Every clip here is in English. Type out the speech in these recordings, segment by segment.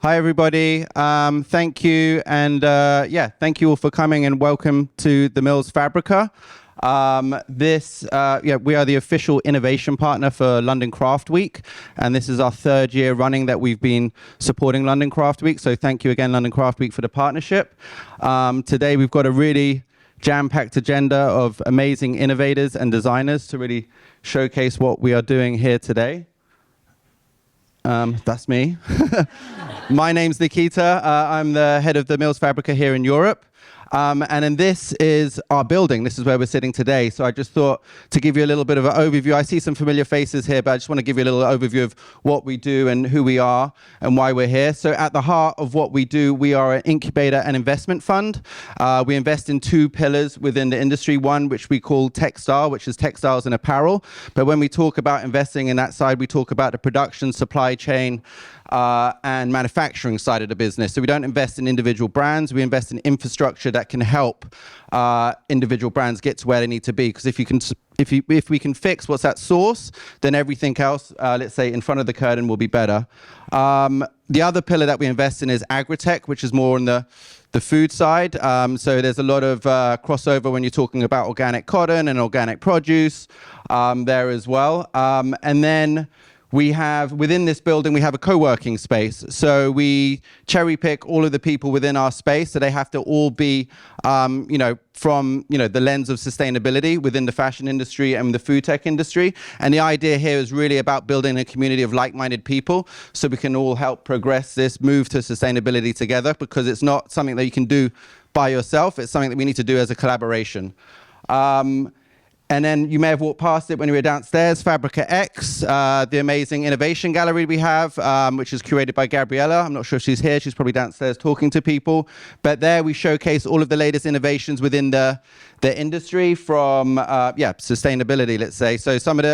Hi, everybody. Thank you. And thank you all for coming and welcome to the Mills Fabrica. We are the official innovation partner for London Craft Week. And this is our third year running that we've been supporting London Craft Week. So thank you again, London Craft Week, for the partnership. Today, we've got a really jam-packed agenda of amazing innovators and designers to really showcase what we are doing here today. That's me. My name's Nikita. I'm the head of the Mills Fabrica here in Europe. And then this is our building. This is where we're sitting today. So I just thought to give you a little bit of an overview. I see some familiar faces here, but I just want to give you a little overview of what we do and who we are and why we're here. So at the heart of what we do, we are an incubator and investment fund. We invest in two pillars within the industry. One, which we call textile, which is textiles and apparel. But when we talk about investing in that side, we talk about the production, supply chain, and manufacturing side of the business. So we don't invest in individual brands. We invest in infrastructure that can help individual brands get to where they need to be. Because if we can fix what's at source, then everything else, let's say in front of the curtain, will be better. The other pillar that we invest in is agritech, which is more on the food side. So there's a lot of crossover when you're talking about organic cotton and organic produce there as well. And then we have, within this building, we have a co-working space. So we cherry pick all of the people within our space. So they have to all be, from the lens of sustainability within the fashion industry and the food tech industry. And the idea here is really about building a community of like-minded people so we can all help progress this move to sustainability together, because it's not something that you can do by yourself. It's something that we need to do as a collaboration. And then you may have walked past it when you were downstairs, Fabrica X, the amazing innovation gallery we have, which is curated by Gabriella. I'm not sure if she's here. She's probably downstairs talking to people. But there we showcase all of the latest innovations within the industry from, sustainability, let's say. So some of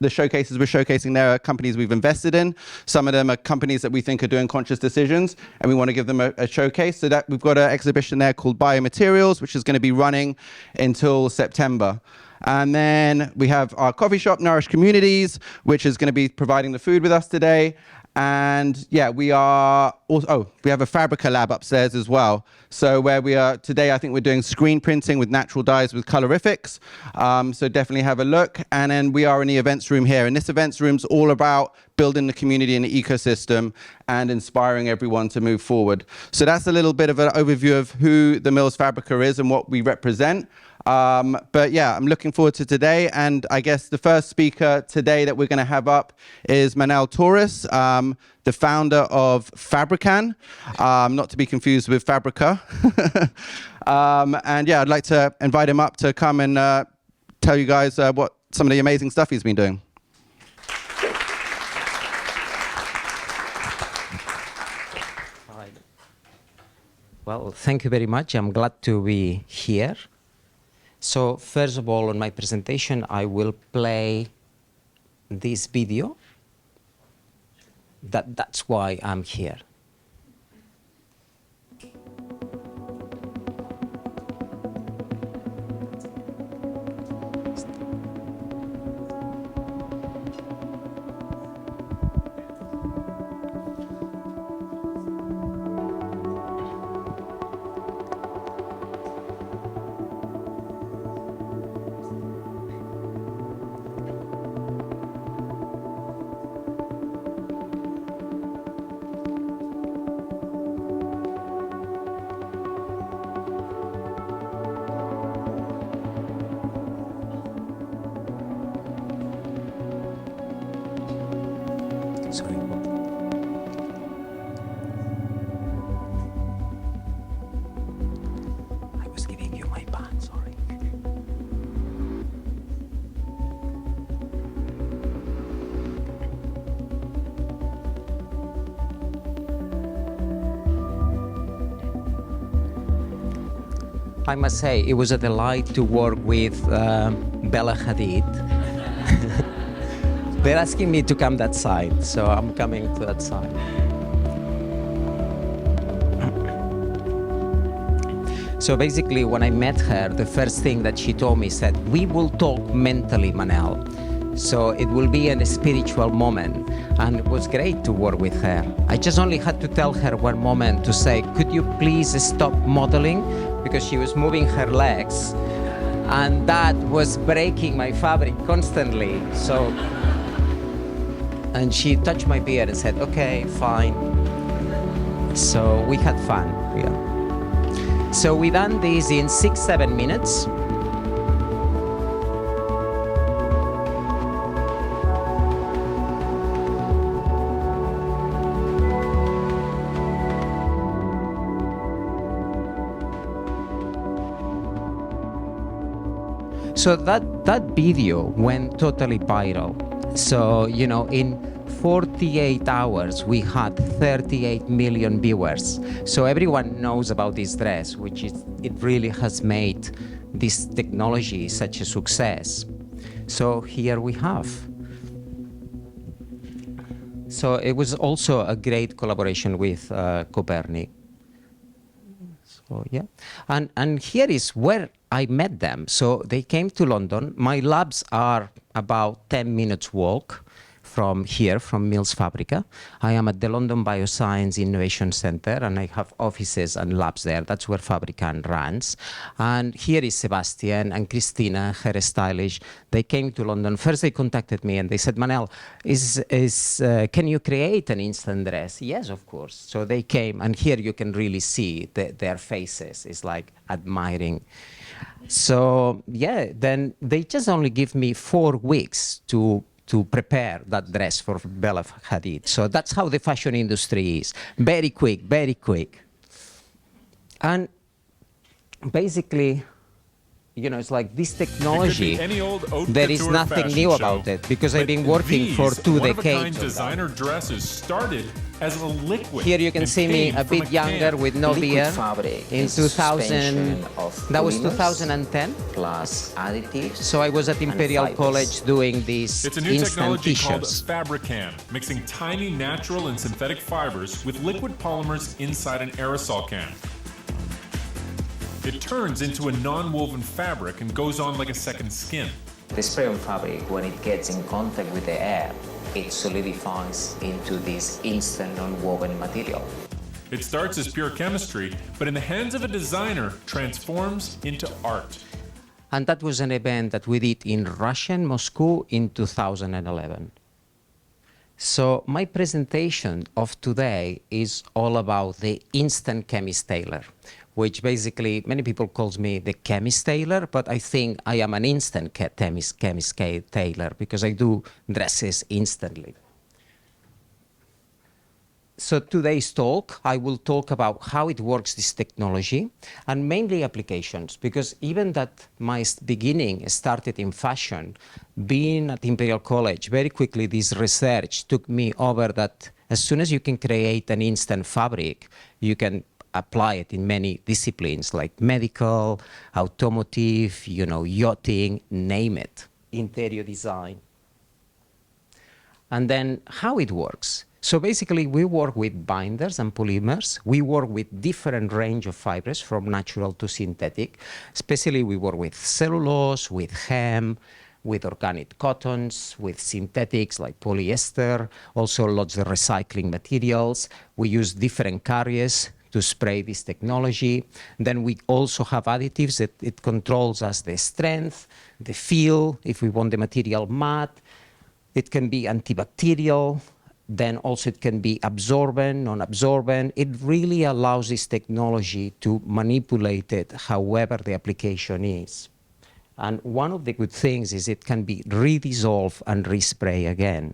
the showcases we're showcasing there are companies we've invested in. Some of them are companies that we think are doing conscious decisions, and we want to give them a showcase. So that we've got an exhibition there called Biomaterials, which is going to be running until September. And then we have our coffee shop, Nourish Communities, which is going to be providing the food with us today. And we are also, we have a Fabrica lab upstairs as well. So where we are today, I think we're doing screen printing with natural dyes with colorifics. So definitely have a look. And then we are in the events room here. And this events room's all about building the community and the ecosystem and inspiring everyone to move forward. So that's a little bit of an overview of who the Mills Fabrica is and what we represent. I'm looking forward to today. And I guess the first speaker today that we're going to have up is Manel Torres, the founder of Fabrican, not to be confused with Fabrica. I'd like to invite him up to come and tell you guys what some of the amazing stuff he's been doing. Well, thank you very much. I'm glad to be here. So first of all, on my presentation, I will play this video. That's why I'm here. I must say, it was a delight to work with Bella Hadid. They're asking me to come that side, so I'm coming to that side. So basically, when I met her, the first thing that she told me said, "We will talk mentally, Manel." So it will be a spiritual moment. And it was great to work with her. I just only had to tell her one moment to say, could you please stop modeling? Because she was moving her legs. And that was breaking my fabric constantly. So, and she touched my beard and said, okay, fine. So we had fun, yeah. So we done this in 6-7 minutes. So that video went totally viral. So, you know, in 48 hours, we had 38 million viewers. So everyone knows about this dress, which is, it really has made this technology such a success. So here we have. So it was also a great collaboration with Copernic. So yeah, and here is where I met them. So they came to London. My labs are about 10 minutes walk from here, from Mills Fabrica. I am at the London Bioscience Innovation Center, and I have offices and labs there. That's where Fabrican runs. And here is Sebastian and Christina, her stylist. They came to London. First, they contacted me and they said, Manel, can you create an instant dress? Yes, of course. So they came, and here you can really see their faces. It's like admiring. So yeah, then they just only give me 4 weeks to prepare that dress for Bella Hadid. So that's how the fashion industry is. Very quick, very quick. And basically, you know, it's like this technology, there is nothing new about it, because I've been working for 2 decades. Designer dresses started as a liquid. Here you can see me a bit younger with no beard. In 2000, that was 2010. Plus additives. So I was at Imperial College doing these It's a new instant technology called t-shirts. Fabrican, mixing tiny natural and synthetic fibers with liquid polymers inside an aerosol can. It turns into a non-woven fabric and goes on like a second skin. The spray-on fabric, when it gets in contact with the air, it solidifies into this instant non-woven material. It starts as pure chemistry, but in the hands of a designer, transforms into art. And that was an event that we did in Russia, in Moscow, in 2011. So my presentation of today is all about the instant chemist tailor, which basically many people calls me the chemist tailor, but I think I am an instant chemist tailor because I do dresses instantly. So today's talk, I will talk about how it works, this technology, and mainly applications, because even that my beginning started in fashion, being at Imperial College, very quickly this research took me over that as soon as you can create an instant fabric, you can apply it in many disciplines like medical, automotive, you know, yachting, name it, interior design. And then how it works. So basically, we work with binders and polymers. We work with different range of fibers, from natural to synthetic. Especially, we work with cellulose, with hemp, with organic cottons, with synthetics like polyester, also lots of recycling materials. We use different carriers to spray this technology. Then we also have additives that it controls us the strength, the feel, if we want the material matte. It can be antibacterial. Then also it can be absorbent, non-absorbent. It really allows this technology to manipulate it however the application is. And one of the good things is it can be redissolved and respray again.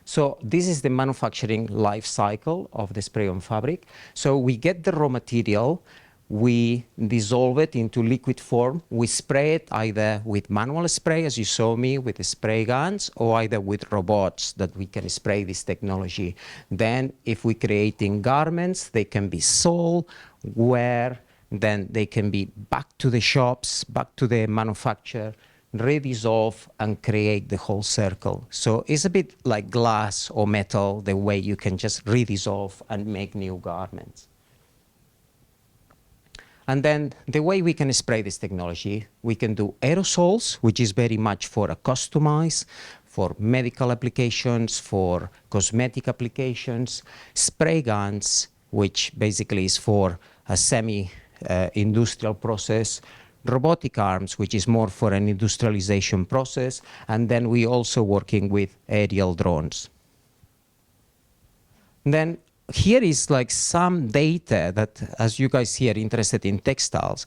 So this is the manufacturing life cycle of the spray-on fabric. So we get the raw material, we dissolve it into liquid form. We spray it either with manual spray, as you saw me, with the spray guns, or either with robots that we can spray this technology. Then if we're creating garments, they can be sold, wear, then they can be back to the shops, back to the manufacturer, redissolve and create the whole circle. So it's a bit like glass or metal, the way you can just redissolve and make new garments. And then the way we can spray this technology, we can do aerosols, which is very much for a customized, for medical applications, for cosmetic applications, spray guns, which basically is for a semi-industrial process, robotic arms, which is more for an industrialization process, and then we also working with aerial drones. Then here is like some data that, as you guys here interested in textiles,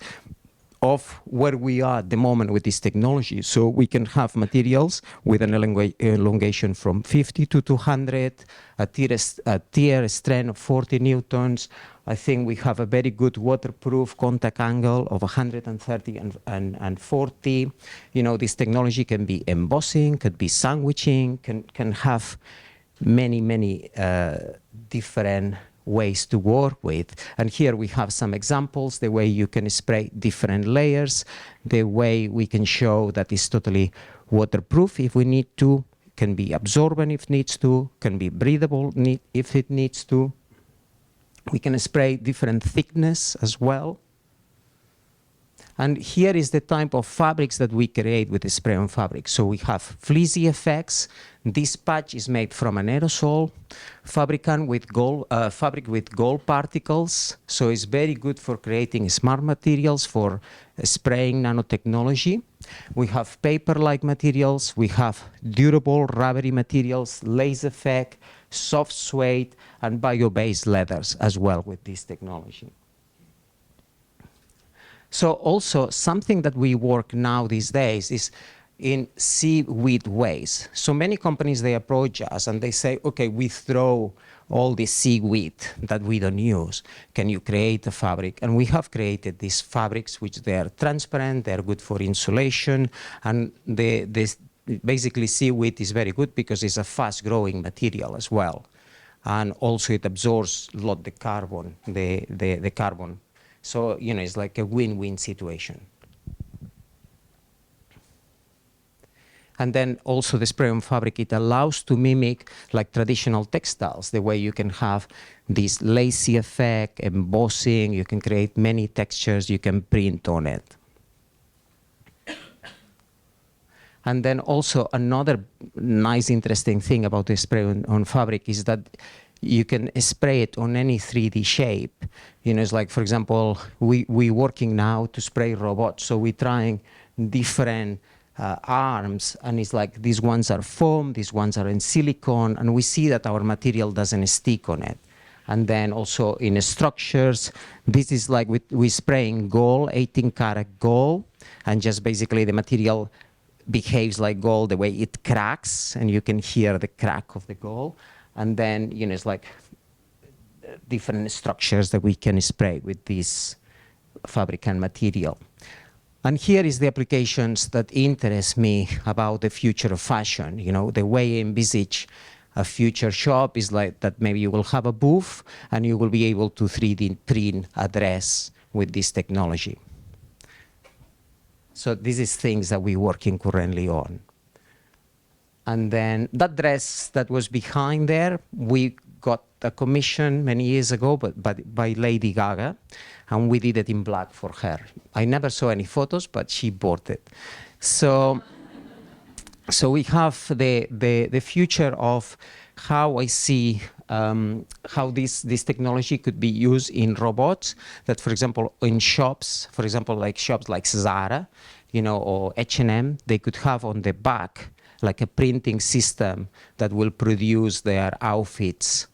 of where we are at the moment with this technology. So we can have materials with an elongation from 50 to 200, a tear strength of 40 newtons. I think we have a very good waterproof contact angle of 130 and 40. You know, this technology can be embossing, could be sandwiching, can have many different ways to work with. And here we have some examples, the way you can spray different layers, the way we can show that it's totally waterproof if we need to, can be absorbent if needs to, can be breathable if it needs to. We can spray different thickness as well. And here is the type of fabrics that we create with the spray-on fabric. So we have fleecy effects. This patch is made from an aerosol, fabric with gold particles. So it's very good for creating smart materials, for spraying nanotechnology. We have paper-like materials. We have durable, rubbery materials, lace effect, soft suede, and bio-based leathers as well with this technology. So also something that we work now these days is in seaweed waste. So many companies, they approach us and they say, okay, we throw all this seaweed that we don't use. Can you create a fabric? And we have created these fabrics which they are transparent, they're good for insulation, and basically seaweed is very good because it's a fast-growing material as well. And also it absorbs a lot the carbon, the carbon. So, you know, it's like a win-win situation. And then also the spray-on fabric, it allows to mimic like traditional textiles, the way you can have this lacy effect, embossing, you can create many textures, you can print on it. And then also another nice, interesting thing about the spray-on fabric is that you can spray it on any 3D shape. You know, it's like, for example, we're working now to spray robots. So we're trying different arms, and it's like these ones are foam, these ones are in silicone, and we see that our material doesn't stick on it. And then also in structures, this is like we're spraying gold, 18-karat gold, and just basically the material behaves like gold, the way it cracks, and you can hear the crack of the gold. And then, you know, it's like different structures that we can spray with this Fabrican material. And here is the applications that interest me about the future of fashion. You know, the way I envisage a future shop is like that maybe you will have a booth and you will be able to 3D print a dress with this technology. So this is things that we're working currently on. And then that dress that was behind there, we got a commission many years ago by Lady Gaga, and we did it in black for her. I never saw any photos, but she bought it. So we have the future of how I see how this technology could be used in robots, that, for example, in shops, for example, like shops like Zara, you know, or H&M, they could have on the back like a printing system that will produce their outfits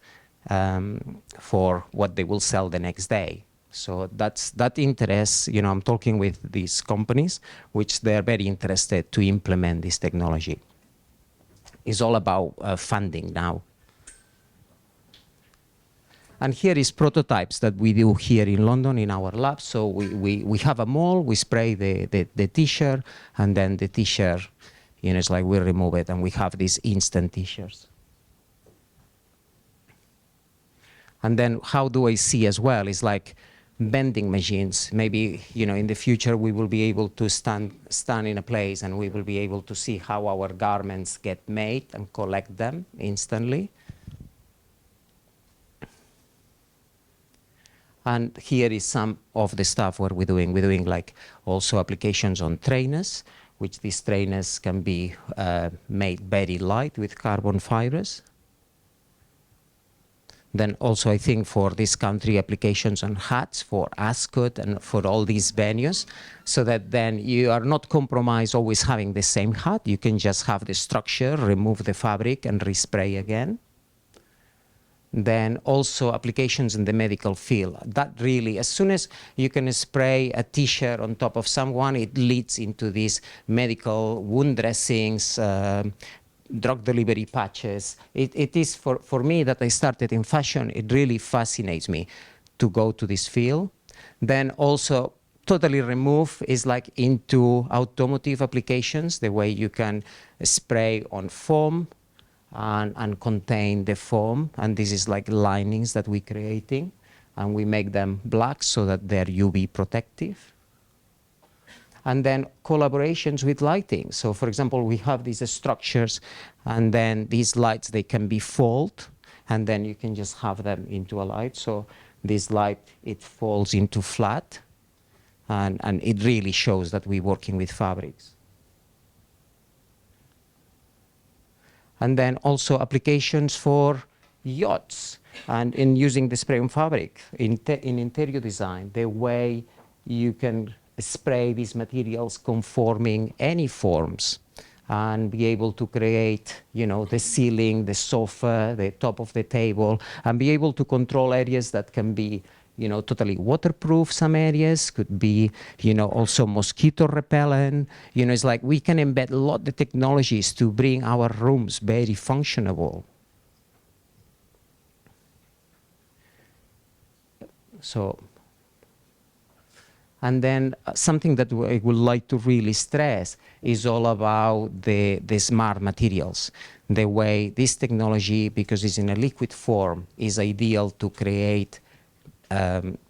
for what they will sell the next day. So that interest, you know, I'm talking with these companies, which they're very interested to implement this technology. It's all about funding now. And here is prototypes that we do here in London in our lab. So we have a mold, we spray the t-shirt, and then the t-shirt, you know, it's like we remove it, and we have these instant t-shirts. And then how do I see as well is like bending machines. Maybe, you know, in the future we will be able to stand in a place and we will be able to see how our garments get made and collect them instantly. And here is some of the stuff what we're doing. We're doing like also applications on trainers, which these trainers can be made very light with carbon fibers. Then also I think for this country applications on hats for ISKO and for all these venues, so that then you are not compromised always having the same hat. You can just have the structure, remove the fabric and respray again. Then also applications in the medical field. That really, as soon as you can spray a t-shirt on top of someone, it leads into these medical wound dressings, drug delivery patches. It is for me that I started in fashion, it really fascinates me to go to this field. Then also totally remove is like into automotive applications, the way you can spray on foam and contain the foam. And this is like linings that we're creating. And we make them black so that they're UV protective. And then collaborations with lighting. So for example, we have these structures, and then these lights, they can be folded, and then you can just have them into a light. So this light, it falls into flat, and it really shows that we're working with fabrics. And then also applications for yachts, and in using the spray on fabric. In interior design, the way you can spray these materials conforming any forms and be able to create, you know, the ceiling, the sofa, the top of the table, and be able to control areas that can be, you know, totally waterproof. Some areas could be, you know, also mosquito repellent. You know, it's like we can embed a lot of the technologies to bring our rooms very functionable. So, and then something that I would like to really stress is all about the smart materials. The way this technology, because it's in a liquid form, is ideal to create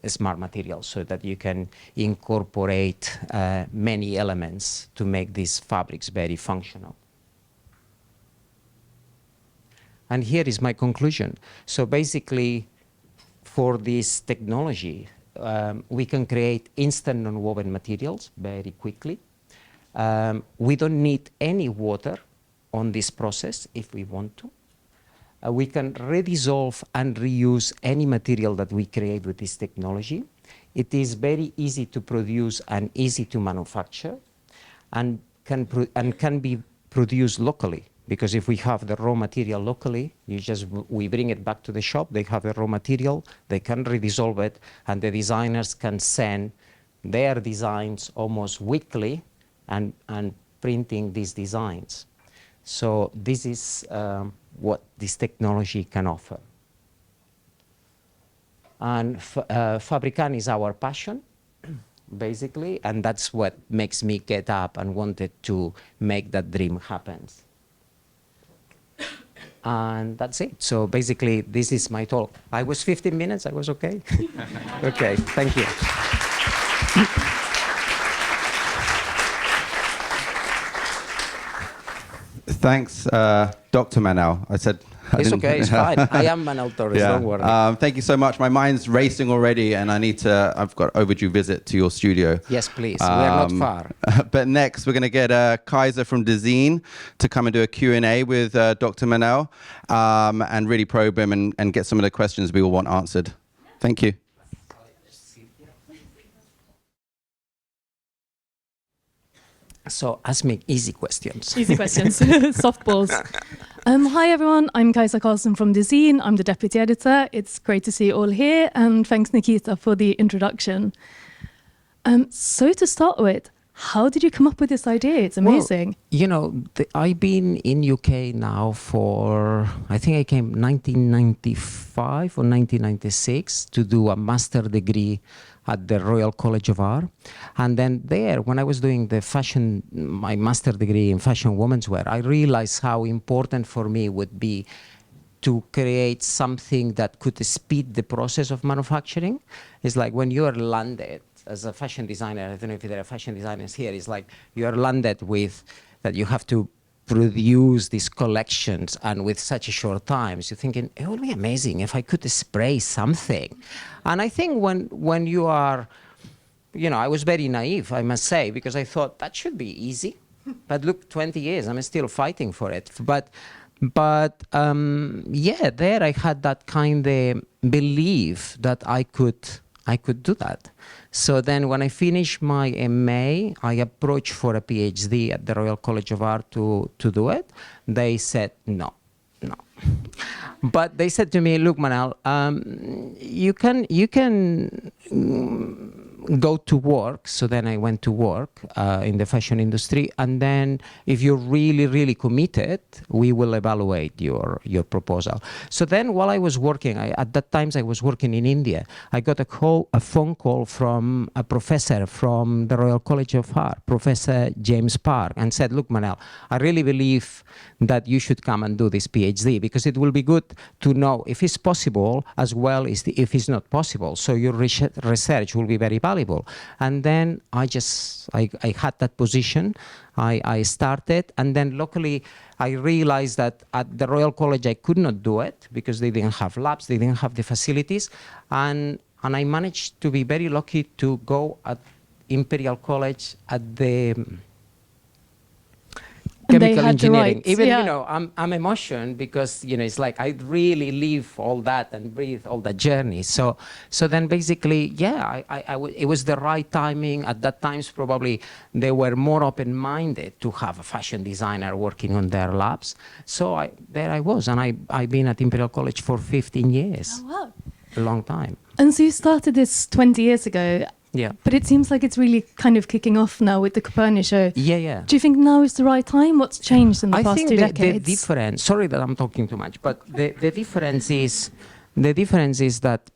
smart materials so that you can incorporate many elements to make these fabrics very functional. And here is my conclusion. So basically, for this technology, we can create instant non-woven materials very quickly. We don't need any water on this process if we want to. We can redissolve and reuse any material that we create with this technology. It is very easy to produce and easy to manufacture, and can be produced locally. Because if we have the raw material locally, we bring it back to the shop, they have the raw material, they can redissolve it, and the designers can send their designs almost weekly and printing these designs. So this is what this technology can offer. And Fabrican is our passion, basically, and that's what makes me get up and wanted to make that dream happen. And that's it. So basically, this is my talk. I was 15 minutes, I was okay? Okay, thank you. Thanks, Dr. Manel. It's okay, it's fine. I am Manel Torres, don't worry. Thank you so much. My mind's racing already, and I've got overdue visit to your studio. Yes, please. We are not far. But next, we're going to get Cajsa from Dezeen to come and do a Q&A with Dr. Manel and really probe him and get some of the questions we all want answered. Thank you. So ask me easy questions. Easy questions, softballs. Hi everyone, I'm Cajsa Carlson from Dezeen. I'm the deputy editor. It's great to see you all here, and thanks Nikita for the introduction. So to start with, how did you come up with this idea? It's amazing. Well, you know, I've been in UK now for, I think I came 1995 or 1996 to do a master degree at the Royal College of Art. And then there, when I was doing my master degree in fashion women's wear, I realized how important for me would be to create something that could speed the process of manufacturing. It's like when you are landed as a fashion designer, I don't know if there are fashion designers here, it's like you are landed with that you have to produce these collections and with such a short time. So you're thinking, it would be amazing if I could spray something. And I think when you are, I was very naive, I must say, because I thought that should be easy. But look, 20 years, I'm still fighting for it. But there I had that kind of belief that I could do that. So then when I finished my MA, I approached for a PhD at the Royal College of Art to do it. They said no. But they said to me, look, Manel, you can go to work. So then I went to work in the fashion industry. And then if you're really, really committed, we will evaluate your proposal. So then while I was working, at that time I was working in India, I got a phone call from a professor from the Royal College of Art, Professor James Park, and said, look, Manel, I really believe that you should come and do this PhD because it will be good to know if it's possible as well as if it's not possible. So your research will be very valuable. And then I had that position. I started, and then luckily I realized that at the Royal College I could not do it because they didn't have labs, they didn't have the facilities, and I managed to be very lucky to go at Imperial College at the chemical engineering. Even I'm emotional because it's like I really live all that and breathe all that journey. So then basically, it was the right timing. At that times, probably they were more open-minded to have a fashion designer working on their labs. So there I was, and I've been at Imperial College for 15 years. Oh, wow. A long time. And so you started this 20 years ago. Yeah. But it seems like it's really kind of kicking off now with the Copernicus show. Yeah. Do you think now is the right time? What's changed in the past 2 decades? I think the difference, sorry that I'm talking too much, but the difference is that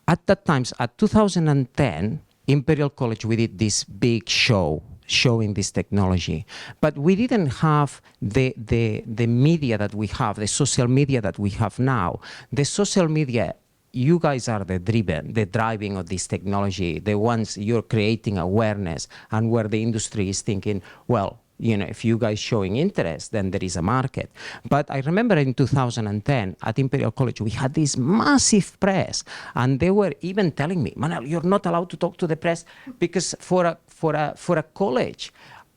at that time, at 2010, Imperial College, we did this big show showing this technology, but we didn't have the media that we have, the social media that we have now. The social media, you guys are the driving of this technology, the ones you're creating awareness, and where the industry is thinking, well, if you guys showing interest, then there is a market. But I remember in 2010 at Imperial College, we had this massive press, and they were even telling me, Manel, you're not allowed to talk to the press because for a college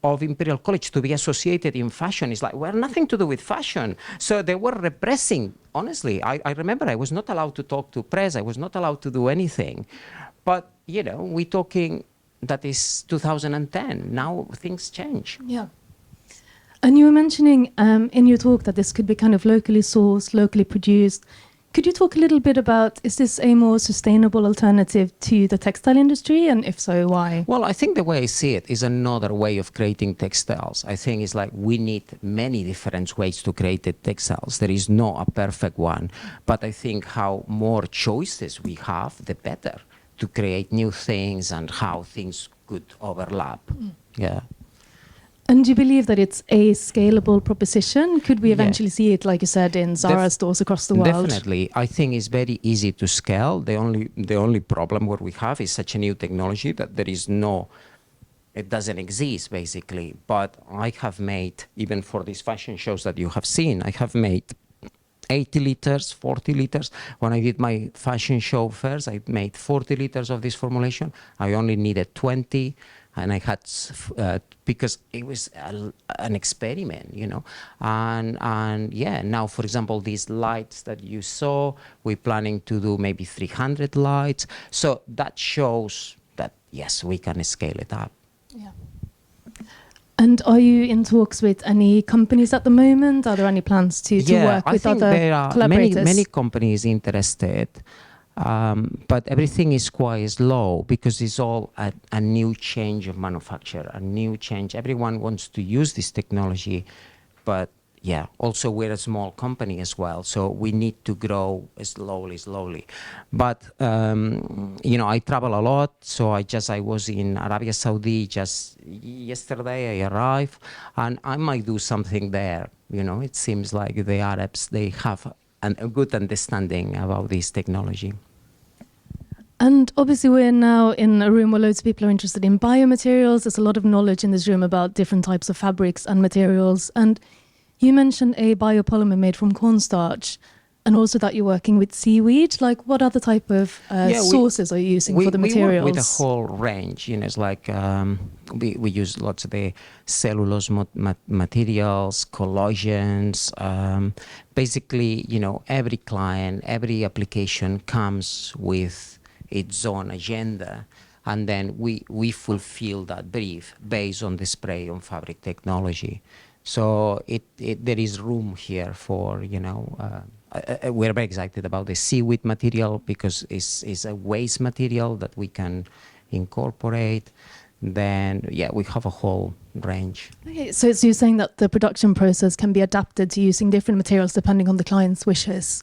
of Imperial College to be associated in fashion is like, we're nothing to do with fashion. So they were repressing. Honestly, I remember I was not allowed to talk to press. I was not allowed to do anything. But, we're talking, that is 2010. Now things change. Yeah. And you were mentioning in your talk that this could be kind of locally sourced, locally produced. Could you talk a little bit about, is this a more sustainable alternative to the textile industry? And if so, why? Well, I think the way I see it is another way of creating textiles. I think it's like we need many different ways to create the textiles. There is no a perfect one. But I think how more choices we have, the better to create new things and how things could overlap. Yeah. And do you believe that it's a scalable proposition? Could we eventually see it, like you said, in Zara stores across the world? Definitely. I think it's very easy to scale. The only problem what we have is such a new technology that it doesn't exist, basically. But I have made, even for these fashion shows that you have seen, I have made 80 liters, 40 liters. When I did my fashion show first, I made 40 liters of this formulation. I only needed 20. And I had, because it was an experiment, and now, for example, these lights that you saw, we're planning to do maybe 300 lights. So that shows that, yes, we can scale it up. Yeah. And are you in talks with any companies at the moment? Are there any plans to work with other collaborators? There are many companies interested. But everything is quite slow because it's all a new change of manufacture, a new change. Everyone wants to use this technology, but also we're a small company as well, so we need to grow slowly. But I travel a lot, so I was in Arabia Saudi just yesterday. I arrived, and I might do something there. It seems like the Arabs, they have a good understanding about this technology. And obviously we're now in a room where loads of people are interested in biomaterials. There's a lot of knowledge in this room about different types of fabrics and materials. And You mentioned a biopolymer made from cornstarch, and also that you're working with seaweed. Like, what other type of sources are you using for the materials? We work with a whole range. It's like we use lots of the cellulose materials, collagens. Basically, every client, every application comes with its own agenda, and then we fulfill that brief based on the spray on fabric technology. So there is room here for we're very excited about the seaweed material because it's a waste material that we can incorporate. Then, we have a whole range. Okay, so you're saying that the production process can be adapted to using different materials depending on the client's wishes.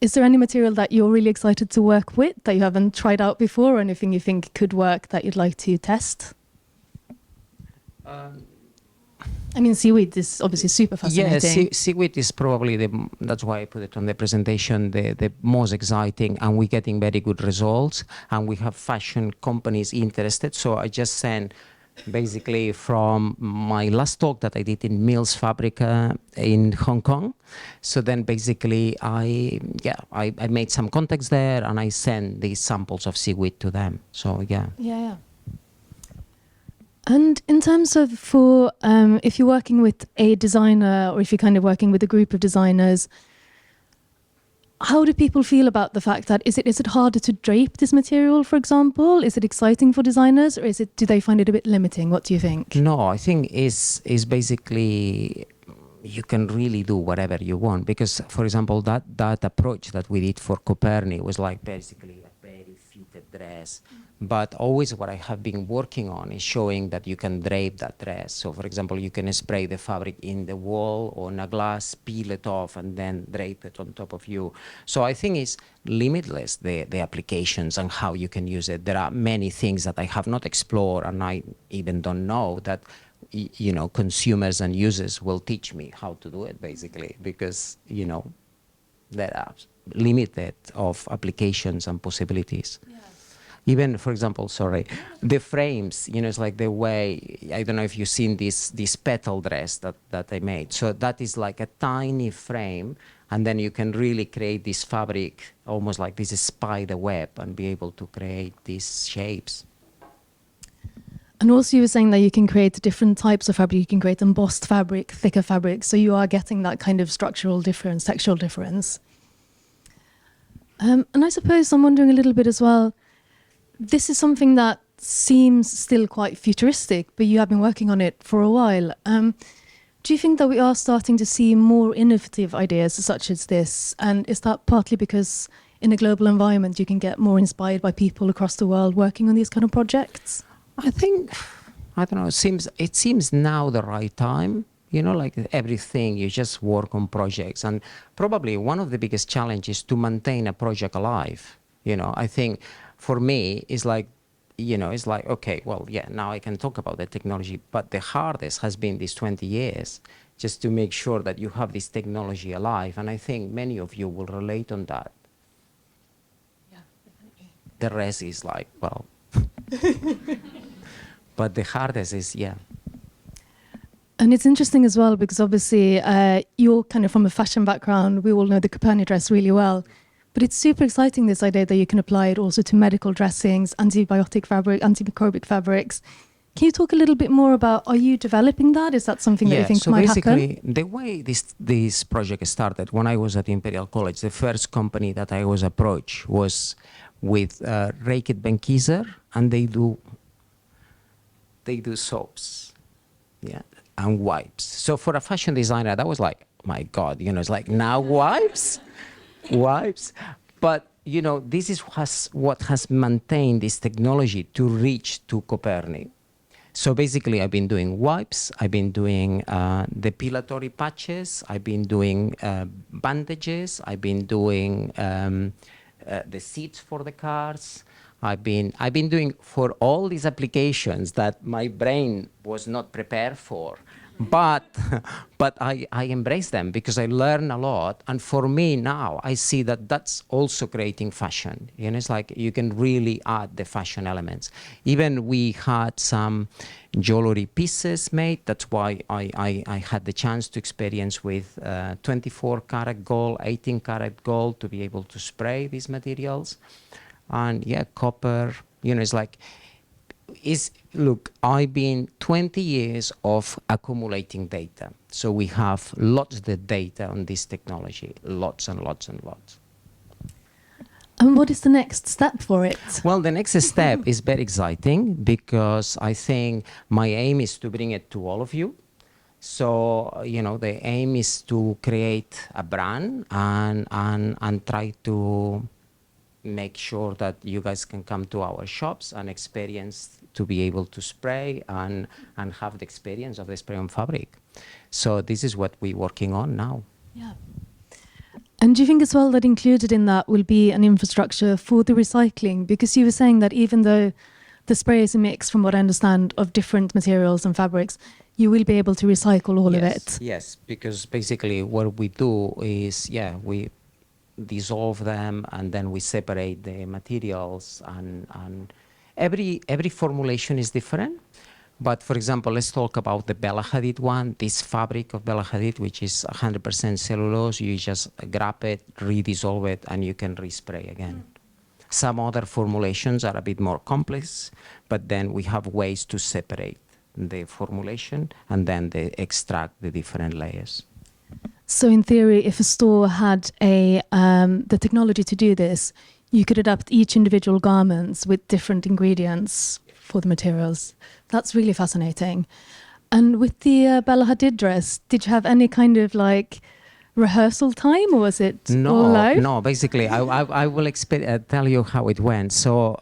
Is there any material that you're really excited to work with that you haven't tried out before, or anything you think could work that you'd like to test? I mean, seaweed is obviously super fascinating. Yeah, seaweed is probably that's why I put it on the presentation, the most exciting, and we're getting very good results, and we have fashion companies interested. So I just sent basically from my last talk that I did in Mills Fabrica in Hong Kong. So then basically I made some contacts there, and I sent these samples of seaweed to them. So Yeah. And in terms of if you're working with a designer, or if you're kind of working with a group of designers, how do people feel about the fact that is it harder to drape this material, for example? Is it exciting for designers, or do they find it a bit limiting? What do you think? No, I think is basically you can really do whatever you want, because, for example, that approach that we did for Coperni was like basically a very fitted dress. But always what I have been working on is showing that you can drape that dress. So, for example, you can spray the fabric in the wall or in a glass, peel it off, and then drape it on top of you. So I think it's limitless, the applications and how you can use it. There are many things that I have not explored, and I even don't know that consumers and users will teach me how to do it, basically, because, there are limited of applications and possibilities. Yeah. Even, for example, the frames, it's like the way, I don't know if you've seen this petal dress that I made. So that is like a tiny frame, and then you can really create this fabric, almost like this spider web, and be able to create these shapes. And also you were saying that you can create different types of fabric. You can create embossed fabric, thicker fabric. So you are getting that kind of structural difference, textural difference. And I suppose I'm wondering a little bit as well, this is something that seems still quite futuristic, but you have been working on it for a while. Do you think that we are starting to see more innovative ideas such as this? And is that partly because in a global environment you can get more inspired by people across the world working on these kind of projects? I think, I don't know, it seems now the right time. Like everything, you just work on projects. And probably one of the biggest challenges to maintain a project alive. I think for me, it's like, okay, well, now I can talk about the technology, but the hardest has been these 20 years just to make sure that you have this technology alive. And I think many of you will relate on that. Yeah, definitely. The rest is like, well, but the hardest is, And it's interesting as well, because obviously you're kind of from a fashion background. We all know the Coperni dress really well. But it's super exciting, this idea that you can apply it also to medical dressings, antibiotic fabric, antimicrobic fabrics. Can you talk a little bit more about, are you developing that? Is that something that you think might happen? So basically, the way this project started, when I was at Imperial College, the first company that I was approached was with Raked Benkiser, and they do soaps, and wipes. So for a fashion designer, that was like, my God, it's like, now wipes? Wipes. But, this is what has maintained this technology to reach to Coperni. So basically, I've been doing wipes, I've been doing depilatory patches, I've been doing bandages, I've been doing the seats for the cars. I've been doing for all these applications that my brain was not prepared for. but but I embrace them because I learn a lot. And for me now, I see that that's also creating fashion. You know, it's like you can really add the fashion elements. Even we had some jewelry pieces made. That's why I had the chance to experience with 24 karat gold, 18 karat gold to be able to spray these materials. And yeah, copper, you know, it's like, look, I've been 20 years of accumulating data. So we have lots of the data on this technology, lots and lots and lots. And what is the next step for it? Well, the next step is very exciting because I think my aim is to bring it to all of you. So, you know, the aim is to create a brand and try to make sure that you guys can come to our shops and experience to be able to spray and have the experience of the spray on fabric. So this is what we're working on now. Yeah. And do you think as well that included in that will be an infrastructure for the recycling? Because you were saying that even though the spray is a mix, from what I understand, of different materials and fabrics, you will be able to recycle all of it. Yes, because basically what we do is, we dissolve them and then we separate the materials, and every formulation is different. But for example, let's talk about the Bella Hadid one, this fabric of Bella Hadid, which is 100% cellulose. You just grab it, redissolve it, and you can respray again. Some other formulations are a bit more complex, but then we have ways to separate the formulation and then they extract the different layers. So in theory, if a store had the technology to do this, you could adapt each individual garments with different ingredients for the materials. That's really fascinating. And with the Bella Hadid dress, did you have any kind of like rehearsal time, or was it all live? No, basically, I will tell you how it went. So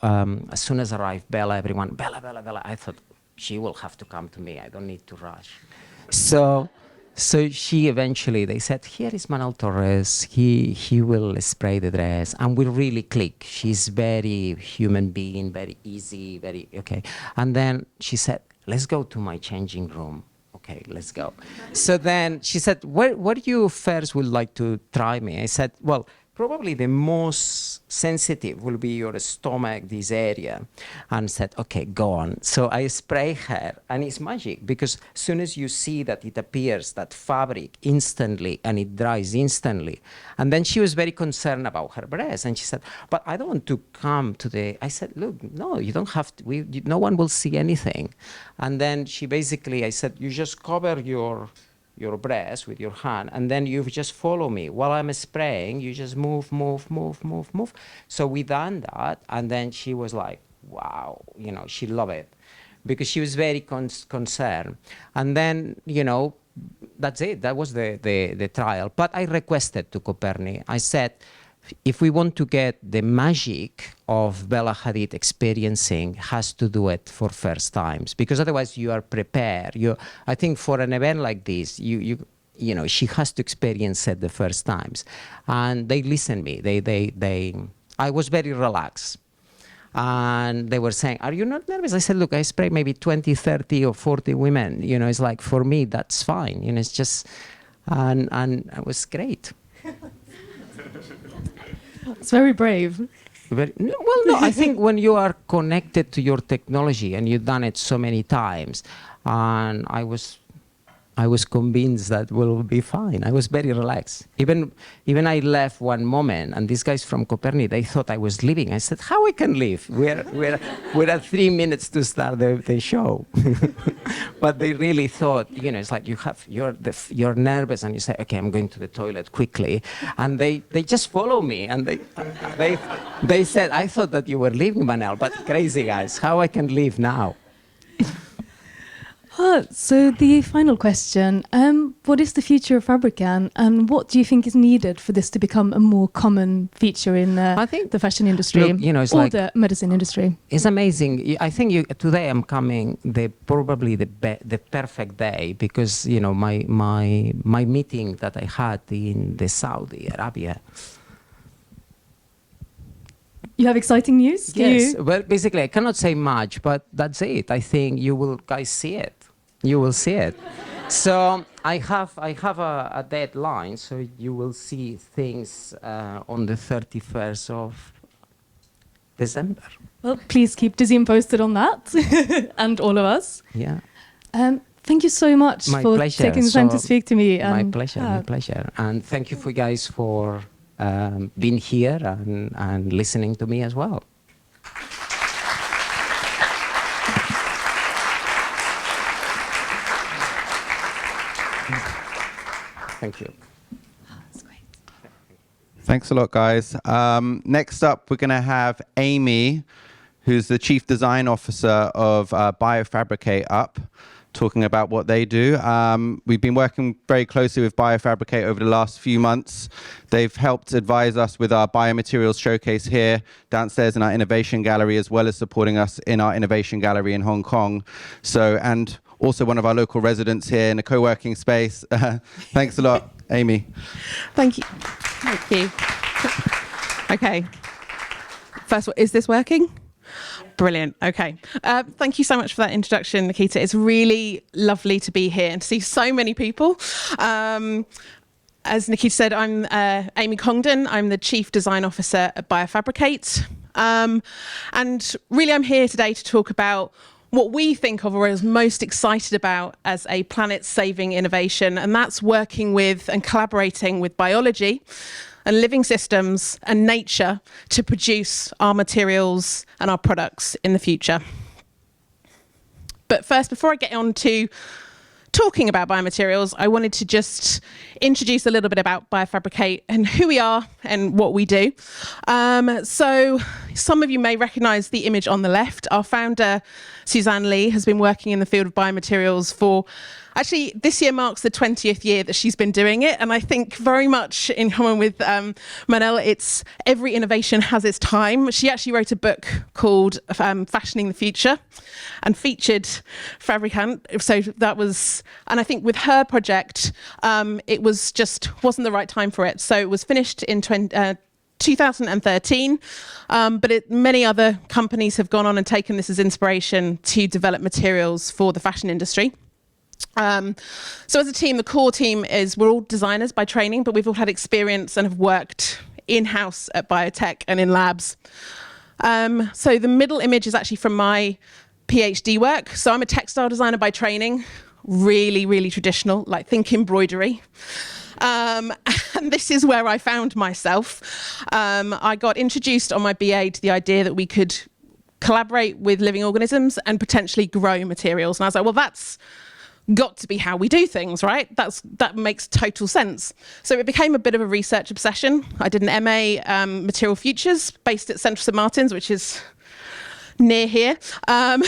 as soon as arrived Bella, everyone, Bella, I thought she will have to come to me. I don't need to rush. So she eventually, they said, here is Manel Torres. He will spray the dress. And we really click. She's very human being, very easy, very, okay. And then she said, let's go to my changing room. Okay, let's go. So then she said, what you first would like to try me? I said, well, probably the most sensitive will be your stomach, this area. And said, okay, go on. So I spray her, and it's magic, because as soon as you see that it appears, that fabric instantly, and it dries instantly. And then she was very concerned about her breast, and she said, but I don't want to come to the, I said, look, no, you don't have to, no one will see anything. And then she basically, I said, you just cover your breast with your hand, and then you just follow me. While I'm spraying, you just move. So we done that, and then she was like, wow, you know, she loved it, because she was very concerned. And then, you know, that's it. That was the trial. But I requested to Coperni, I said, if we want to get the magic of Bella Hadid experiencing, has to do it for first times, because otherwise you are prepared. I think for an event like this, you know, she has to experience it the first times. And they listened me. I was very relaxed. And they were saying, are you not nervous? I said, look, I spray maybe 20, 30 or 40 women. You know, it's like, for me, that's fine. You know, it's just, and it was great. It's very brave. Well, no, I think when you are connected to your technology and you've done it so many times, and I was convinced that will be fine. I was very relaxed. Even I left one moment, and these guys from Coperni, they thought I was leaving. I said, how I can leave? We're at 3 minutes to start the show. But they really thought, you know, it's like you're nervous, and you say, okay, I'm going to the toilet quickly, and they just follow me, and they said, I thought that you were leaving, Manel, but crazy guys, how I can leave now? So the final question, what is the future of Fabrican, and what do you think is needed for this to become a more common feature in I think the fashion industry, look, you know, it's or like, the medicine industry? It's amazing. I think today I'm coming probably the perfect day, because, you know, my meeting that I had in the Saudi Arabia. You have exciting news? Yes, well, basically I cannot say much, but that's it. I think you will guys see it. You will see it. So I have a deadline, so you will see things on the 31st of December. Well, please keep Dezeen posted on that and all of us. Yeah. Thank you so much My for pleasure. taking the time to speak to me. My And, pleasure, my pleasure. And thank you for guys for being here and listening to me as well. Thank you. That's great. Thanks a lot, guys. Next up, we're going to have Amy, who's the Chief Design Officer of Biofabricate, up, talking about what they do. We've been working very closely with Biofabricate over the last few months. They've helped advise us with our Biomaterials showcase here downstairs in our Innovation Gallery, as well as supporting us in our Innovation Gallery in Hong Kong. And also one of our local residents here in a co-working space. Thanks a lot, Amy. Thank you. Thank you. Okay. First of all, is this working? Brilliant. Okay. Thank you so much for that introduction, Nikita. It's really lovely to be here and to see so many people. As Nikita said, I'm Amy Congdon. I'm the Chief Design Officer at Biofabricate. And really, I'm here today to talk about what we think of or is most excited about as a planet-saving innovation, and that's working with and collaborating with biology and living systems and nature to produce our materials and our products in the future. But first, before I get on to talking about biomaterials, I wanted to just introduce a little bit about Biofabricate and who we are and what we do. So some of you may recognize the image on the left. Our founder, Suzanne Lee, has been working in the field of biomaterials for, actually, this year marks the 20th year that she's been doing it. And I think very much in common with Manel, it's every innovation has its time. She actually wrote a book called Fashioning the Future and featured Fabrican. So that was, and I think with her project, it was just wasn't the right time for it. So it was finished in 2013, but many other companies have gone on and taken this as inspiration to develop materials for the fashion industry. So as a team, the core team we're all designers by training, but we've all had experience and have worked in-house at Biotech and in labs. So the middle image is actually from my PhD work. So I'm a textile designer by training, really, really traditional, like think embroidery. And this is where I found myself. I got introduced on my BA to the idea that we could collaborate with living organisms and potentially grow materials. And I was like, well, that's got to be how we do things, right? That makes total sense. So it became a bit of a research obsession. I did an MA Material Futures based at Central St Martin's, which is near here, and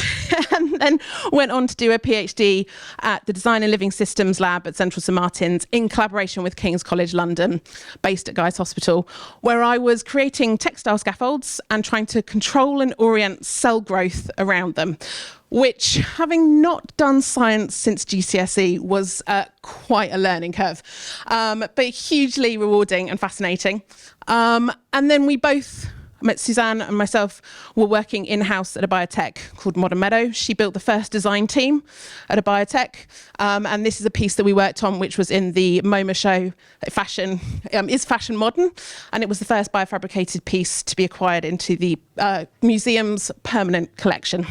then went on to do a PhD at the Design and Living Systems Lab at Central St Martin's in collaboration with King's College London, based at Guy's Hospital, where I was creating textile scaffolds and trying to control and orient cell growth around them, which, having not done science since GCSE, was quite a learning curve, but hugely rewarding and fascinating. And then we both, Suzanne and myself, were working in-house at a biotech called Modern Meadow. She built the first design team at a biotech, and this is a piece that we worked on, which was in the MoMA show, Fashion, Is Fashion Modern? And it was the first biofabricated piece to be acquired into the museum's permanent collection.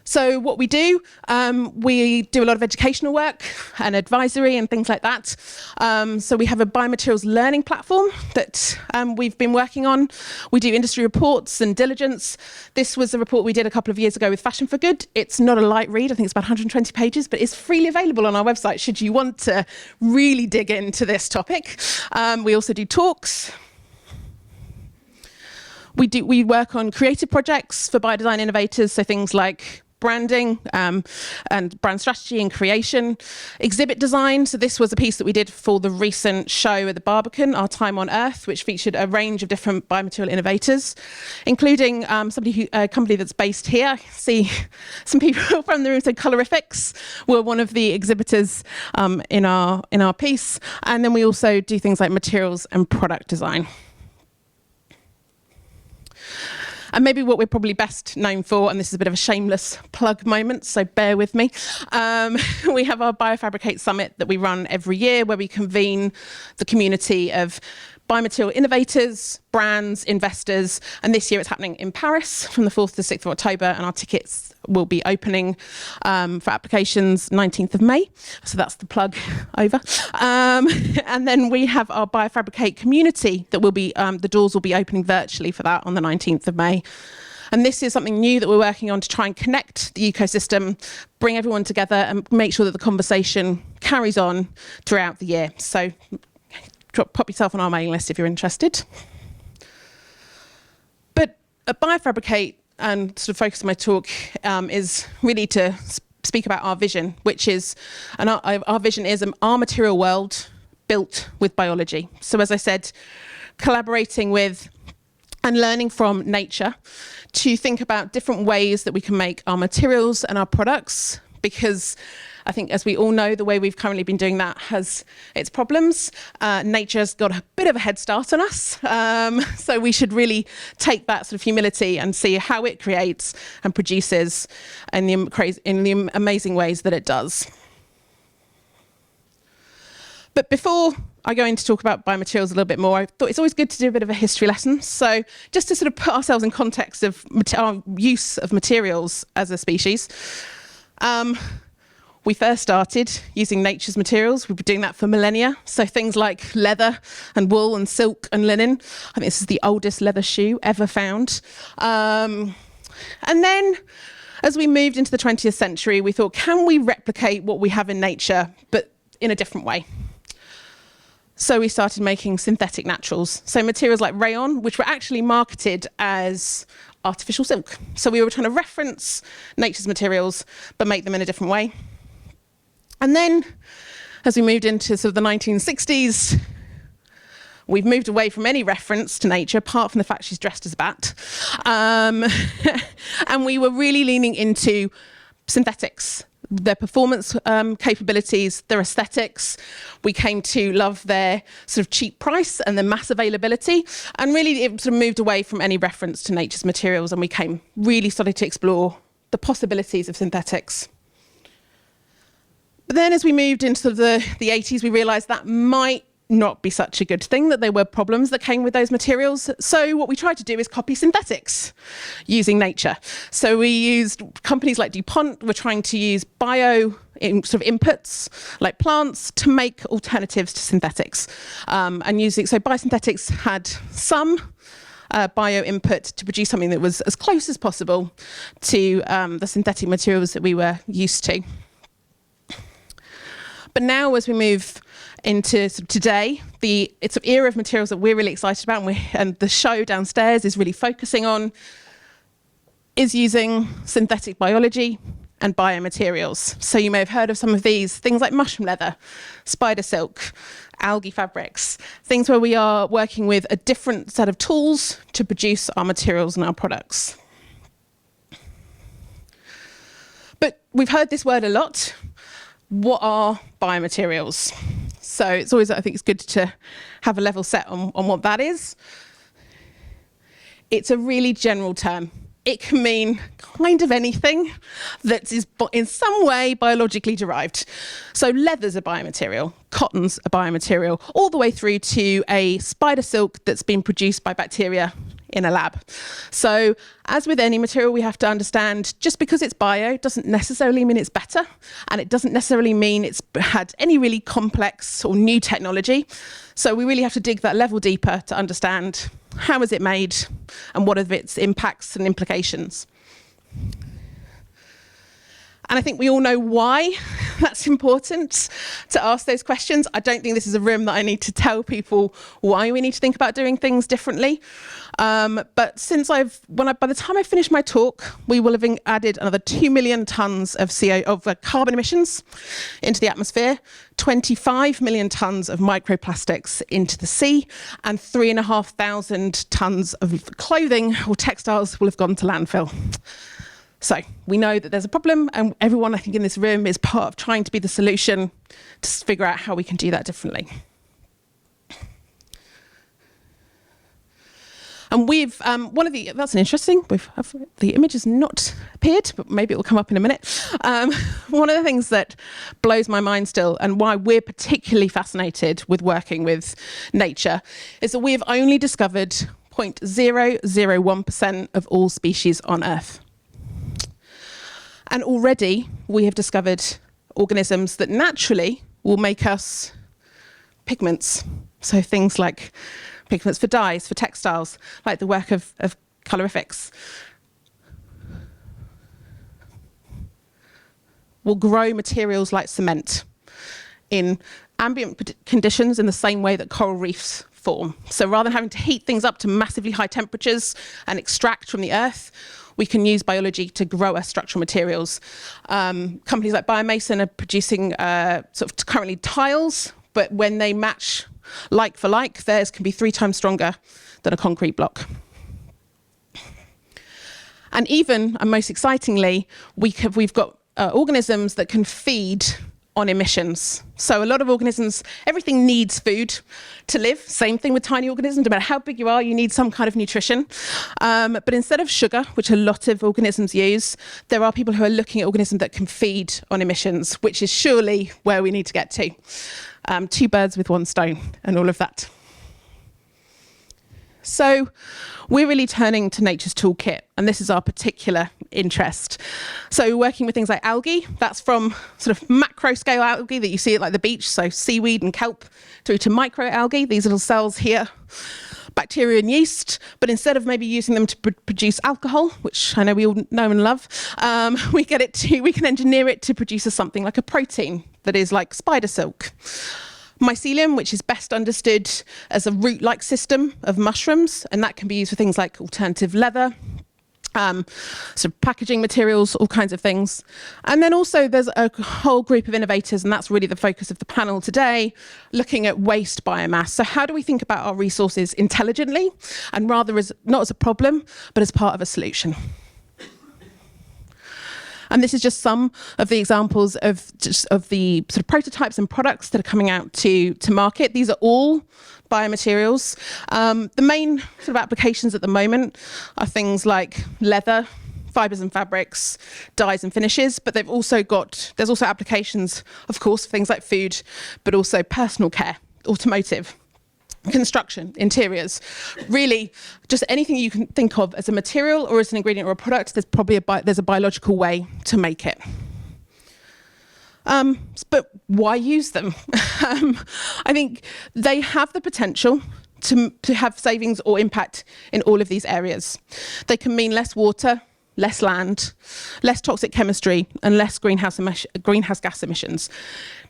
So what we do a lot of educational work and advisory and things like that. So we have a biomaterials learning platform that we've been working on. We do industry reports and diligence. This was a report we did a couple of years ago with Fashion for Good. It's not a light read. I think it's about 120 pages, but it's freely available on our website should you want to really dig into this topic. We also do talks. We work on creative projects for biodesign innovators, so things like branding and brand strategy and creation, exhibit design. So this was a piece that we did for the recent show at the Barbican, Our Time on Earth, which featured a range of different biomaterial innovators, including a company that's based here. I see some people from the room. So Colorifics were one of the exhibitors in our piece. And then we also do things like materials and product design. And maybe what we're probably best known for, and this is a bit of a shameless plug moment, so bear with me, we have our Biofabricate Summit that we run every year, where we convene the community of biomaterial innovators, brands, investors, and this year it's happening in Paris from the 4th to 6th of October, and our tickets will be opening for applications 19th of May. So that's the plug over. And then we have our Biofabricate community that will be, the doors will be opening virtually for that on the 19th of May. And this is something new that we're working on to try and connect the ecosystem, bring everyone together and make sure that the conversation carries on throughout the year. So pop yourself on our mailing list if you're interested. But at Biofabricate, and sort of focus of my talk, is really to speak about our vision, which is, and our vision is our material world built with biology. So as I said, collaborating with and learning from nature to think about different ways that we can make our materials and our products, because I think, as we all know, the way we've currently been doing that has its problems. Nature's got a bit of a head start on us. So we should really take that sort of humility and see how it creates and produces in the amazing ways that it does. But before I go in to talk about biomaterials a little bit more, I thought it's always good to do a bit of a history lesson. So just to sort of put ourselves in context of our use of materials as a species, we first started using nature's materials. We've been doing that for millennia. So things like leather and wool and silk and linen. I think this is the oldest leather shoe ever found. And then as we moved into the 20th century, we thought, can we replicate what we have in nature, but in a different way? So we started making synthetic naturals. So materials like rayon, which were actually marketed as artificial silk. So we were trying to reference nature's materials, but make them in a different way. And then, as we moved into sort of the 1960s, we've moved away from any reference to nature, apart from the fact she's dressed as a bat. And we were really leaning into synthetics, their performance capabilities, their aesthetics. We came to love their sort of cheap price and their mass availability. And really, it sort of moved away from any reference to nature's materials, and we really started to explore the possibilities of synthetics. But then as we moved into the 80s, we realised that might not be such a good thing, that there were problems that came with those materials. So what we tried to do is copy synthetics using nature. So we used companies like DuPont were trying to use sort of inputs like plants to make alternatives to synthetics. So biosynthetics had some bio input to produce something that was as close as possible to the synthetic materials that we were used to. But now, as we move into sort of today, it's an era of materials that we're really excited about, and the show downstairs is really focusing on, is using synthetic biology and biomaterials. So you may have heard of some of these, things like mushroom leather, spider silk, algae fabrics, things where we are working with a different set of tools to produce our materials and our products. But we've heard this word a lot. What are biomaterials? So it's always, I think it's good to have a level set on what that is. It's a really general term. It can mean kind of anything that is in some way biologically derived. So leather's a biomaterial, cotton's a biomaterial, all the way through to a spider silk that's been produced by bacteria in a lab. So as with any material, we have to understand, just because it's bio doesn't necessarily mean it's better, and it doesn't necessarily mean it's had any really complex or new technology. So we really have to dig that level deeper to understand how is it made and what are its impacts and implications. And I think we all know why that's important to ask those questions. I don't think this is a room that I need to tell people why we need to think about doing things differently. But since by the time I finish my talk, we will have added another 2 million tons of carbon emissions into the atmosphere, 25 million tons of microplastics into the sea, and 3,500 tons of clothing or textiles will have gone to landfill. So we know that there's a problem, and everyone, I think, in this room is part of trying to be the solution to figure out how we can do that differently. And we've, that's an interesting, the image has not appeared, but maybe it will come up in a minute. One of the things that blows my mind still, and why we're particularly fascinated with working with nature, is that we have only discovered 0.001% of all species on Earth. And already we have discovered organisms that naturally will make us pigments. So things like pigments for dyes, for textiles, like the work of colorifics. Will grow materials like cement in ambient conditions in the same way that coral reefs form. So rather than having to heat things up to massively high temperatures and extract from the earth, we can use biology to grow our structural materials. Companies like Biomason are producing sort of currently tiles, but when they match like for like, theirs can be 3 times stronger than a concrete block. And even, and most excitingly, we've got organisms that can feed on emissions. So a lot of organisms, everything needs food to live. Same thing with tiny organisms. No matter how big you are, you need some kind of nutrition. But instead of sugar, which a lot of organisms use, there are people who are looking at organisms that can feed on emissions, which is surely where we need to get to. 2 birds with 1 stone and all of that. So we're really turning to nature's toolkit, and this is our particular interest. So working with things like algae, that's from sort of macro scale algae that you see at like the beach, so seaweed and kelp, through to micro algae, these little cells here, bacteria and yeast, but instead of maybe using them to produce alcohol, which I know we all know and love, we can engineer it to produce something like a protein that is like spider silk. Mycelium, which is best understood as a root-like system of mushrooms, and that can be used for things like alternative leather, sort of packaging materials, all kinds of things. And then also there's a whole group of innovators, and that's really the focus of the panel today, looking at waste biomass. So how do we think about our resources intelligently, and rather as not as a problem, but as part of a solution? And this is just some of the examples of the sort of prototypes and products that are coming out to market. These are all biomaterials. The main sort of applications at the moment are things like leather, fibres and fabrics, dyes and finishes, but there's also applications, of course, for things like food, but also personal care, automotive, construction, interiors, really just anything you can think of as a material or as an ingredient or a product, there's probably there's a biological way to make it. But why use them? I think they have the potential to have savings or impact in all of these areas. They can mean less water, less land, less toxic chemistry, and less greenhouse gas emissions.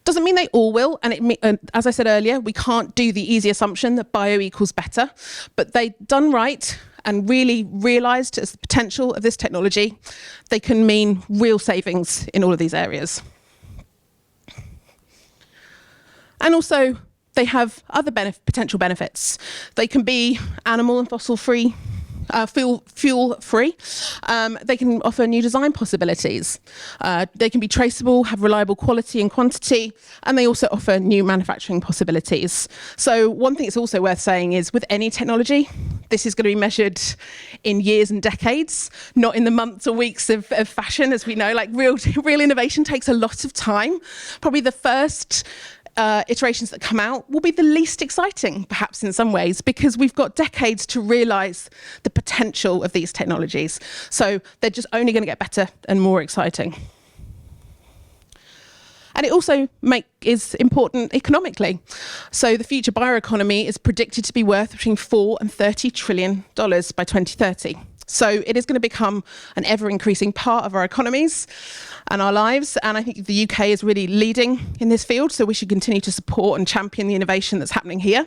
Doesn't mean they all will, and as I said earlier, we can't do the easy assumption that bio equals better, but they done right and really realised as the potential of this technology, they can mean real savings in all of these areas. And also, they have other potential benefits. They can be animal and fossil-free, fuel-free. They can offer new design possibilities. They can be traceable, have reliable quality and quantity, and they also offer new manufacturing possibilities. So one thing it's also worth saying is with any technology, this is going to be measured in years and decades, not in the months or weeks of fashion, as we know. Like real innovation takes a lot of time. Probably the first iterations that come out will be the least exciting, perhaps in some ways, because we've got decades to realise the potential of these technologies. So they're just only going to get better and more exciting. And it also is important economically. So the future bioeconomy is predicted to be worth between $4 and $30 trillion by 2030. So it is going to become an ever-increasing part of our economies and our lives. And I think the UK is really leading in this field, so we should continue to support and champion the innovation that's happening here.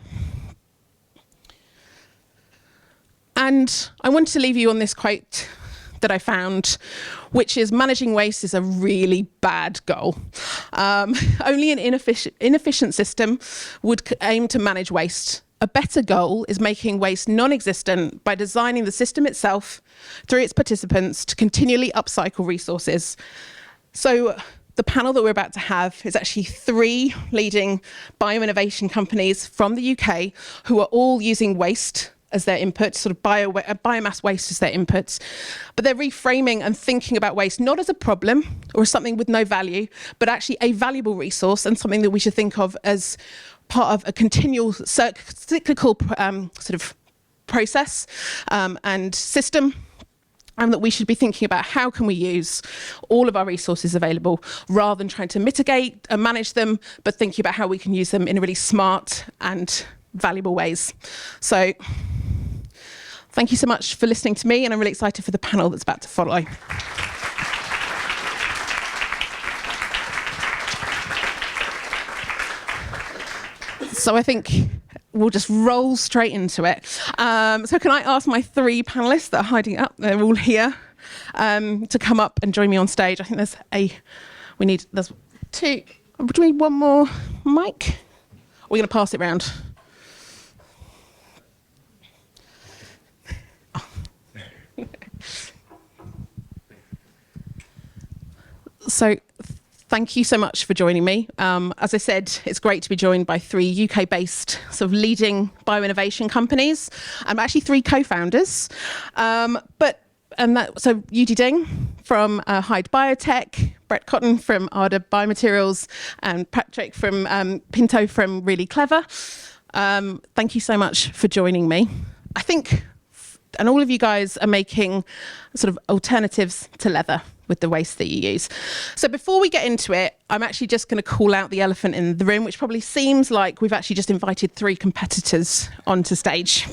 And I wanted to leave you on this quote that I found, which is managing waste is a really bad goal. Only an inefficient system would aim to manage waste. A better goal is making waste non-existent by designing the system itself through its participants to continually upcycle resources. So the panel that we're about to have is actually 3 leading bioinnovation companies from the UK who are all using waste as their input, sort of biomass waste as their inputs. But they're reframing and thinking about waste not as a problem or as something with no value, but actually a valuable resource and something that we should think of as part of a continual cyclical sort of process and system, and that we should be thinking about how can we use all of our resources available rather than trying to mitigate and manage them, but thinking about how we can use them in really smart and valuable ways. So thank you so much for listening to me, and I'm really excited for the panel that's about to follow. So I think we'll just roll straight into it. So can I ask my three panelists that are hiding up, they're all here, to come up and join me on stage. I think there's two, do we need one more mic? We're going to pass it round. So thank you so much for joining me. As I said, it's great to be joined by three UK-based sort of leading bioinnovation companies. I'm actually three co-founders. So Yudi Ding from Hyde Biotech, Brett Cotten from Arda Biomaterials, and Patrick from Pinto from Really Clever. Thank you so much for joining me. I think, and all of you guys are making sort of alternatives to leather with the waste that you use. So before we get into it, I'm actually just going to call out the elephant in the room, which probably seems like we've actually just invited three competitors onto stage.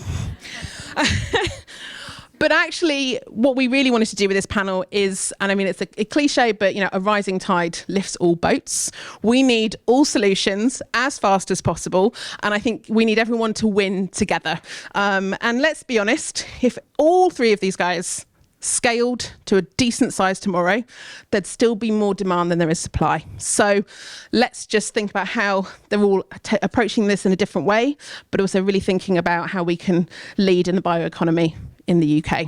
But actually, what we really wanted to do with this panel is, and I mean, it's a cliche, but a rising tide lifts all boats. We need all solutions as fast as possible, and I think we need everyone to win together. And let's be honest, if all three of these guys scaled to a decent size tomorrow, there'd still be more demand than there is supply. So let's just think about how they're all approaching this in a different way, but also really thinking about how we can lead in the bioeconomy in the UK.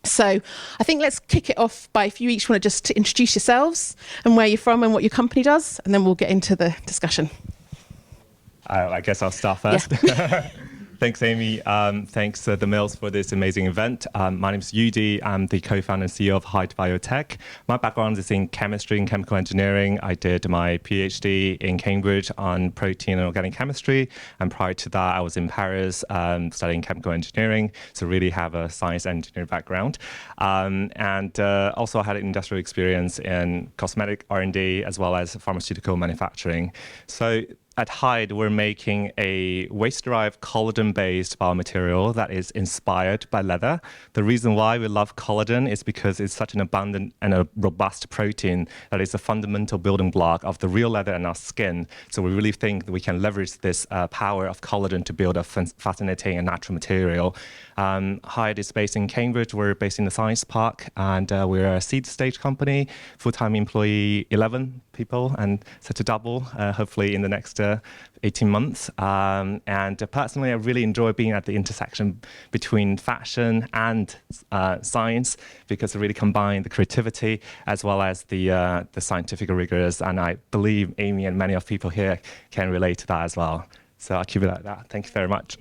So I think let's kick it off by, if you each want to just introduce yourselves and where you're from and what your company does, and then we'll get into the discussion. I guess I'll start first. Yeah. Thanks, Amy. Thanks the Mills for this amazing event. My name is Yudi. I'm the co-founder and CEO of Hyde Biotech. My background is in chemistry and chemical engineering. I did my PhD in Cambridge on protein and organic chemistry. And prior to that, I was in Paris studying chemical engineering. So really have a science engineering background. Also had an industrial experience in cosmetic R&D as well as pharmaceutical manufacturing. So at Hyde, we're making a waste-derived collagen-based biomaterial that is inspired by leather. The reason why we love collagen is because it's such an abundant and a robust protein that is a fundamental building block of the real leather in our skin. So we really think that we can leverage this power of collagen to build a fascinating and natural material. Hyde is based in Cambridge. We're based in the Science Park, and we're a seed stage company, full-time employee 11 people, and set to double hopefully in the next 18 months. Personally, I really enjoy being at the intersection between fashion and science, because it really combines the creativity as well as the scientific rigors. And I believe Amy and many of people here can relate to that as well. So I'll keep it like that. Thank you very much.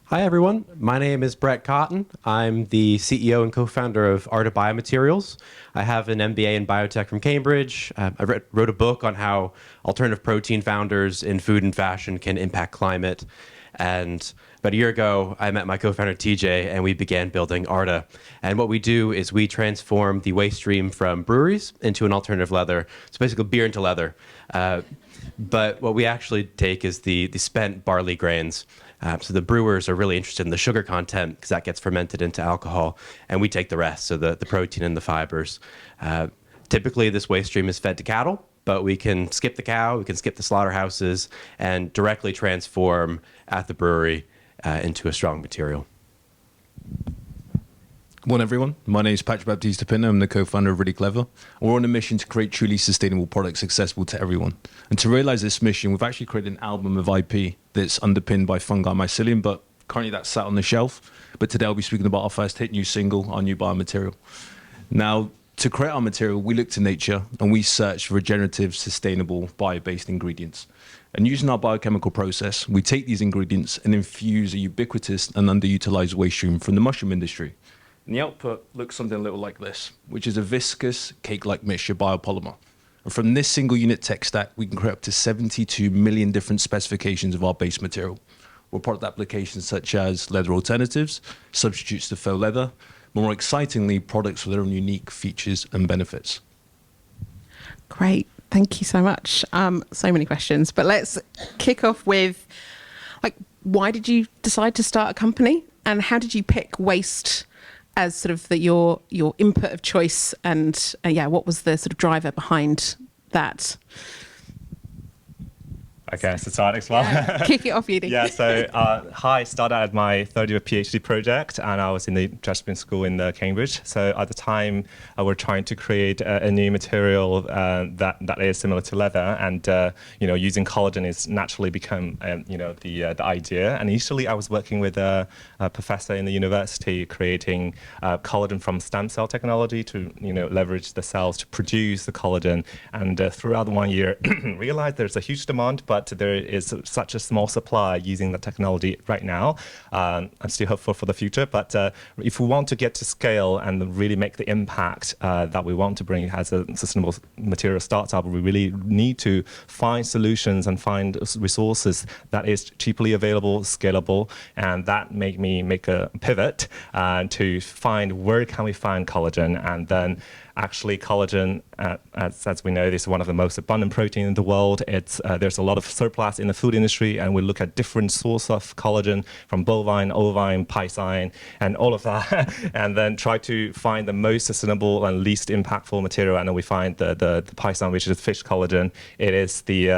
Hi, everyone. My name is Brett Cotten. I'm the CEO and co-founder of Arda Biomaterials. I have an MBA in biotech from Cambridge. I wrote a book on how alternative protein founders in food and fashion can impact climate. And about a year ago, I met my co-founder TJ, and we began building Arda. And what we do is we transform the waste stream from breweries into an alternative leather. So basically beer into leather. But what we actually take is the spent barley grains. So the brewers are really interested in the sugar content because that gets fermented into alcohol, and we take the rest, so the protein and the fibers. Typically, this waste stream is fed to cattle, but we can skip the cow, we can skip the slaughterhouses, and directly transform at the brewery into a strong material. Good morning, everyone. My name is Patrick Baptista. I'm the co-founder of Really Clever. We're on a mission to create truly sustainable products accessible to everyone. And to realize this mission, we've actually created an album of IP that's underpinned by fungi mycelium, but currently that's sat on the shelf. But today I'll be speaking about our first hit new single, our new biomaterial. Now, To create our material, we looked to nature and we searched for regenerative, sustainable, bio-based ingredients. And using our biochemical process, we take these ingredients and infuse a ubiquitous and underutilized waste stream from the mushroom industry. And the output looks something a little like this, which is a viscous, cake-like mixture biopolymer. And from this single unit tech stack, we can create up to 72 million different specifications of our base material, with product applications such as leather alternatives, substitutes to faux leather, more excitingly, products with their own unique features and benefits. Great. Thank you so much. So many questions, but let's kick off with, like, why did you decide to start a company, and how did you pick waste as sort of your input of choice, and what was the sort of driver behind that? Okay, so start as well. Yeah. Kick it off, Yudi. Yeah, so I started at my third year PhD project, and I was in the judgment school in Cambridge. So at the time, we're trying to create a new material that is similar to leather, and using collagen is naturally become the idea. And initially, I was working with a professor in the university creating collagen from stem cell technology to leverage the cells to produce the collagen. And throughout the 1 year, realized there's a huge demand, but there is such a small supply using the technology right now. I'm still hopeful for the future, but if we want to get to scale and really make the impact that we want to bring as a sustainable material startup, we really need to find solutions and find resources that is cheaply available, scalable, and that made me make a pivot to find where can we find collagen. And then actually collagen, as we know, is one of the most abundant protein in the world. There's a lot of surplus in the food industry, and we look at different sources of collagen from bovine, ovine, piscine, and all of that, and then try to find the most sustainable and least impactful material. And then we find the piscine, which is fish collagen. It is the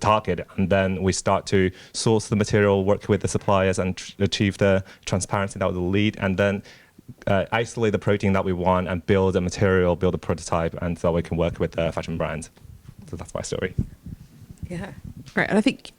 target, and then we start to source the material, work with the suppliers, and achieve the transparency that will lead, and then isolate the protein that we want and build a material, build a prototype, and so we can work with fashion brands. So that's my story. Yeah, great. And I think,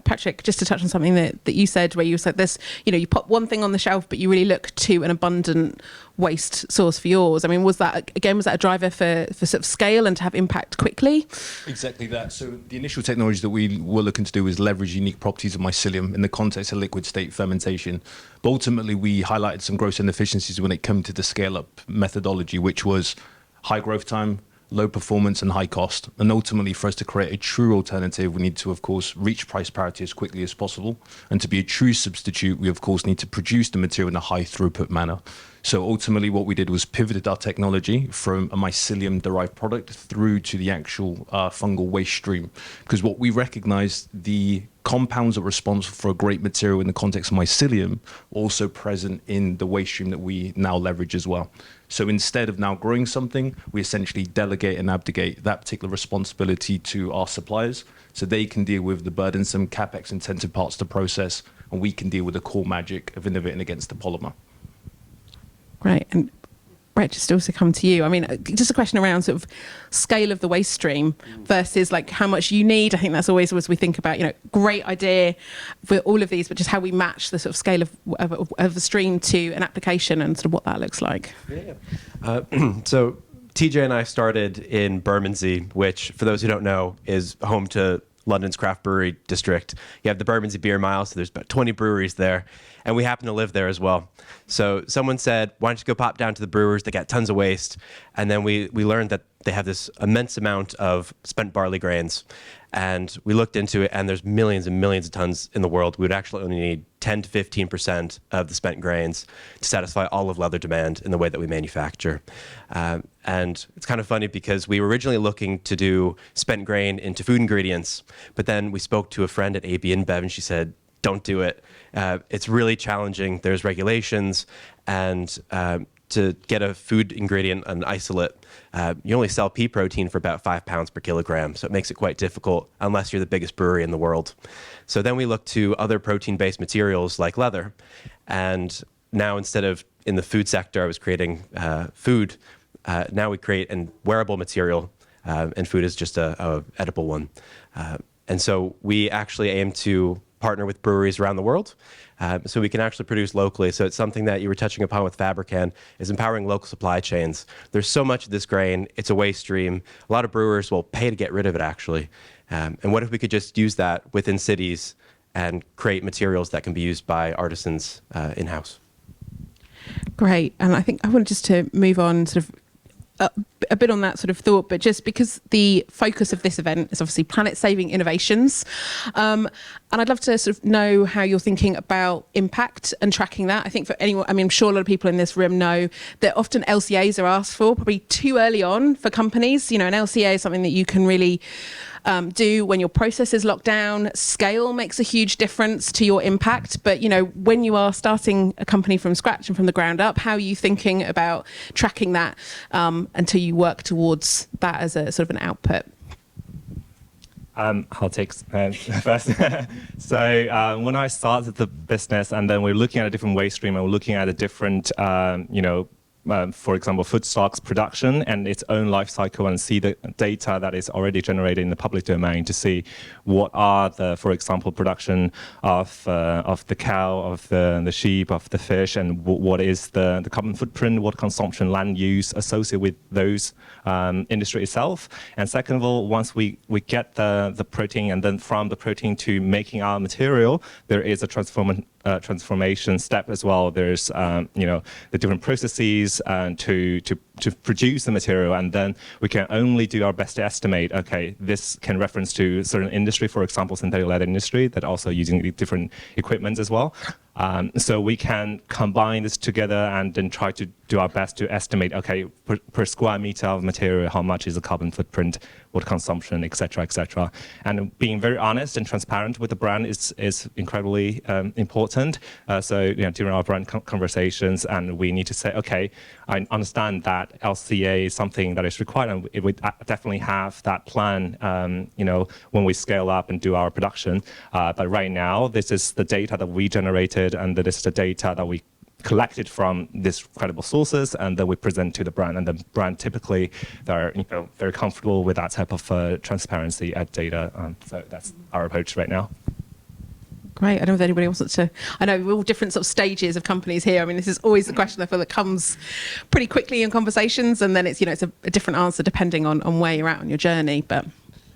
Patrick, just to touch on something that you said, where you said this, you put one thing on the shelf, but you really look to an abundant waste source for yours. I mean, was that a driver for sort of scale and to have impact quickly? Exactly that. So the initial technology that we were looking to do was leverage unique properties of mycelium in the context of liquid state fermentation. But ultimately, we highlighted some gross inefficiencies when it came to the scale-up methodology, which was high growth time, low performance, and high cost. And ultimately, for us to create a true alternative, we need to, of course, reach price parity as quickly as possible. And to be a true substitute, we, of course, need to produce the material in a high throughput manner. So ultimately, what we did was pivoted our technology from a mycelium-derived product through to the actual fungal waste stream. Because what we recognized, the compounds that are responsible for a great material in the context of mycelium also present in the waste stream that we now leverage as well. So instead of now growing something, we essentially delegate and abdicate that particular responsibility to our suppliers, so they can deal with the burdensome capex-intensive parts of the process, and we can deal with the core magic of innovating against the polymer. Right. And Brett, just also come to you. I mean, just a question around sort of scale of the waste stream versus like how much you need. I think that's always as we think about, great idea for all of these, but just how we match the sort of scale of the stream to an application and sort of what that looks like. Yeah. So TJ and I started in Bermondsey, which, for those who don't know, is home to London's craft brewery district. You have the Bermondsey Beer Mile, so there's about 20 breweries there, and we happen to live there as well. So someone said, why don't you go pop down to the brewers? They got tons of waste. And then we learned that they have this immense amount of spent barley grains. And we looked into it, and there's millions and millions of tons in the world. We would actually only need 10 to 15% of the spent grains to satisfy all of leather demand in the way that we manufacture. And it's kind of funny because we were originally looking to do spent grain into food ingredients, but then we spoke to a friend at AB InBev, and she said, don't do it. It's really challenging. There's regulations, and to get a food ingredient, an isolate, you only sell pea protein for about 5 pounds per kilogram. So it makes it quite difficult unless you're the biggest brewery in the world. So then we looked to other protein-based materials like leather. And now, instead of in the food sector, I was creating food. Now we create a wearable material, and food is just a edible one. And so we actually aim to partner with breweries around the world, so we can actually produce locally. So it's something that you were touching upon with Fabrican, is empowering local supply chains. There's so much of this grain, it's a waste stream. A lot of brewers will pay to get rid of it, actually. And what if we could just use that within cities and create materials that can be used by artisans in-house? Great. And I think I wanted just to move on sort of a bit on that sort of thought, but just because the focus of this event is obviously planet-saving innovations, and I'd love to sort of know how you're thinking about impact and tracking that. I think for anyone, I mean, I'm sure a lot of people in this room know that often LCAs are asked for probably too early on for companies. You know, an LCA is something that you can really do when your process is locked down. Scale makes a huge difference to your impact, but you know, when you are starting a company from scratch and from the ground up, how are you thinking about tracking that until you work towards that as a sort of an output? I'll take first. So when I started the business, and then we're looking at a different waste stream, and we're looking at a different, for example, food stocks production and its own life cycle, and see the data that is already generated in the public domain to see what are the, for example, production of the cow, of the sheep, of the fish, and what is the carbon footprint, what consumption, land use associated with those industry itself. And second of all, once we get the protein, and then from the protein to making our material, there is a transformation step as well. There's the different processes to produce the material, and then we can only do our best to estimate, okay, this can reference to certain industry, for example, synthetic leather industry, that also using different equipment as well. So we can combine this together and then try to do our best to estimate, okay, per square meter of material, how much is the carbon footprint, what consumption, et cetera, and being very honest and transparent with the brand is incredibly important. So during our brand conversations, and we need to say, okay, I understand that LCA is something that is required, and it would definitely have that plan, when we scale up and do our production. But right now, this is the data that we generated, and this is the data that we collected from these credible sources, and then we present to the brand, and the brand typically they're very comfortable with that type of transparency at data. So that's our approach right now. Great. I don't know if anybody else wants to. I know we're all different sort of stages of companies here. I mean, this is always the question I feel that comes pretty quickly in conversations, and then it's it's a different answer depending on where you're at on your journey. But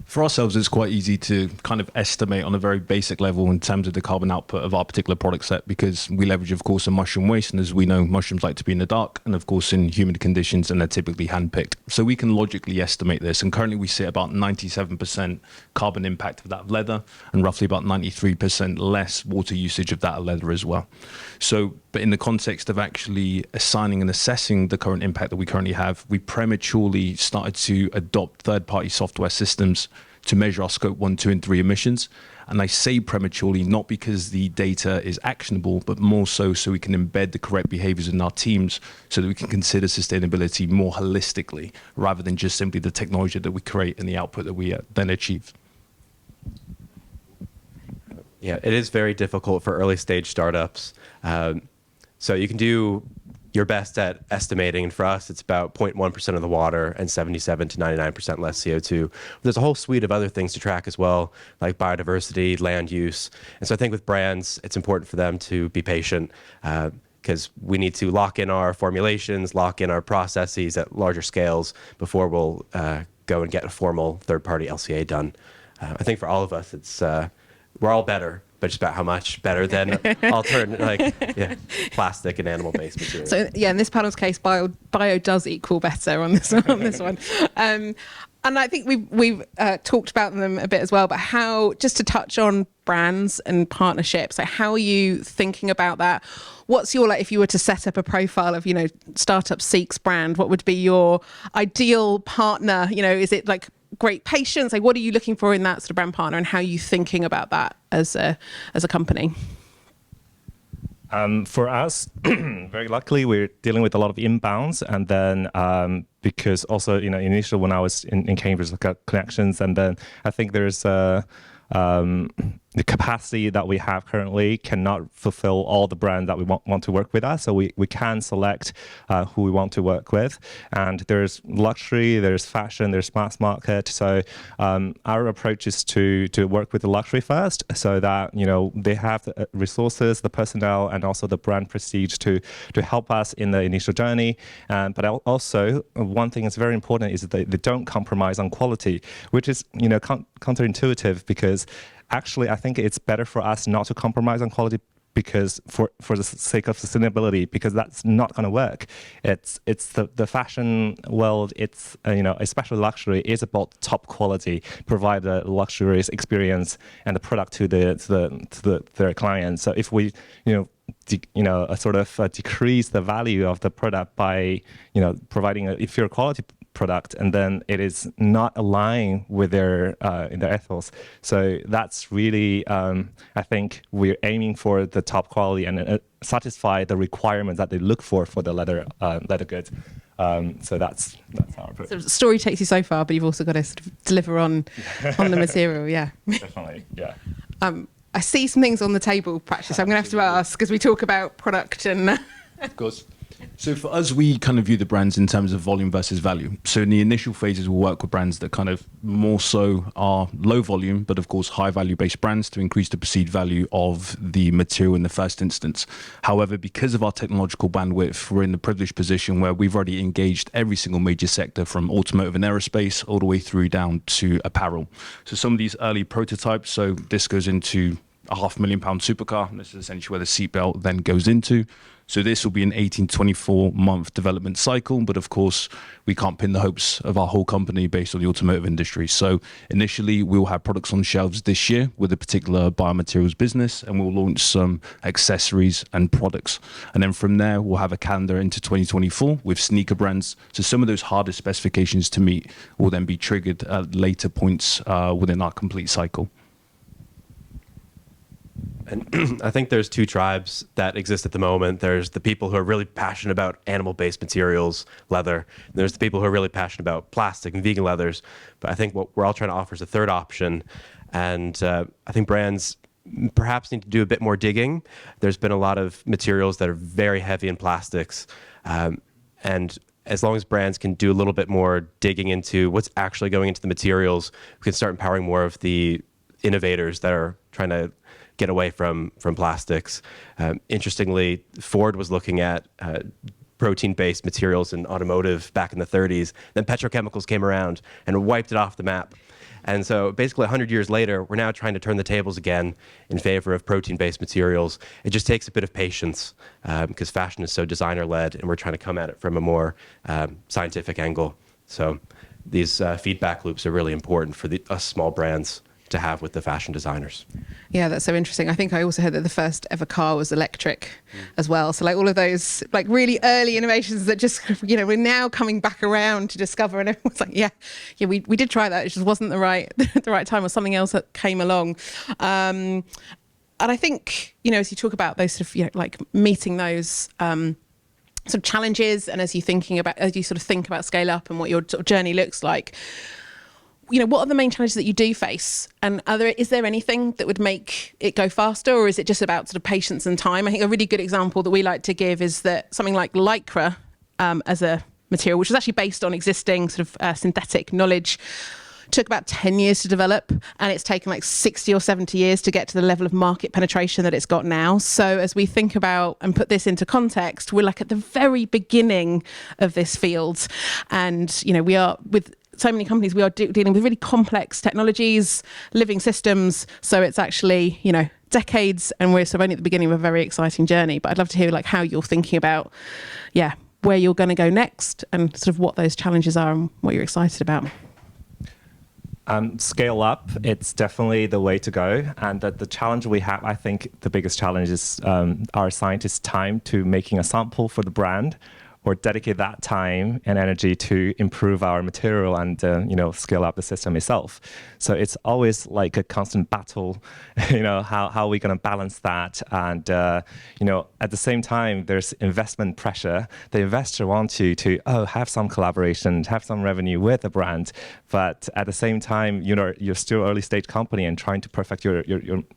for ourselves, it's quite easy to kind of estimate on a very basic level in terms of the carbon output of our particular product set, because we leverage, of course, a mushroom waste. And as we know, mushrooms like to be in the dark and, of course, in humid conditions, and they're typically hand-picked. So we can logically estimate this. And currently we sit about 97% carbon impact of that leather, and roughly about 93% less water usage of that leather as well. So, but in the context of actually assigning and assessing the current impact that we currently have, we prematurely started to adopt third-party software systems to measure our scope 1, 2, and 3 emissions. And I say prematurely, not because the data is actionable, but more so we can embed the correct behaviors in our teams so that we can consider sustainability more holistically, rather than just simply the technology that we create and the output that we then achieve. Yeah, it is very difficult for early stage startups. So you can do your best at estimating, and for us, it's about 0.1% of the water and 77 to 99% less CO2. There's a whole suite of other things to track as well, like biodiversity, land use. And so I think with brands, it's important for them to be patient, because we need to lock in our formulations, lock in our processes at larger scales before we'll go and get a formal third-party LCA done. I think for all of us, it's we're all better, but just about how much better than plastic and animal-based materials. So in this panel's case, bio does equal better on this one. And I think we've talked about them a bit as well, but how, just to touch on brands and partnerships, like how are you thinking about that? What's your, if you were to set up a profile of, Startup Seek's brand, what would be your ideal partner? Is it like great patience? Like, what are you looking for in that sort of brand partner, and how are you thinking about that as a company? For us, very luckily, we're dealing with a lot of inbounds, and then because also, initially when I was in Cambridge, I got connections, and then I think there's the capacity that we have currently cannot fulfill all the brands that we want to work with us. So we can select who we want to work with. And there's luxury, there's fashion, there's mass market. So our approach is to work with the luxury first, so that they have the resources, the personnel, and also the brand prestige to help us in the initial journey. But also, one thing that's very important is that they don't compromise on quality, which is counterintuitive, because actually I think it's better for us not to compromise on quality, because for the sake of sustainability, because that's not going to work. It's the fashion world. It's especially luxury is about top quality, provide a luxurious experience and the product to their clients. So if we decrease the value of the product by providing a inferior quality product, and then it is not aligned with their ethos. So that's really, I think we're aiming for the top quality and satisfy the requirements that they look for the leather goods. So that's our approach. So the story takes you so far, but you've also got to sort of deliver on the material. Yeah. Definitely. Yeah. I see some things on the table, Practice. So I'm going to have to ask, as we talk about product and. Of course. So for us, we kind of view the brands in terms of volume versus value. So in the initial phases, we'll work with brands that kind of more so are low volume, but of course high value based brands to increase the perceived value of the material in the first instance. However, because of our technological bandwidth, we're in the privileged position where we've already engaged every single major sector, from automotive and aerospace all the way through down to apparel. So some of these early prototypes, so this goes into a £500,000 supercar. This is essentially where the seatbelt then goes into. So this will be an 18 to 24 month development cycle, but of course we can't pin the hopes of our whole company based on the automotive industry. So initially we'll have products on shelves this year with a particular biomaterials business, and we'll launch some accessories and products. And then from there we'll have a calendar into 2024 with sneaker brands. So some of those harder specifications to meet will then be triggered at later points within our complete cycle. And I think there's two tribes that exist at the moment. There's the people who are really passionate about animal-based materials, leather. And there's the people who are really passionate about plastic and vegan leathers. But I think what we're all trying to offer is a third option. And I think brands perhaps need to do a bit more digging. There's been a lot of materials that are very heavy in plastics. And as long as brands can do a little bit more digging into what's actually going into the materials, we can start empowering more of the innovators that are trying to get away from plastics. Interestingly, Ford was looking at protein-based materials in automotive back in the 30s. Then petrochemicals came around and wiped it off the map. And so basically 100 years later, we're now trying to turn the tables again in favor of protein-based materials. It just takes a bit of patience because fashion is so designer-led, and we're trying to come at it from a more scientific angle. So these feedback loops are really important for us small brands to have with the fashion designers. Yeah, that's so interesting. I think I also heard that the first ever car was electric as well. So like all of those like really early innovations that just, we're now coming back around to discover, and everyone's like, yeah, we did try that. It just wasn't the right time, or something else that came along. And I think, as you talk about those sort of, like meeting those sort of challenges, and as you sort of think about scale up and what your sort of journey looks like, what are the main challenges that you do face? And is there anything that would make it go faster, or is it just about sort of patience and time? I think a really good example that we like to give is that something like Lycra as a material, which was actually based on existing sort of synthetic knowledge, took about 10 years to develop, and it's taken like 60 or 70 years to get to the level of market penetration that it's got now. So as we think about and put this into context, we're like at the very beginning of this field. And, we are with so many companies, we are dealing with really complex technologies, living systems. So it's actually, decades, and we're sort of only at the beginning of a very exciting journey. But I'd love to hear like how you're thinking about, where you're going to go next, and sort of what those challenges are and what you're excited about. Scale up, it's definitely the way to go. And the challenge we have, I think the biggest challenge is our scientists' time to making a sample for the brand, or dedicate that time and energy to improve our material and scale up the system itself. So it's always like a constant battle, how are we going to balance that? And at the same time, there's investment pressure. The investor wants you to have some collaboration, have some revenue with the brand, but at the same time, you're still early stage company and trying to perfect your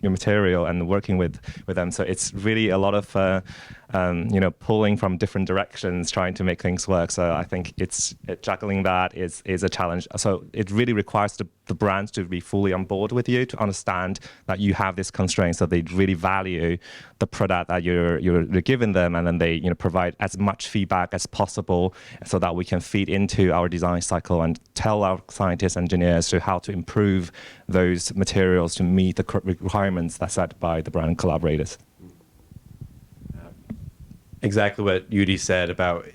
material and working with them. So it's really a lot of pulling from different directions, trying to make things work. So I think juggling that is a challenge. So it really requires the brands to be fully on board with you, to understand that you have this constraint, so they really value the product that you're giving them, and then they provide as much feedback as possible so that we can feed into our design cycle and tell our scientists, engineers to how to improve those materials to meet the requirements that's set by the brand collaborators. Exactly what Yudi said about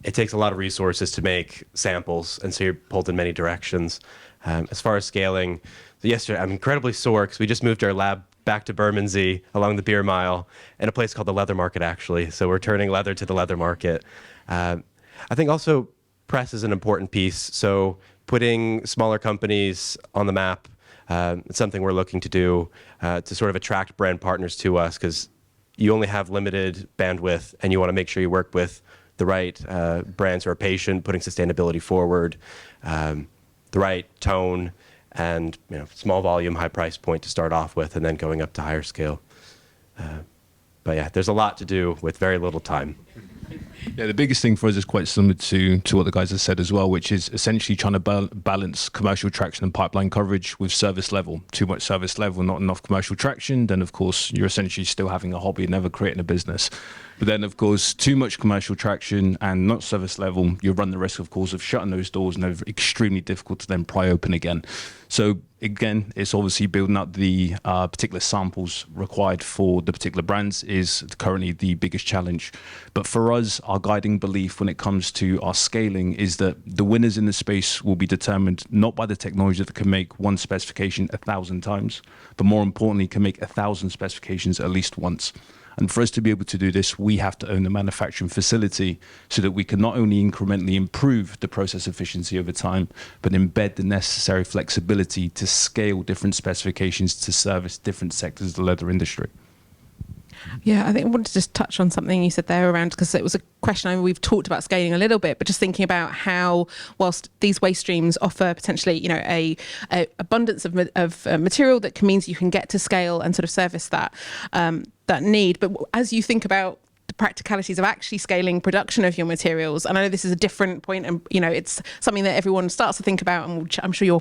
it takes a lot of resources to make samples, and so you're pulled in many directions. As far as scaling, so yesterday I'm incredibly sore because we just moved our lab back to Bermondsey along the Beer Mile in a place called the Leather Market, actually. So we're turning leather to the leather market. I think also press is an important piece. So putting smaller companies on the map, it's something we're looking to do to sort of attract brand partners to us, because you only have limited bandwidth and you want to make sure you work with the right brands who are patient, putting sustainability forward, the right tone, and small volume, high price point to start off with, and then going up to higher scale. But yeah, there's a lot to do with very little time. Yeah, the biggest thing for us is quite similar to what the guys have said as well, which is essentially trying to balance commercial traction and pipeline coverage with service level. Too much service level, not enough commercial traction, then of course you're essentially still having a hobby and never creating a business. But then of course too much commercial traction and not service level, you run the risk of course of shutting those doors, and they're extremely difficult to then pry open again. So again, it's obviously building up the particular samples required for the particular brands is currently the biggest challenge. But for us, our guiding belief when it comes to our scaling is that the winners in the space will be determined not by the technology that can make one specification 1,000 times, but more importantly, can make 1,000 specifications at least once. And for us to be able to do this, we have to own the manufacturing facility so that we can not only incrementally improve the process efficiency over time, but embed the necessary flexibility to scale different specifications to service different sectors of the leather industry. Yeah, I think I wanted to just touch on something you said there around, because it was a question, I mean, we've talked about scaling a little bit, but just thinking about how, whilst these waste streams offer potentially, a abundance of material that means you can get to scale and sort of service that need. But as you think about the practicalities of actually scaling production of your materials, and I know this is a different point, and it's something that everyone starts to think about, and I'm sure your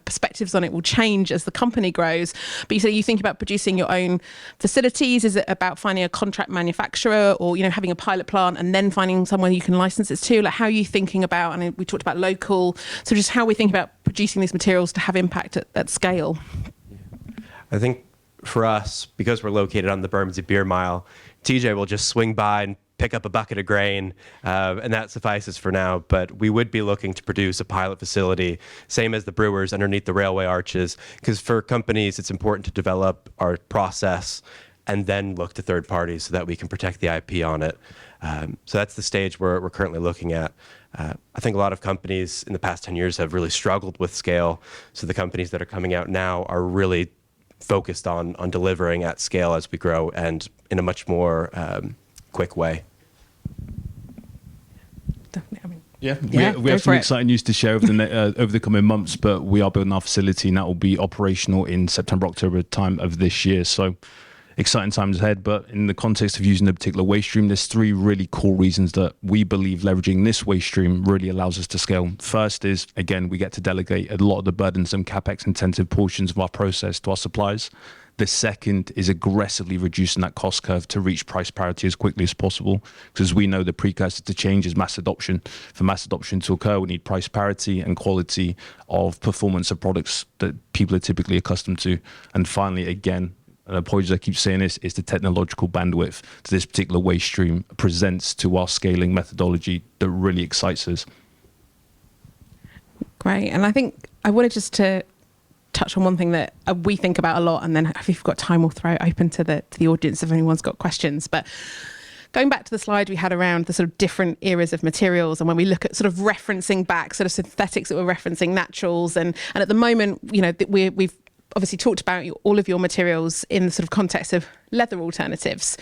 perspectives on it will change as the company grows. But you say you think about producing your own facilities. Is it about finding a contract manufacturer, or having a pilot plant and then finding someone you can license it to? Like, how are you thinking about? And we talked about local, so just how we think about producing these materials to have impact at scale. I think for us, because we're located on the Bermondsey Beer Mile, TJ will just swing by and pick up a bucket of grain, and that suffices for now. But we would be looking to produce a pilot facility, same as the brewers underneath the railway arches, because for companies, it's important to develop our process and then look to third parties so that we can protect the IP on it. So that's the stage we're currently looking at. I think a lot of companies in the past 10 years have really struggled with scale. So the companies that are coming out now are really focused on delivering at scale as we grow, and in a much more quick way. We have some exciting news to share over the coming months, but we are building our facility and that will be operational in September, October time of this year. So exciting times ahead. But in the context of using a particular waste stream, there's 3 really cool reasons that we believe leveraging this waste stream really allows us to scale. First is, again, we get to delegate a lot of the burdensome CapEx intensive portions of our process to our suppliers. The second is aggressively reducing that cost curve to reach price parity as quickly as possible, because we know the precursor to change is mass adoption. For mass adoption to occur, we need price parity and quality of performance of products that people are typically accustomed to. And finally, again, and apologies I keep saying this, is the technological bandwidth that this particular waste stream presents to our scaling methodology that really excites us. Great. And I think I wanted just to touch on one thing that we think about a lot, and then if you've got time, we'll throw it open to the audience if anyone's got questions. But going back to the slide we had around the sort of different eras of materials, and when we look at sort of referencing back sort of synthetics that we're referencing naturals, and at the moment, you know, we've obviously talked about all of your materials in the sort of context of leather alternatives,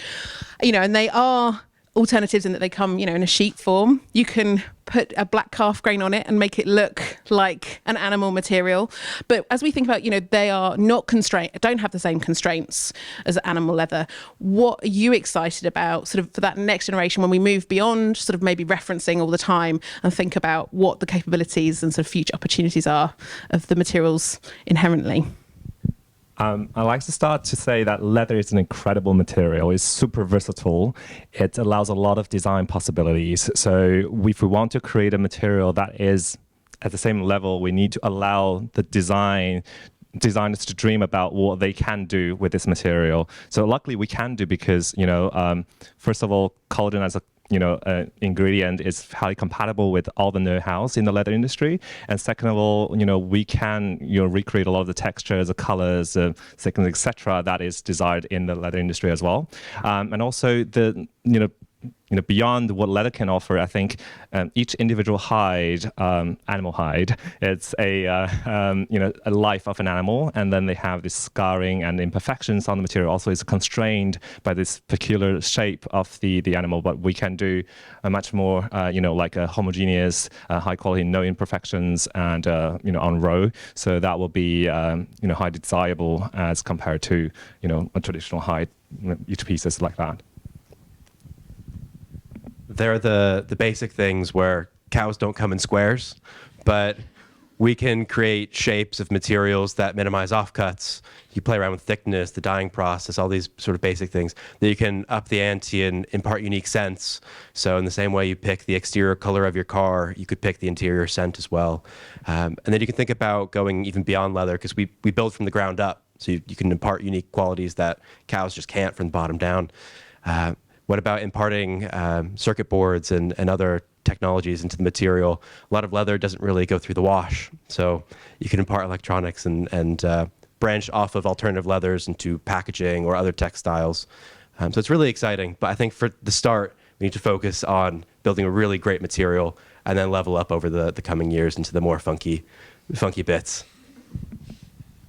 you know, and they are alternatives in that they come, you know, in a sheet form. You can put a black calf grain on it and make it look like an animal material. But as we think about, you know, they are not don't have the same constraints as animal leather. What are you excited about sort of for that next generation when we move beyond sort of maybe referencing all the time and think about what the capabilities and sort of future opportunities are of the materials inherently? I like to start to say that leather is an incredible material. It's super versatile. It allows a lot of design possibilities. So if we want to create a material that is at the same level, we need to allow the designers to dream about what they can do with this material. So luckily we can do, because, you know, first of all, Congdon as a ingredient is highly compatible with all the know-hows in the leather industry. And second of all, you know, we can, you know, recreate a lot of the textures, the colors, thickness, etc. that is desired in the leather industry as well. And also the, you know, beyond what leather can offer, I think each individual hide, animal hide, it's a a life of an animal, and then they have this scarring and imperfections on the material. Also, it's constrained by this peculiar shape of the animal, but we can do a much more like a homogeneous, high quality, no imperfections, and on row. So that will be highly desirable as compared to a traditional hide, each piece is like that. They're the basic things where cows don't come in squares, but we can create shapes of materials that minimize offcuts. You play around with thickness, the dyeing process, all these sort of basic things that you can up the ante and impart unique scents. So in the same way you pick the exterior color of your car, you could pick the interior scent as well. And then you can think about going even beyond leather, because we build from the ground up. So you can impart unique qualities that cows just can't from the bottom down. What about imparting circuit boards and other technologies into the material? A lot of leather doesn't really go through the wash, so you can impart electronics and branch off of alternative leathers into packaging or other textiles. So it's really exciting, but I think for the start, we need to focus on building a really great material and then level up over the coming years into the more funky bits.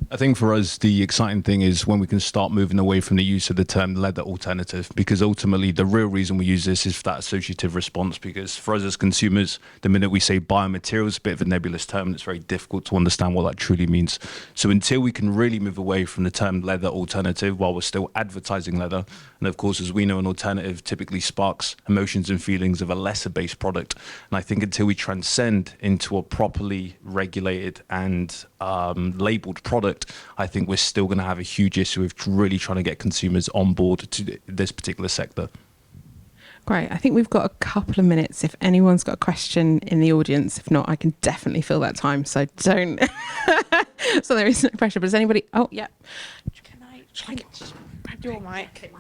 I think for us, the exciting thing is when we can start moving away from the use of the term leather alternative, because ultimately the real reason we use this is for that associative response. Because for us as consumers, the minute we say biomaterials, it's a bit of a nebulous term, and it's very difficult to understand what that truly means. So until we can really move away from the term leather alternative while we're still advertising leather, and of course, as we know, an alternative typically sparks emotions and feelings of a lesser based product. And I think until we transcend into a properly regulated and labeled product, I think we're still going to have a huge issue with really trying to get consumers on board to this particular sector. Great. I think we've got a couple of minutes if anyone's got a question in the audience. If not, I can definitely fill that time. So don't. So there is no pressure. But does anybody? Oh, yeah. Can I just grab your mic?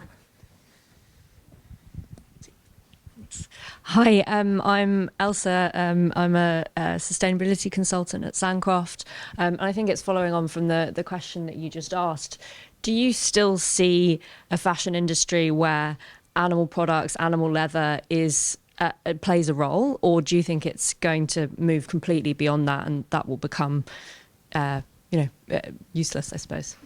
Hi, I'm Elsa. I'm a sustainability consultant at Sandcraft. And I think it's following on from the question that you just asked. Do you still see a fashion industry where animal products, animal leather plays a role? Or do you think it's going to move completely beyond that and that will become useless, I suppose?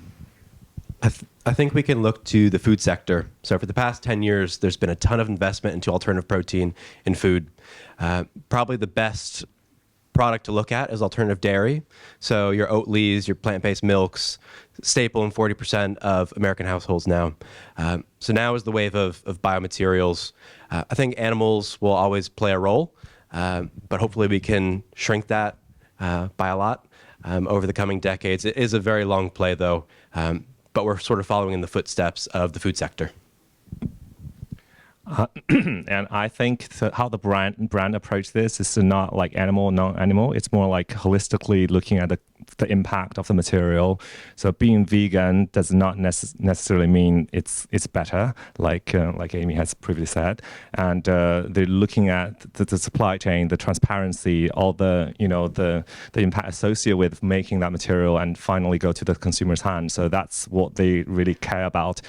I think we can look to the food sector. So for the past 10 years, there's been a ton of investment into alternative protein in food. Probably the best product to look at is alternative dairy. So your Oatleys, your plant-based milks, staple in 40% of American households now. So now is the wave of biomaterials. I think animals will always play a role, but hopefully we can shrink that by a lot over the coming decades. It is a very long play, though. But we're sort of following in the footsteps of the food sector. And I think how the brand approach this is not like animal, non-animal. It's more like holistically looking at the the impact of the material. So being vegan does not necessarily mean it's better, like Amy has previously said. And they're looking at the supply chain, the transparency, all the the impact associated with making that material and finally go to the consumer's hand. So that's what they really care about.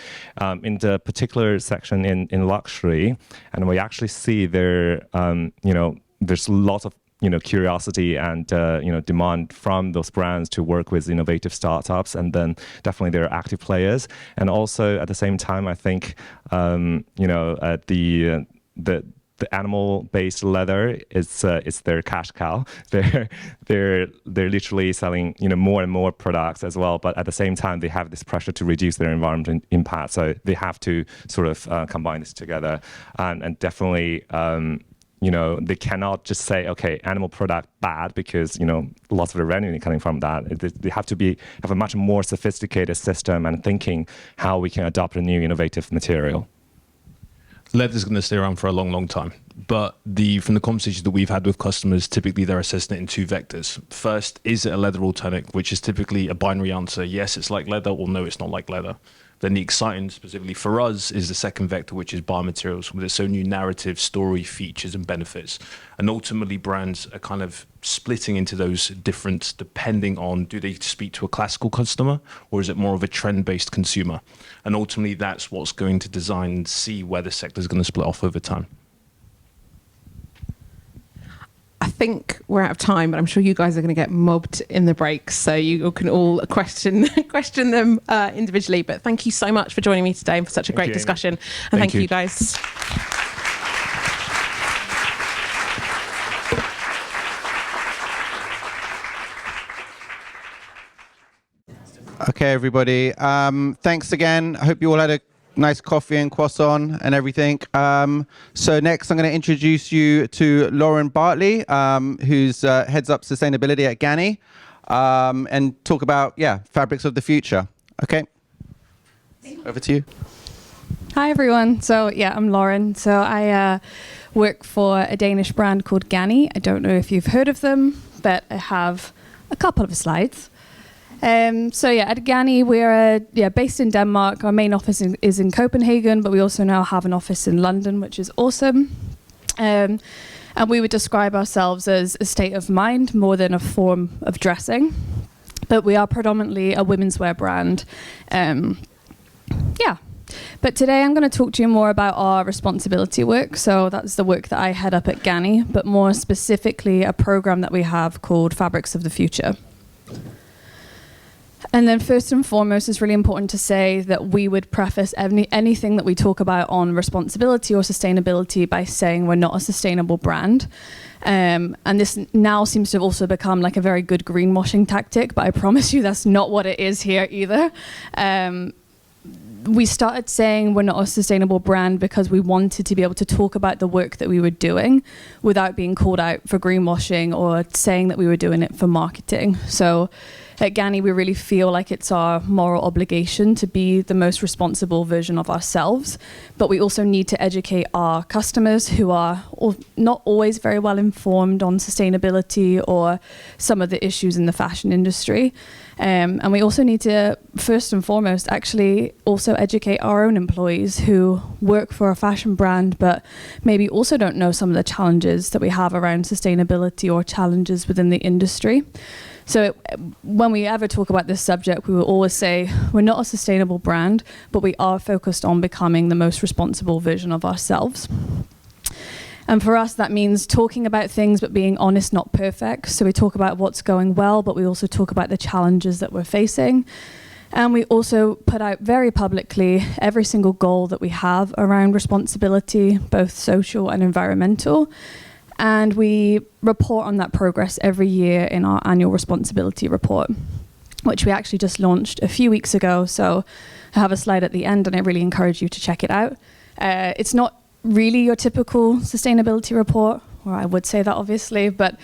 In the particular section in luxury, and we actually see there, there's lots of curiosity and demand from those brands to work with innovative startups, and then definitely they're active players. And also at the same time, I think the animal-based leather is their cash cow. They're literally selling more and more products as well. But at the same time, they have this pressure to reduce their environmental impact. So they have to sort of combine this together, and definitely. They cannot just say, okay, animal product bad because, lots of the revenue coming from that. They have to have a much more sophisticated system and thinking how we can adopt a new innovative material. Leather's going to stay around for a long, long time. But from the conversations that we've had with customers, typically they're assessing it in two vectors. First, is it a leather alternative, which is typically a binary answer. Yes, it's like leather, or no, it's not like leather. Then the exciting, specifically for us, is the second vector, which is biomaterials, with its own new narrative, story, features, and benefits. And ultimately, brands are kind of splitting into those different, depending on, do they speak to a classical customer, or is it more of a trend-based consumer? And ultimately, that's what's going to design and see where the sector is going to split off over time. I think we're out of time, but I'm sure you guys are going to get mobbed in the breaks, so you can all question them individually. But thank you so much for joining me today and for such a great discussion. And thank you guys. Okay, everybody. Thanks again. I hope you all had a nice coffee and croissant and everything. So next I'm going to introduce you to Lauren Bartley, who's heads up sustainability at GANNI, and talk about, fabrics of the future. Okay, over to you. Hi, everyone. So, I'm Lauren. So I work for a Danish brand called GANNI. I don't know if you've heard of them, but I have a couple of slides. At GANNI, we're based in Denmark. Our main office is in Copenhagen, but we also now have an office in London, which is awesome. And we would describe ourselves as a state of mind more than a form of dressing. But we are predominantly a women's wear brand. But today I'm going to talk to you more about our responsibility work. So that's the work that I head up at GANNI, but more specifically a program that we have called Fabrics of the Future. And then first and foremost, it's really important to say that we would preface anything that we talk about on responsibility or sustainability by saying we're not a sustainable brand. And this now seems to have also become like a very good greenwashing tactic, but I promise you that's not what it is here either. We started saying we're not a sustainable brand because we wanted to be able to talk about the work that we were doing without being called out for greenwashing or saying that we were doing it for marketing. So at GANNI, we really feel like it's our moral obligation to be the most responsible version of ourselves, but we also need to educate our customers who are not always very well informed on sustainability or some of the issues in the fashion industry. And we also need to, first and foremost, actually also educate our own employees who work for a fashion brand, but maybe also don't know some of the challenges that we have around sustainability or challenges within the industry. So when we ever talk about this subject, we will always say we're not a sustainable brand, but we are focused on becoming the most responsible version of ourselves. And for us, that means talking about things, but being honest, not perfect. So we talk about what's going well, but we also talk about the challenges that we're facing. And we also put out very publicly every single goal that we have around responsibility, both social and environmental. And we report on that progress every year in our annual responsibility report, which we actually just launched a few weeks ago. So I have a slide at the end, and I really encourage you to check it out. It's not really your typical sustainability report, or I would say that obviously, but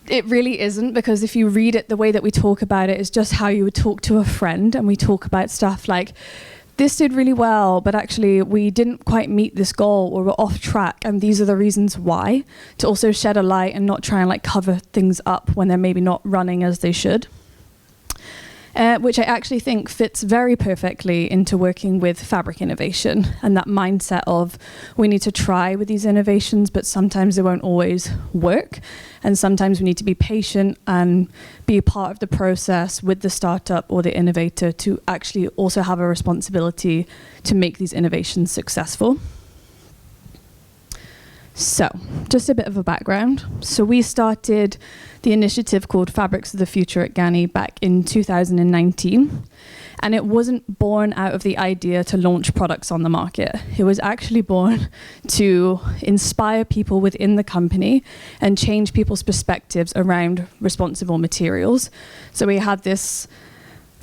it really isn't, because if you read it, the way that we talk about it is just how you would talk to a friend, and we talk about stuff like, this did really well, but actually we didn't quite meet this goal, or we're off track, and these are the reasons why, to also shed a light and not try and like cover things up when they're maybe not running as they should. which I actually think fits very perfectly into working with fabric innovation and that mindset of we need to try with these innovations, but sometimes they won't always work. And sometimes we need to be patient and be a part of the process with the startup or the innovator to actually also have a responsibility to make these innovations successful. So, just a bit of a background. So we started the initiative called Fabrics of the Future at GANNI back in 2019. And it wasn't born out of the idea to launch products on the market. It was actually born to inspire people within the company and change people's perspectives around responsible materials. So we had this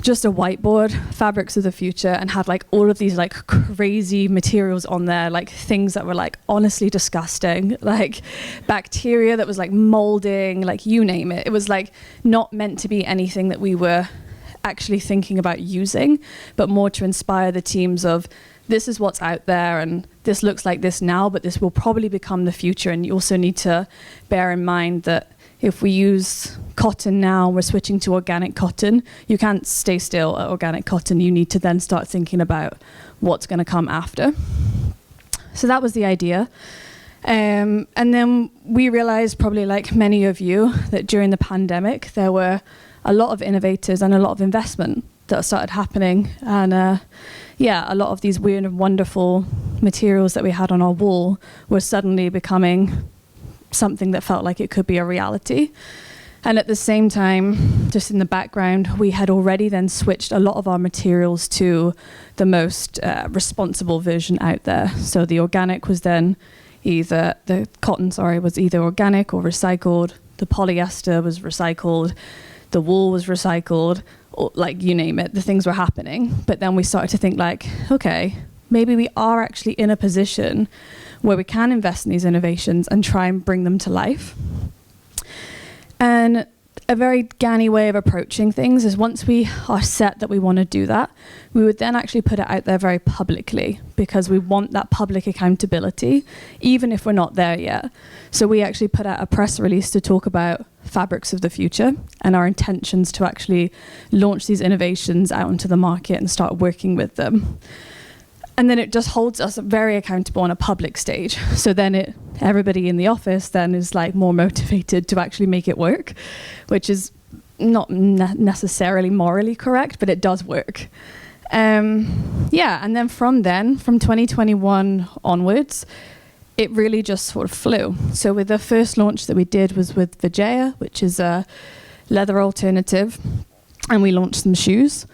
just a whiteboard, Fabrics of the Future, and had like all of these like crazy materials on there, like things that were like honestly disgusting, like bacteria that was like molding, like you name it. It was like not meant to be anything that we were actually thinking about using, but more to inspire the teams of this is what's out there and this looks like this now, but this will probably become the future. And you also need to bear in mind that if we use cotton now, we're switching to organic cotton. You can't stay still at organic cotton. You need to then start thinking about what's going to come after. So that was the idea. And then we realized, probably like many of you, that during the pandemic, there were a lot of innovators and a lot of investment that started happening. And a lot of these weird and wonderful materials that we had on our wall were suddenly becoming something that felt like it could be a reality. And at the same time, just in the background, we had already then switched a lot of our materials to the most responsible version out there. So the organic was then the cotton was either organic or recycled. The polyester was recycled. The wool was recycled, or like you name it, the things were happening. But then we started to think like, okay, maybe we are actually in a position where we can invest in these innovations and try and bring them to life. And a very GANNI way of approaching things is once we are set that we want to do that, we would then actually put it out there very publicly because we want that public accountability, even if we're not there yet. So we actually put out a press release to talk about Fabrics of the Future and our intentions to actually launch these innovations out into the market and start working with them. And then it just holds us very accountable on a public stage. So then everybody in the office then is like more motivated to actually make it work, which is not necessarily morally correct, but it does work. And then from 2021 onwards, it really just sort of flew. So with the first launch that we did was with Vigea, which is a leather alternative, and we launched some shoes.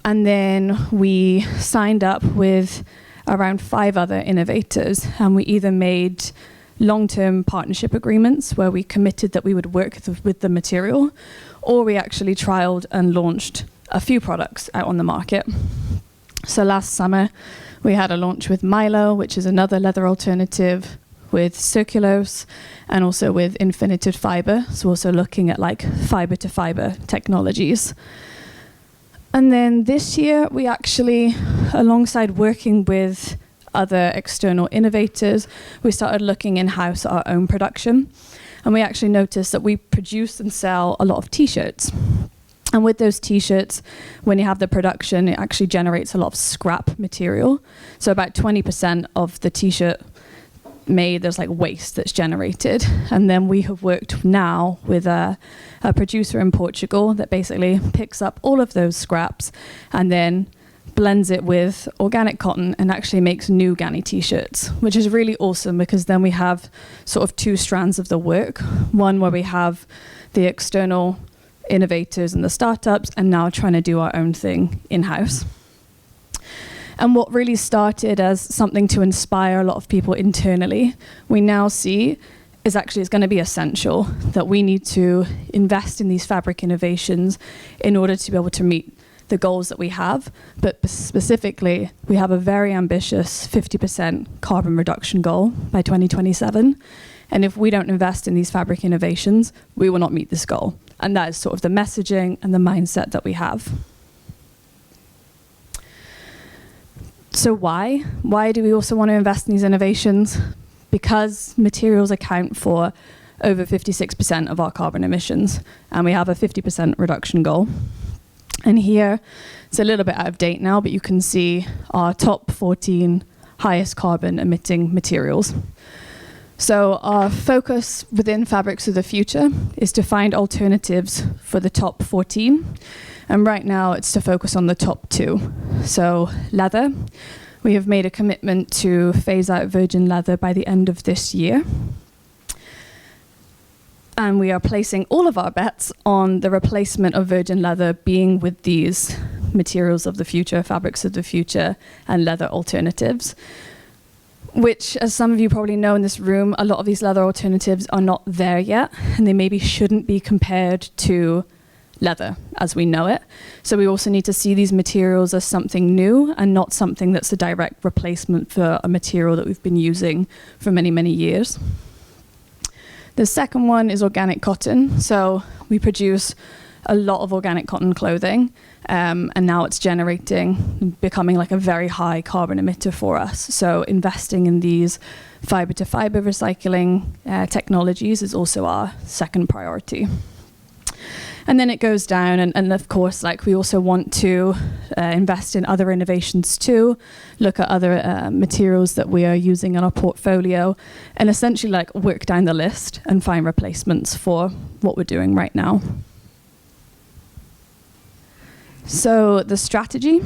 And then we signed up with around 5 other innovators, and we either made long-term partnership agreements where we committed that we would work with the material, or we actually trialed and launched a few products out on the market. So last summer, we had a launch with Milo, which is another leather alternative, with Circulose, and also with Infinited Fiber, so also looking at like fiber-to-fiber technologies. And then this year, we actually, alongside working with other external innovators, we started looking in-house at our own production. And we actually noticed that we produce and sell a lot of T-shirts. And with those T-shirts, when you have the production, it actually generates a lot of scrap material. So about 20% of the T-shirt made, there's like waste that's generated. And then we have worked now with a producer in Portugal that basically picks up all of those scraps and then blends it with organic cotton and actually makes new GANNI T-shirts, which is really awesome because then we have sort of 2 strands of the work. One where we have the external innovators and the startups, and now trying to do our own thing in-house. And what really started as something to inspire a lot of people internally, we now see is actually it's going to be essential that we need to invest in these fabric innovations in order to be able to meet the goals that we have. But specifically, we have a very ambitious 50% carbon reduction goal by 2027. And if we don't invest in these fabric innovations, we will not meet this goal. And that is sort of the messaging and the mindset that we have. So why? Why do we also want to invest in these innovations? Because materials account for over 56% of our carbon emissions, and we have a 50% reduction goal. And here, it's a little bit out of date now, but you can see our top 14 highest carbon emitting materials. So our focus within Fabrics of the Future is to find alternatives for the top 14. And right now it's to focus on the top 2. So leather, we have made a commitment to phase out virgin leather by the end of this year. And we are placing all of our bets on the replacement of virgin leather being with these materials of the future, fabrics of the future, and leather alternatives. Which, as some of you probably know in this room, a lot of these leather alternatives are not there yet, and they maybe shouldn't be compared to leather as we know it. So we also need to see these materials as something new and not something that's a direct replacement for a material that we've been using for many, many years. The second one is organic cotton. So we produce a lot of organic cotton clothing, and now it's becoming like a very high carbon emitter for us. So investing in these fiber to fiber recycling technologies is also our second priority. And then it goes down, and of course, like, we also want to invest in other innovations too, look at other materials that we are using in our portfolio, and essentially like work down the list and find replacements for what we're doing right now. So the strategy.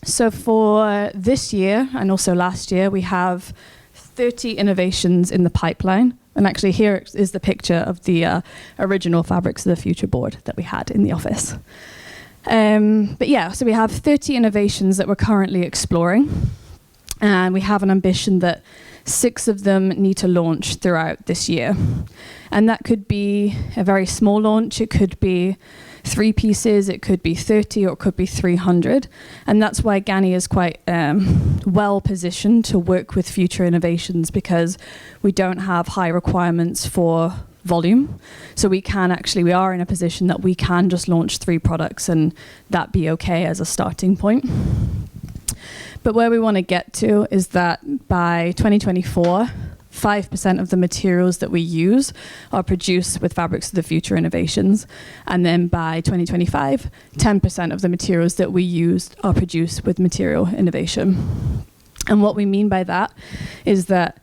So for this year and also last year, we have 30 innovations in the pipeline. And actually here is the picture of the original Fabrics of the Future board that we had in the office. But yeah, so we have 30 innovations that we're currently exploring. And we have an ambition that 6 of them need to launch throughout this year. And that could be a very small launch. It could be 3 pieces, it could be 30, or it could be 300. And that's why GANNI is quite well positioned to work with future innovations, because we don't have high requirements for volume. So we are in a position that we can just launch 3 products and that be okay as a starting point. But where we want to get to is that by 2024, 5% of the materials that we use are produced with Fabrics of the Future innovations. And then by 2025, 10% of the materials that we use are produced with material innovation. And what we mean by that is that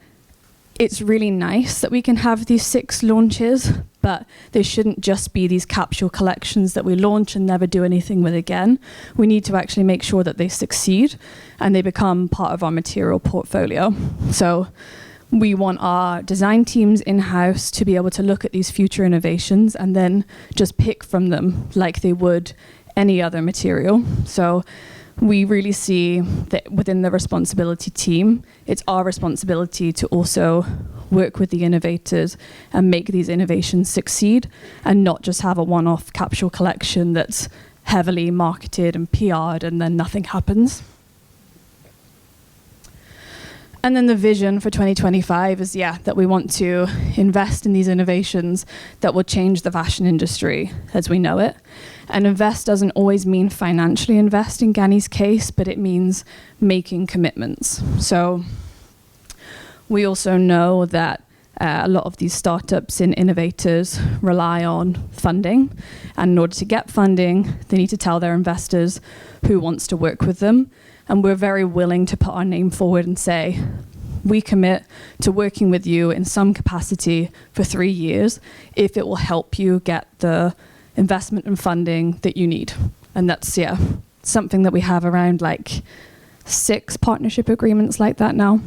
it's really nice that we can have these 6 launches, but they shouldn't just be these capsule collections that we launch and never do anything with again. We need to actually make sure that they succeed and they become part of our material portfolio. So we want our design teams in-house to be able to look at these future innovations and then just pick from them like they would any other material. So we really see that within the responsibility team, it's our responsibility to also work with the innovators and make these innovations succeed, and not just have a one-off capsule collection that's heavily marketed and PR'd and then nothing happens. And then the vision for 2025 is, that we want to invest in these innovations that will change the fashion industry as we know it. And invest doesn't always mean financially invest in GANNI's case, but it means making commitments. So we also know that a lot of these startups and innovators rely on funding. And in order to get funding, they need to tell their investors who wants to work with them. And we're very willing to put our name forward and say, we commit to working with you in some capacity for 3 years if it will help you get the investment and funding that you need. And that's, something that we have around like 6 partnership agreements like that now.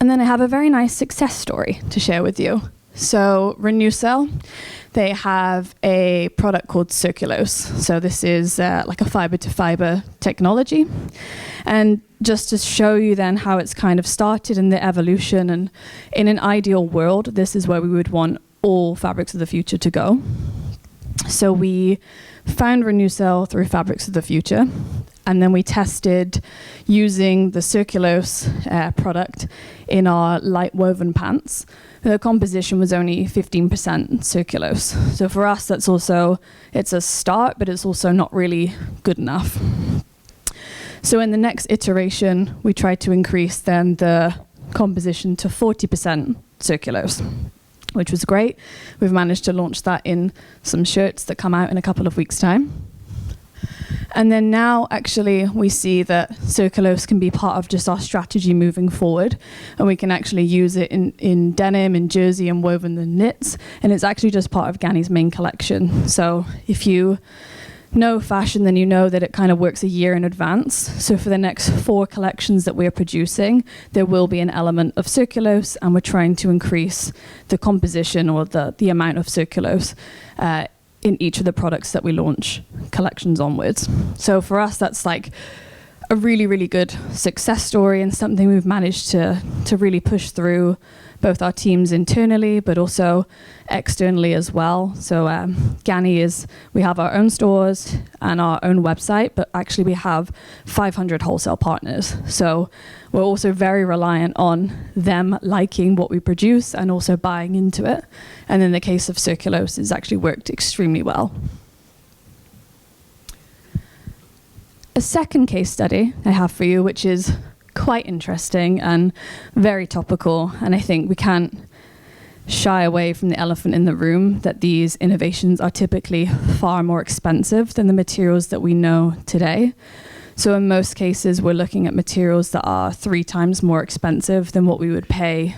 And then I have a very nice success story to share with you. So Renewcell, they have a product called Circulose. So this is like a fiber-to-fiber technology. And just to show you then how it's kind of started in the evolution, and in an ideal world, this is where we would want all Fabrics of the Future to go. So we found Renewcell through Fabrics of the Future, and then we tested using the Circulose product in our light woven pants. The composition was only 15% Circulose. So for us, that's also, it's a start, but it's also not really good enough. So in the next iteration, we tried to increase then the composition to 40% Circulose. which was great. We've managed to launch that in some shirts that come out in a couple of weeks' time. And then now, actually, we see that circulose can be part of just our strategy moving forward. And we can actually use it in denim, in jersey, and woven and knits. And it's actually just part of GANNI's main collection. So if you know fashion, then you know that it kind of works a year in advance. So for the next 4 collections that we're producing, there will be an element of circulose, and we're trying to increase the composition or the amount of circulose in each of the products that we launch collections onwards. So for us, that's like a really, really good success story and something we've managed to really push through both our teams internally, but also externally as well. So GANNI we have our own stores and our own website, but actually we have 500 wholesale partners. So we're also very reliant on them liking what we produce and also buying into it. And in the case of circulose, it's actually worked extremely well. A second case study I have for you, which is quite interesting and very topical, and I think we can't shy away from the elephant in the room that these innovations are typically far more expensive than the materials that we know today. So in most cases, we're looking at materials that are 3 times more expensive than what we would pay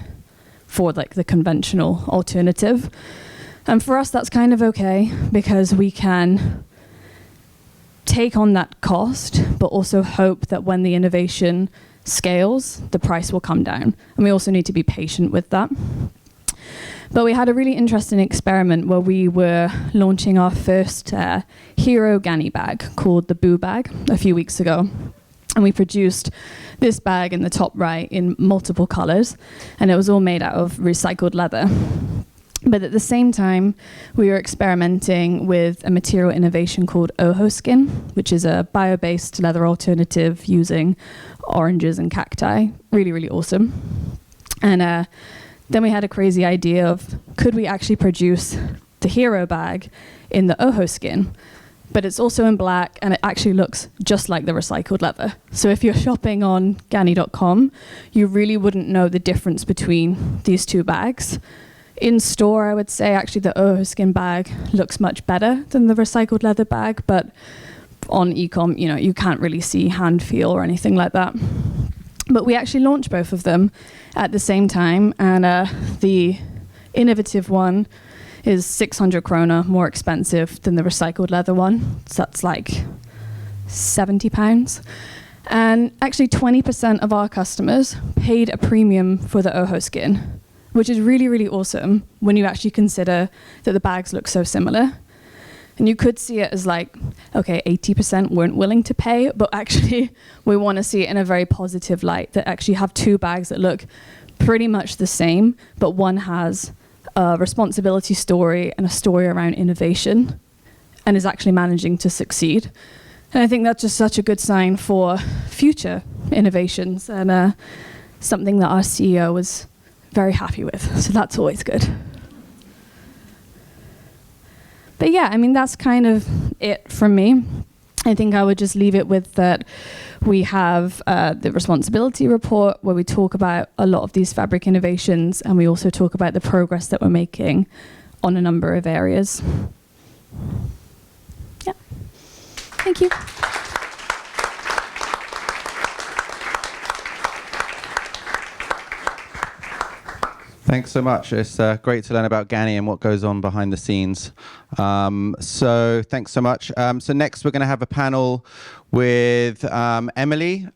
for like the conventional alternative. And for us, that's kind of okay, because we can take on that cost, but also hope that when the innovation scales, the price will come down. And we also need to be patient with that. But we had a really interesting experiment where we were launching our first hero GANNI bag called the Boo Bag a few weeks ago. And we produced this bag in the top right in multiple colors, and it was all made out of recycled leather. But at the same time, we were experimenting with a material innovation called Oho Skin, which is a bio-based leather alternative using oranges and cacti. Really, really awesome. And then we had a crazy idea of, could we actually produce the hero bag in the Oho Skin? But it's also in black, and it actually looks just like the recycled leather. So if you're shopping on GANNI.com, you really wouldn't know the difference between these 2 bags. In store, I would say actually the Oho Skin bag looks much better than the recycled leather bag, but on e-com, you can't really see hand feel or anything like that. But we actually launched both of them at the same time, and the innovative one is 600 krona more expensive than the recycled leather one. So that's like £70. And actually 20% of our customers paid a premium for the Oho Skin, which is really, really awesome when you actually consider that the bags look so similar. And you could see it as like, okay, 80% weren't willing to pay, but actually we want to see it in a very positive light, that actually have 2 bags that look pretty much the same, but one has a responsibility story and a story around innovation and is actually managing to succeed. And I think that's just such a good sign for future innovations, and something that our CEO was very happy with. So that's always good. But yeah, I mean, that's kind of it from me. I think I would just leave it with that we have the responsibility report where we talk about a lot of these fabric innovations, and we also talk about the progress that we're making on a number of areas. Yeah. Thank you. Thanks so much. It's great to learn about GANNI and what goes on behind the scenes. So thanks so much. So next we're going to have a panel with Emily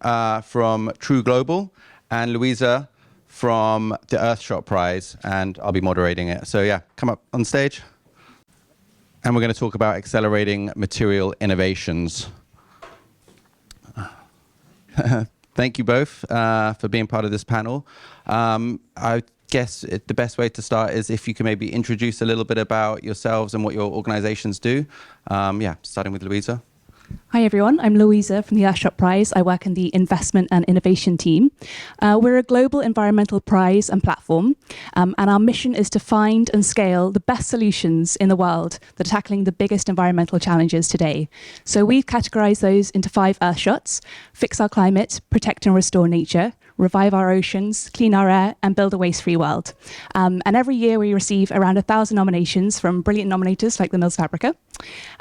from True Global and Louisa from the Earthshot Prize, and I'll be moderating it. So yeah, come up on stage. And we're going to talk about accelerating material innovations. Thank you both for being part of this panel. I guess the best way to start is if you can maybe introduce a little bit about yourselves and what your organizations do. Yeah, starting with Louisa. Hi everyone, I'm Louisa from the Earthshot Prize. I work in the investment and innovation team. We're a global environmental prize and platform, and our mission is to find and scale the best solutions in the world that are tackling the biggest environmental challenges today. So we've categorized those into 5 Earthshots: fix our climate, protect and restore nature, revive our oceans, clean our air, and build a waste-free world. And every year we receive around 1,000 nominations from brilliant nominators like the Mills Fabrica.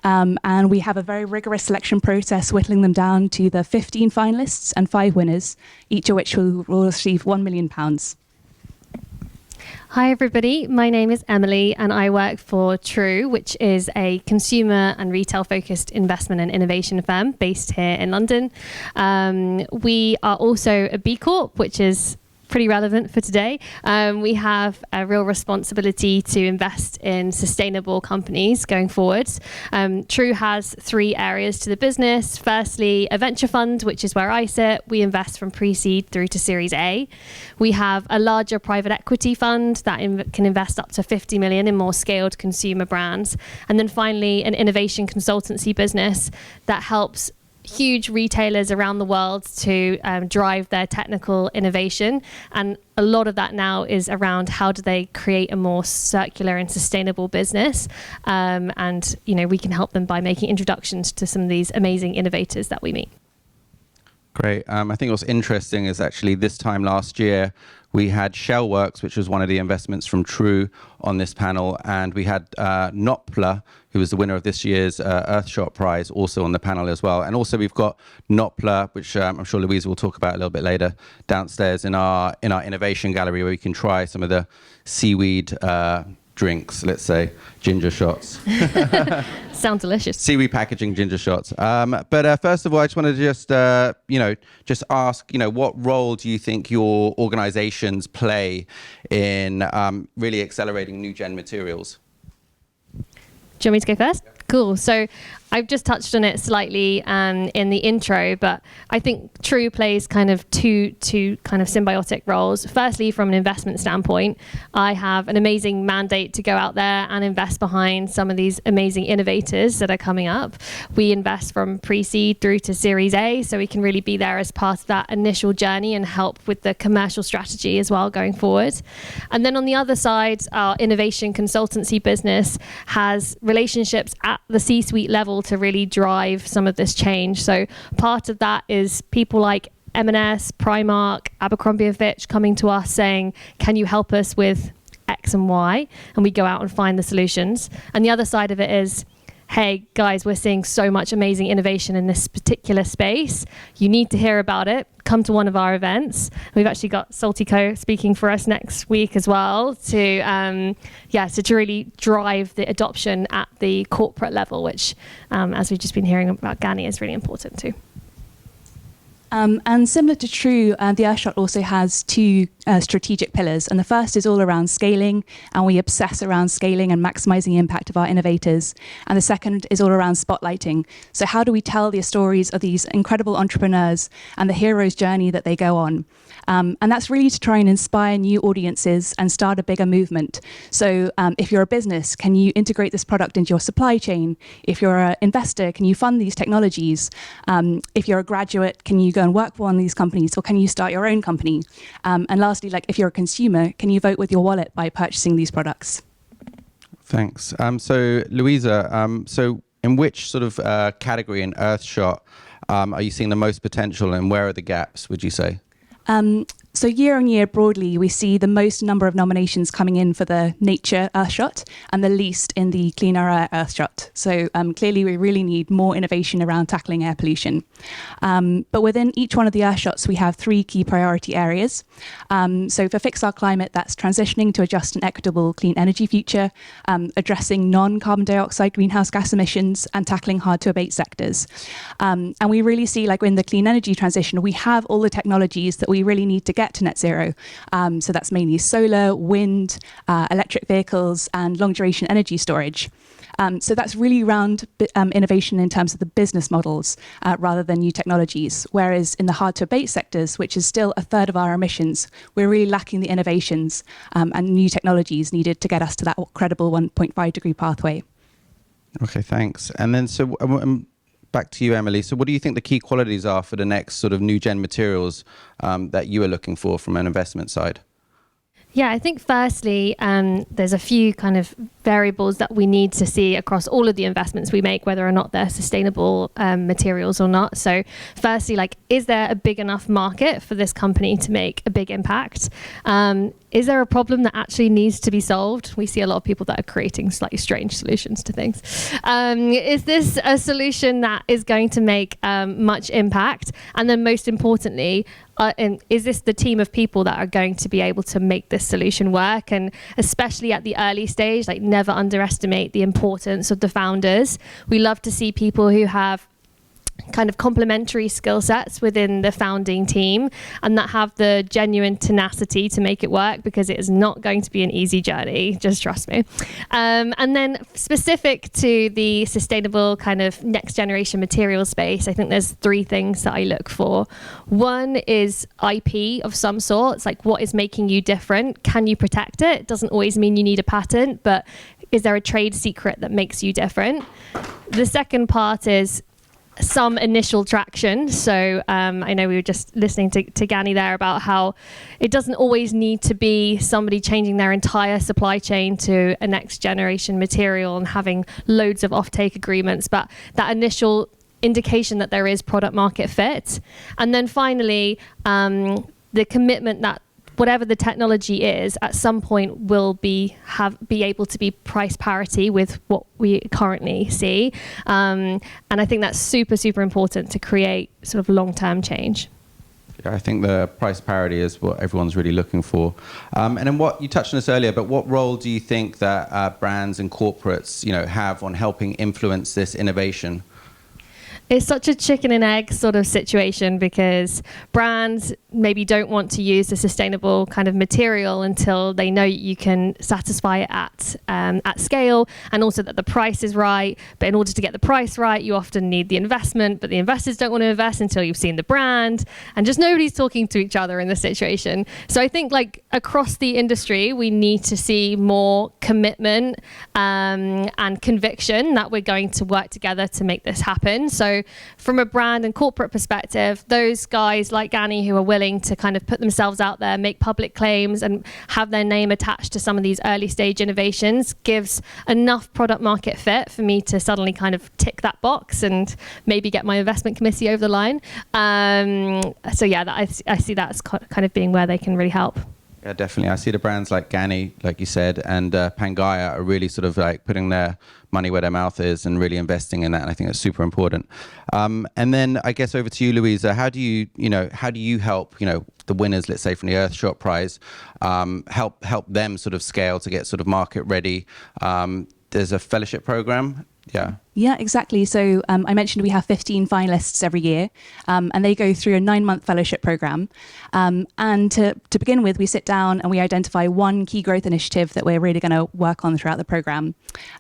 And we have a very rigorous selection process, whittling them down to the 15 finalists and 5 winners, each of which will receive £1 million. Hi everybody, my name is Emily and I work for True, which is a consumer and retail focused investment and innovation firm based here in London. We are also a B Corp, which is pretty relevant for today. We have a real responsibility to invest in sustainable companies going forwards. True has 3 areas to the business. Firstly, a venture fund, which is where I sit. We invest from pre-seed through to Series A. We have a larger private equity fund that can invest up to 50 million in more scaled consumer brands. And then finally, an innovation consultancy business that helps huge retailers around the world to drive their technical innovation, and a lot of that now is around how do they create a more circular and sustainable business, and we can help them by making introductions to some of these amazing innovators that we meet. Great. I think what's interesting is actually this time last year we had Shellworks, which was one of the investments from True, on this panel, and we had Nopla, who was the winner of this year's Earthshot prize, also on the panel as well. And also we've got Nopla, which I'm sure Louisa will talk about a little bit later, downstairs in our innovation gallery, where you can try some of the seaweed drinks, let's say, ginger shots. Sounds delicious. Seaweed packaging ginger shots. But first of all, I just wanted to just ask, what role do you think your organizations play in really accelerating new gen materials? Do you want me to go first? Cool. So I've just touched on it slightly in the intro, but I think True plays kind of two kind of symbiotic roles. Firstly, from an investment standpoint, I have an amazing mandate to go out there and invest behind some of these amazing innovators that are coming up. We invest from pre-seed through to Series A, so we can really be there as part of that initial journey and help with the commercial strategy as well going forward. And then on the other side, our innovation consultancy business has relationships at the C-suite level to really drive some of this change. So part of that is people like M&S, Primark, Abercrombie & Fitch coming to us saying, can you help us with X and Y? And we go out and find the solutions. And the other side of it is, hey guys, we're seeing so much amazing innovation in this particular space. You need to hear about it. Come to one of our events. We've actually got Saltico speaking for us next week as well to really drive the adoption at the corporate level, which, as we've just been hearing about GANNI, is really important too. And similar to True, the Earthshot also has 2 strategic pillars. And the first is all around scaling, and we obsess around scaling and maximizing the impact of our innovators. And the second is all around spotlighting. So how do we tell the stories of these incredible entrepreneurs and the hero's journey that they go on? And that's really to try and inspire new audiences and start a bigger movement. So if you're a business, can you integrate this product into your supply chain? If you're an investor, can you fund these technologies? If you're a graduate, can you go and work for one of these companies, or can you start your own company? And lastly, if you're a consumer, can you vote with your wallet by purchasing these products? Thanks. So Louisa, so in which sort of category in Earthshot are you seeing the most potential, and where are the gaps, would you say? So year on year, broadly, we see the most number of nominations coming in for the nature Earthshot and the least in the cleaner air Earthshot. So clearly, we really need more innovation around tackling air pollution. But within each one of the Earthshots, we have 3 key priority areas. So for Fix Our Climate, that's transitioning to a just and equitable clean energy future, addressing non-carbon dioxide greenhouse gas emissions, and tackling hard-to-abate sectors. And we really see, in the clean energy transition, we have all the technologies that we really need to get to net zero. So that's mainly solar, wind, electric vehicles, and long-duration energy storage. So that's really around innovation in terms of the business models rather than new technologies. Whereas in the hard-to-abate sectors, which is still 1/3 of our emissions, we're really lacking the innovations and new technologies needed to get us to that credible 1.5 degree pathway. Okay, thanks. And then back to you, Emily. So what do you think the key qualities are for the next sort of new gen materials that you are looking for from an investment side? Yeah, I think firstly, there's a few kind of variables that we need to see across all of the investments we make, whether or not they're sustainable materials or not. So firstly, like, is there a big enough market for this company to make a big impact? Is there a problem that actually needs to be solved? We see a lot of people that are creating slightly strange solutions to things. Is this a solution that is going to make much impact? And then most importantly, is this the team of people that are going to be able to make this solution work? And especially at the early stage, like, never underestimate the importance of the founders. We love to see people who have kind of complementary skill sets within the founding team and that have the genuine tenacity to make it work, because it is not going to be an easy journey, just trust me. And then specific to the sustainable kind of next generation material space, I think there's 3 things that I look for. One is IP of some sort. It's like, what is making you different? Can you protect it? It doesn't always mean you need a patent, but is there a trade secret that makes you different? The second part is some initial traction. So I know we were just listening to GANNI there about how it doesn't always need to be somebody changing their entire supply chain to a next generation material and having loads of offtake agreements, but that initial indication that there is product market fit. And then finally, the commitment that whatever the technology is, at some point will be able to be price parity with what we currently see. And I think that's super, super important to create sort of long-term change. Yeah, I think the price parity is what everyone's really looking for. And then what you touched on this earlier, but what role do you think that brands and corporates, have on helping influence this innovation? It's such a chicken and egg sort of situation, because brands maybe don't want to use the sustainable kind of material until they know you can satisfy it at scale, and also that the price is right. But in order to get the price right, you often need the investment, but the investors don't want to invest until you've seen the brand, and just nobody's talking to each other in this situation. So I think, like, across the industry, we need to see more commitment and conviction that we're going to work together to make this happen. So from a brand and corporate perspective, those guys like GANNI who are willing to kind of put themselves out there, make public claims and have their name attached to some of these early stage innovations gives enough product market fit for me to suddenly kind of tick that box and maybe get my investment committee over the line. So yeah, I see that as kind of being where they can really help. Yeah, definitely. I see the brands like GANNI, like you said, and Pangaea are really sort of like putting their money where their mouth is and really investing in that. And I think that's super important. And then I guess over to you, Louisa. How do you help, the winners, let's say from the Earthshot prize, help them sort of scale to get sort of market ready? There's a fellowship program. Yeah. Yeah, exactly. So I mentioned we have 15 finalists every year, and they go through a 9-month fellowship program. And to begin with, we sit down and we identify one key growth initiative that we're really going to work on throughout the program.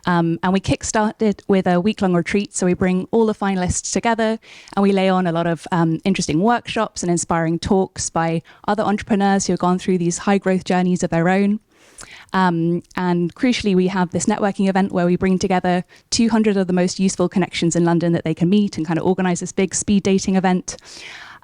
And we kickstart it with a week-long retreat. So we bring all the finalists together and we lay on a lot of interesting workshops and inspiring talks by other entrepreneurs who have gone through these high growth journeys of their own. And crucially, we have this networking event where we bring together 200 of the most useful connections in London that they can meet and kind of organize this big speed dating event.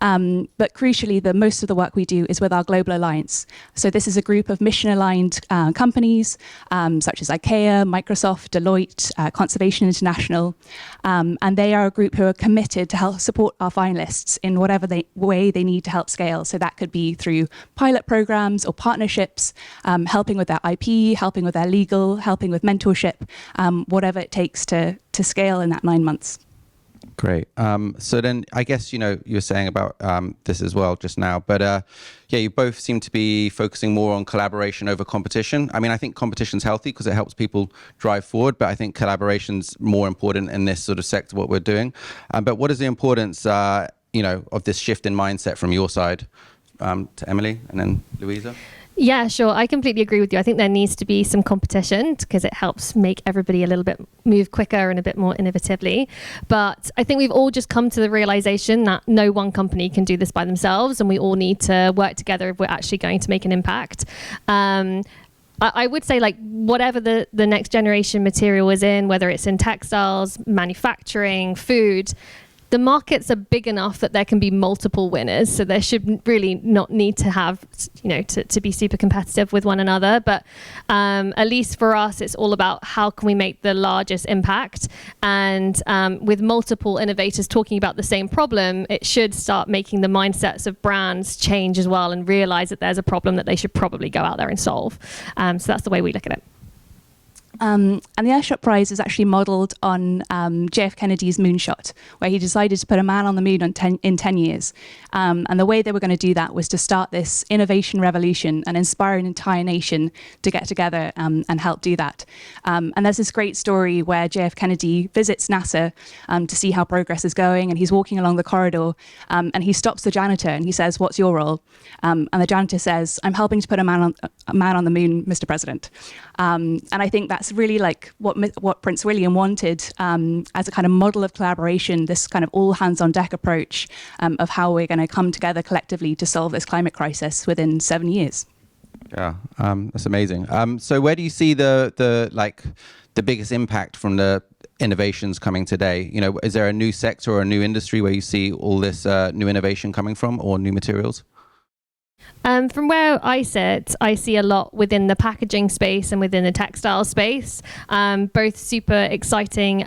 But crucially, most of the work we do is with our global alliance. So this is a group of mission-aligned companies, such as IKEA, Microsoft, Deloitte, Conservation International. And they are a group who are committed to help support our finalists in whatever way they need to help scale. So that could be through pilot programs or partnerships, helping with their IP, helping with their legal, helping with mentorship, whatever it takes to scale in that 9 months. Great. So then I guess, you were saying about this as well just now, but yeah, you both seem to be focusing more on collaboration over competition. I mean, I think competition's healthy because it helps people drive forward, but I think collaboration's more important in this sort of sector, what we're doing. But what is the importance, of this shift in mindset from your side, to Emily and then Louisa? Yeah, sure. I completely agree with you. I think there needs to be some competition because it helps make everybody a little bit move quicker and a bit more innovatively. But I think we've all just come to the realization that no one company can do this by themselves, and we all need to work together if we're actually going to make an impact. I would say, like, whatever the next generation material is in, whether it's in textiles, manufacturing, food, the markets are big enough that there can be multiple winners. So there should really not need to have, to be super competitive with one another. But at least for us, it's all about how can we make the largest impact. And with multiple innovators talking about the same problem, it should start making the mindsets of brands change as well and realize that there's a problem that they should probably go out there and solve. So that's the way we look at it. And the Earthshot Prize is actually modelled on JF Kennedy's moonshot, where he decided to put a man on the moon in 10 years. And the way they were going to do that was to start this innovation revolution and inspire an entire nation to get together and help do that. And there's this great story where JF Kennedy visits NASA to see how progress is going, and he's walking along the corridor, and he stops the janitor and he says, "What's your role?" And the janitor says, "I'm helping to put a man on the moon, Mr. President." And I think that's really like what Prince William wanted as a kind of model of collaboration, this kind of all hands on deck approach of how we're going to come together collectively to solve this climate crisis within 7 years. Yeah, that's amazing. So where do you see the biggest impact from the innovations coming today? Is there a new sector or a new industry where you see all this new innovation coming from, or new materials? From where I sit, I see a lot within the packaging space and within the textile space, both super exciting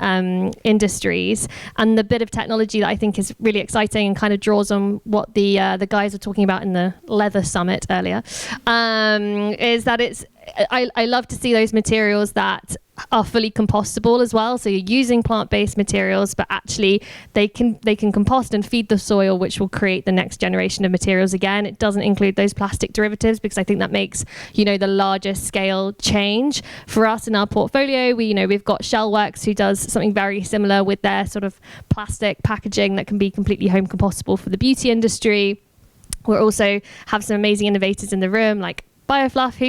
industries. And the bit of technology that I think is really exciting and kind of draws on what the guys were talking about in the leather summit earlier, is that I love to see those materials that are fully compostable as well. So you're using plant-based materials, but actually they can compost and feed the soil, which will create the next generation of materials again. It doesn't include those plastic derivatives because I think that makes, the largest scale change. For us in our portfolio, we've got Shellworks, who does something very similar with their sort of plastic packaging that can be completely home compostable for the beauty industry. We also have some amazing innovators in the room, like Biofluff, who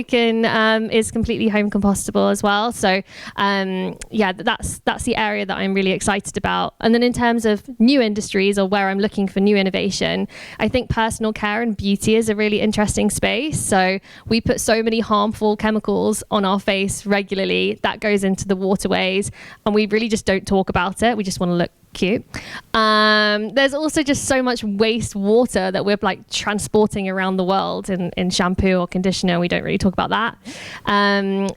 is completely home compostable as well. So that's the area that I'm really excited about. And then in terms of new industries, or where I'm looking for new innovation, I think personal care and beauty is a really interesting space. So we put so many harmful chemicals on our face regularly that goes into the waterways, and we really just don't talk about it. We just want to look cute. There's also just so much waste water that we're transporting around the world in shampoo or conditioner. We don't really talk about that.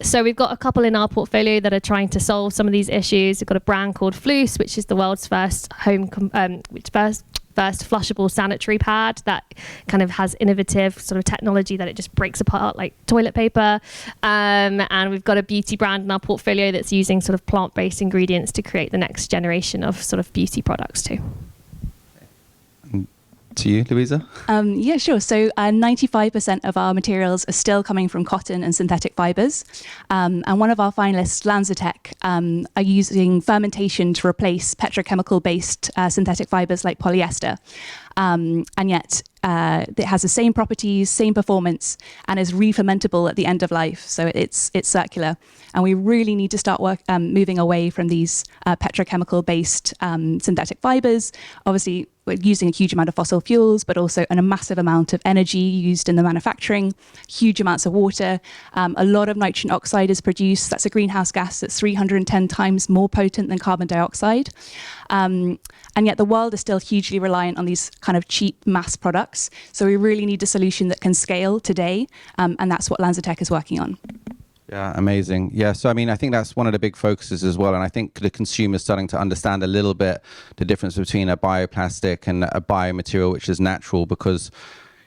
So we've got a couple in our portfolio that are trying to solve some of these issues. We've got a brand called Floose, which is the world's first first flushable sanitary pad that kind of has innovative sort of technology that it just breaks apart like toilet paper. And we've got a beauty brand in our portfolio that's using sort of plant-based ingredients to create the next generation of sort of beauty products too. To you, Louisa? Yeah, sure. So 95% of our materials are still coming from cotton and synthetic fibers. And one of our finalists, LanzaTech, are using fermentation to replace petrochemical-based synthetic fibers like polyester. And yet it has the same properties, same performance, and is re-fermentable at the end of life. So it's circular. And we really need to start moving away from these petrochemical-based synthetic fibers. Obviously, we're using a huge amount of fossil fuels, but also a massive amount of energy used in the manufacturing, huge amounts of water. A lot of nitrogen oxide is produced. That's a greenhouse gas that's 310 times more potent than carbon dioxide. And yet the world is still hugely reliant on these kind of cheap mass products. So we really need a solution that can scale today. And that's what LanzaTech is working on. Yeah, amazing. Yeah, so I mean, I think that's one of the big focuses as well. And I think the consumer is starting to understand a little bit the difference between a bioplastic and a biomaterial, which is natural, because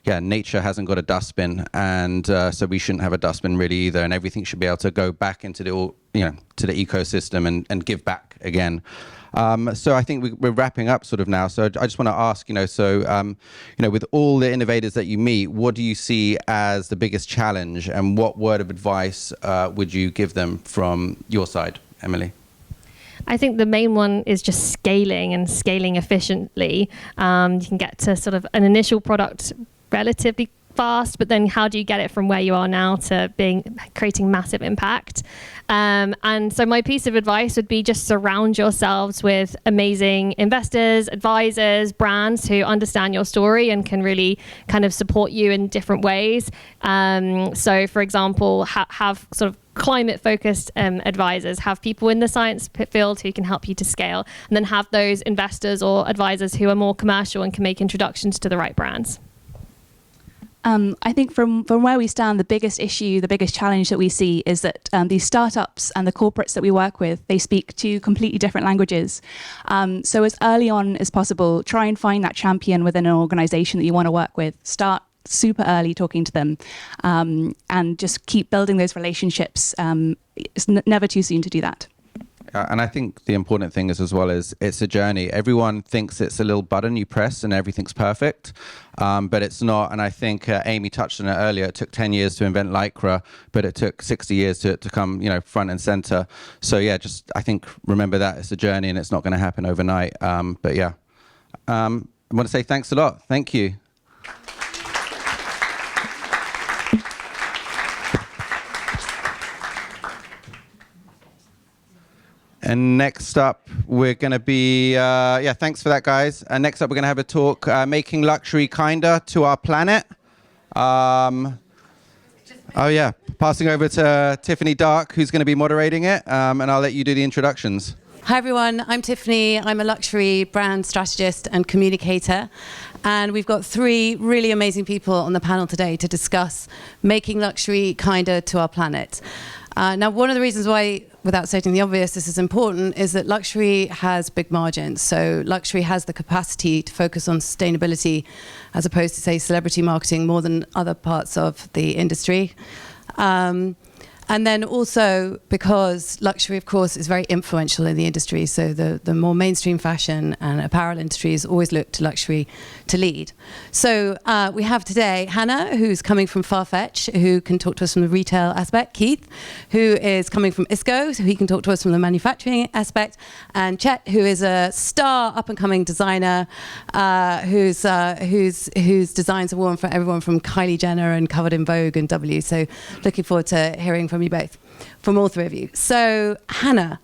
yeah, nature hasn't got a dustbin, and so we shouldn't have a dustbin really either. And everything should be able to go back into the to the ecosystem and give back again. So I think we're wrapping up sort of now. So I just want to ask, with all the innovators that you meet, what do you see as the biggest challenge, and what word of advice would you give them from your side, Emily? I think the main one is just scaling and scaling efficiently. You can get to sort of an initial product relatively fast, but then how do you get it from where you are now to creating massive impact? And so my piece of advice would be just surround yourselves with amazing investors, advisors, brands who understand your story and can really kind of support you in different ways. So for example, have sort of climate-focused advisors, have people in the science field who can help you to scale, and then have those investors or advisors who are more commercial and can make introductions to the right brands. I think from where we stand, the biggest issue, the biggest challenge that we see is that these startups and the corporates that we work with, they speak two completely different languages. So as early on as possible, try and find that champion within an organization that you want to work with. Start super early talking to them, and just keep building those relationships. It's never too soon to do that. And I think the important thing is, as well, is it's a journey. Everyone thinks it's a little button you press and everything's perfect, but it's not. And I think Amy touched on it earlier. It took 10 years to invent Lycra, but it took 60 years to come, front and center. So yeah, just I think remember that it's a journey and it's not going to happen overnight. But yeah, I want to say thanks a lot. Thank you. And next up, we're going to be, thanks for that, guys. And next up, we're going to have a talk, Making Luxury Kinder to Our Planet. Passing over to Tiffanie Darke, who's going to be moderating it, and I'll let you do the introductions. Hi, everyone. I'm Tiffanie. I'm a luxury brand strategist and communicator. And we've got 3 really amazing people on the panel today to discuss making luxury kinder to our planet. Now, one of the reasons why, without stating the obvious, this is important is that luxury has big margins. So luxury has the capacity to focus on sustainability as opposed to, say, celebrity marketing more than other parts of the industry. And then also because luxury, of course, is very influential in the industry. So the more mainstream fashion and apparel industries always look to luxury to lead. So we have today Hannah, who's coming from Farfetch, who can talk to us from the retail aspect. Keith, who is coming from ISKO, so he can talk to us from the manufacturing aspect. And Chet, who is a star up-and-coming designer whose designs are worn for everyone from Kylie Jenner and covered in Vogue and W. So looking forward to hearing from you both, from all 3 of you. So Hannah,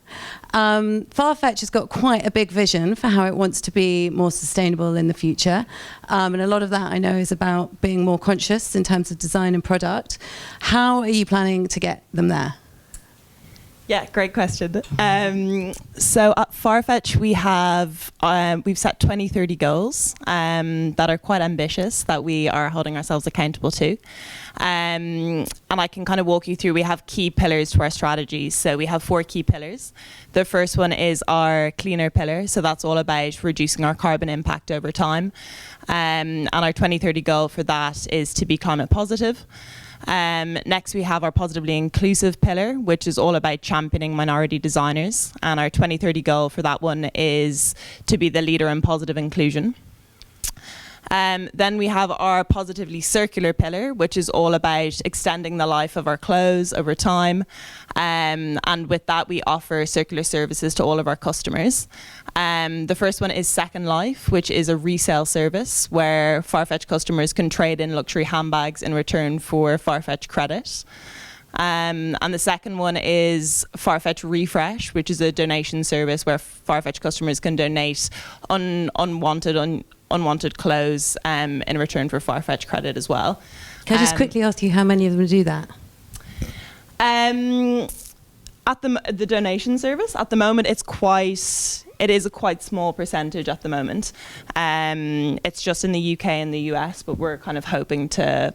Farfetch has got quite a big vision for how it wants to be more sustainable in the future. And a lot of that I know is about being more conscious in terms of design and product. How are you planning to get them there? Yeah, great question. So at Farfetch, we've set 2030 goals that are quite ambitious, that we are holding ourselves accountable to. And I can kind of walk you through. We have key pillars to our strategy. So we have 4 key pillars. The first one is our cleaner pillar. So that's all about reducing our carbon impact over time. And our 2030 goal for that is to be climate positive. Next, we have our positively inclusive pillar, which is all about championing minority designers. And our 2030 goal for that one is to be the leader in positive inclusion. Then we have our positively circular pillar, which is all about extending the life of our clothes over time. And with that, we offer circular services to all of our customers. The first one is Second Life, which is a resale service where Farfetch customers can trade in luxury handbags in return for Farfetch credit. And the second one is Farfetch Refresh, which is a donation service where Farfetch customers can donate unwanted clothes in return for Farfetch credit as well. Can I just quickly ask you how many of them do that? At the donation service, at the moment, it is a quite small percentage at the moment. It's just in the UK and the US, but we're kind of hoping to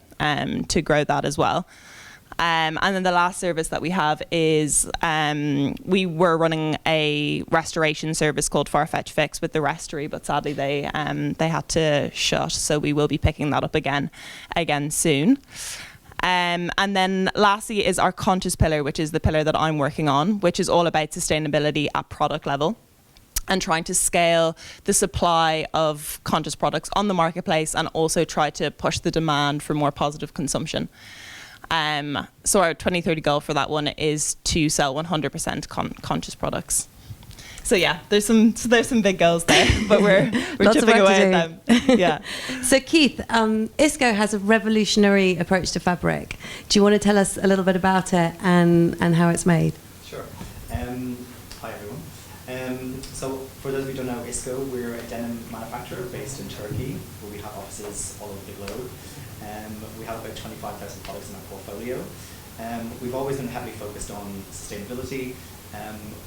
grow that as well. And then the last service that we have is we were running a restoration service called Farfetch Fix with the Restory, but sadly they had to shut. So we will be picking that up again soon. And then lastly is our conscious pillar, which is the pillar that I'm working on, which is all about sustainability at product level and trying to scale the supply of conscious products on the marketplace and also try to push the demand for more positive consumption. So our 2030 goal for that one is to sell 100% conscious products. So yeah, there's some big goals there, but we're chipping away at them. Yeah. So Keith, ISKO has a revolutionary approach to fabric. Do you want to tell us a little bit about it and how it's made? Sure. Hi everyone. So for those of you who don't know ISKO, we're a denim manufacturer based in Turkey, where we have offices all over the globe. We have about 25,000 products in our portfolio. We've always been heavily focused on sustainability,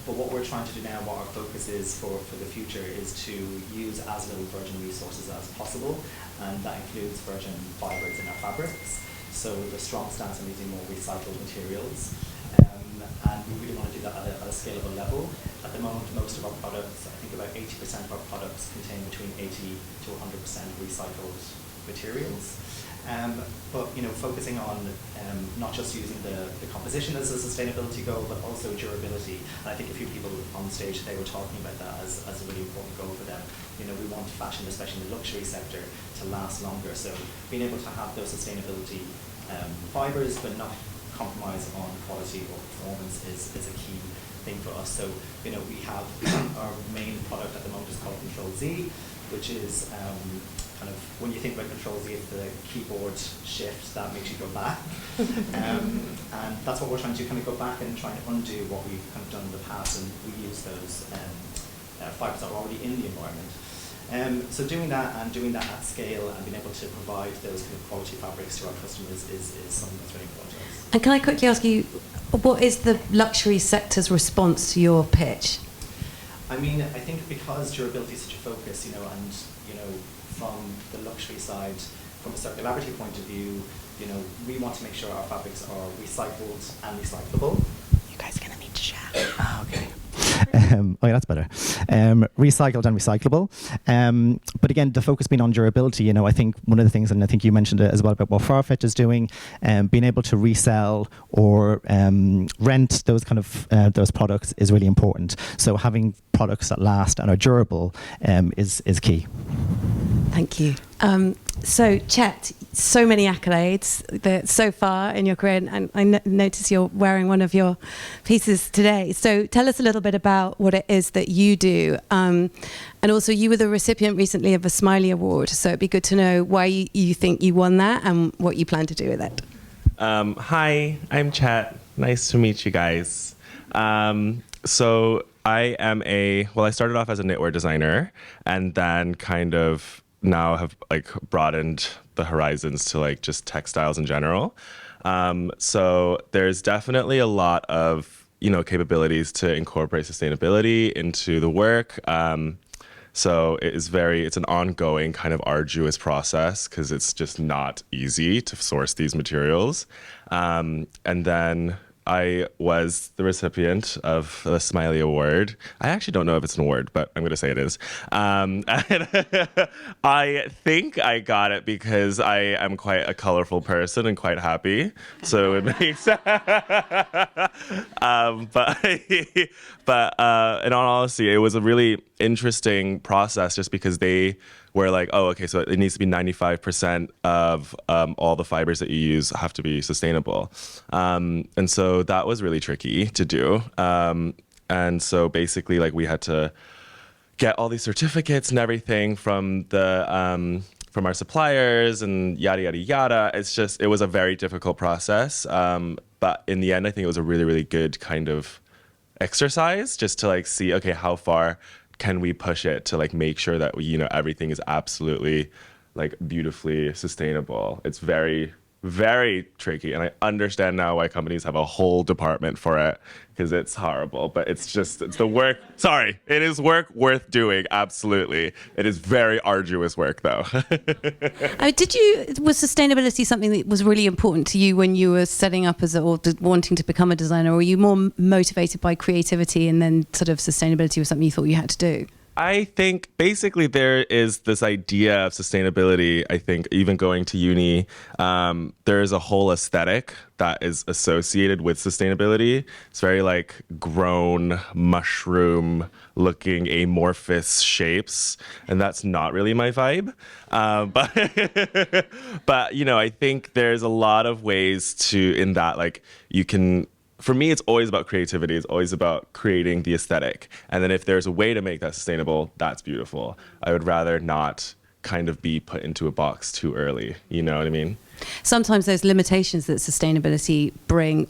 but what we're trying to do now, what our focus is for the future, is to use as little virgin resources as possible, and that includes virgin fibres in our fabrics. So the strong stance on using more recycled materials, and we really want to do that at a scalable level. At the moment, most of our products, I think about 80% of our products contain between 80 to 100% recycled materials. But focusing on not just using the composition as a sustainability goal, but also durability. And I think a few people on stage today were talking about that as a really important goal for them. We want fashion, especially in the luxury sector, to last longer. So being able to have those sustainability fibres, but not compromise on quality or performance is a key thing for us. So we have our main product at the moment is called Control Z, which is kind of, when you think about Control Z, it's the keyboard shift that makes you go back. And that's what we're trying to do, kind of go back and try and undo what we've kind of done in the past, and we use those fibres that are already in the environment. So doing that at scale and being able to provide those kind of quality fabrics to our customers is something that's really important to us. And can I quickly ask you, what is the luxury sector's response to your pitch? I mean, I think because durability is such a focus, and from the luxury side, from a circularity point of view, we want to make sure our fabrics are recycled and recyclable. You guys are going to need to share. Okay. Oh, yeah, that's better. Recycled and recyclable. But again, the focus being on durability, I think one of the things, and I think you mentioned it as well, about what Farfetch is doing, being able to resell or rent those kind of those products is really important. So having products that last and are durable is key. Thank you. So, Chet, so many accolades so far in your career, and I notice you're wearing one of your pieces today. So tell us a little bit about what it is that you do. And also, you were the recipient recently of a Smiley Award, so it'd be good to know why you think you won that and what you plan to do with it. Hi, I'm Chet. Nice to meet you guys. So I am I started off as a knitwear designer, and then kind of now have broadened the horizons to just textiles in general. So there's definitely a lot of capabilities to incorporate sustainability into the work. So it's an ongoing kind of arduous process, because it's just not easy to source these materials. And then I was the recipient of the Smiley Award. I actually don't know if it's an award, but I'm going to say it is. And I think I got it because I am quite a colorful person and quite happy. So it makes but in all honesty, it was a really interesting process, just because they were like, oh, okay, so it needs to be 95% of all the fibers that you use have to be sustainable. And so that was really tricky to do. And so basically, we had to get all these certificates and everything from our suppliers and yada, yada, yada. It was a very difficult process. But in the end, I think it was a really, really good kind of exercise, just to see, okay, how far can we push it to make sure that everything is absolutely beautifully sustainable. It's very, very tricky, and I understand now why companies have a whole department for it, because it's horrible, but it's the work. Sorry, it is work worth doing. Absolutely, it is very arduous work, though. Was sustainability something that was really important to you when you were setting up or wanting to become a designer, or were you more motivated by creativity, and then sort of sustainability was something you thought you had to do? I think basically there is this idea of sustainability. I think even going to uni, there is a whole aesthetic that is associated with sustainability. It's very grown mushroom looking amorphous shapes, and that's not really my vibe. But I think there's a lot of ways in that you can. For me, it's always about creativity. It's always about creating the aesthetic. And then if there's a way to make that sustainable, that's beautiful. I would rather not kind of be put into a box too early. You know what I mean? Sometimes those limitations that sustainability brings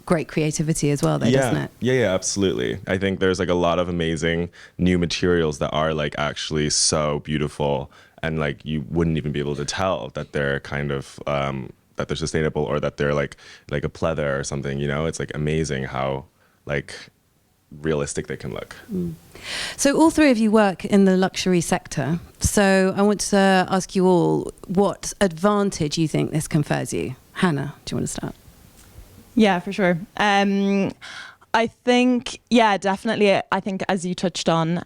great creativity as well, though, doesn't it? Yeah, absolutely. I think there's a lot of amazing new materials that are actually so beautiful, and you wouldn't even be able to tell that they're kind of that they're sustainable or that they're like a pleather or something. You know, it's like amazing how like realistic they can look. So all three of you work in the luxury sector. So I want to ask you all what advantage you think this confers you. Hannah, do you want to start? Yeah, for sure. I think, yeah, definitely. I think as you touched on,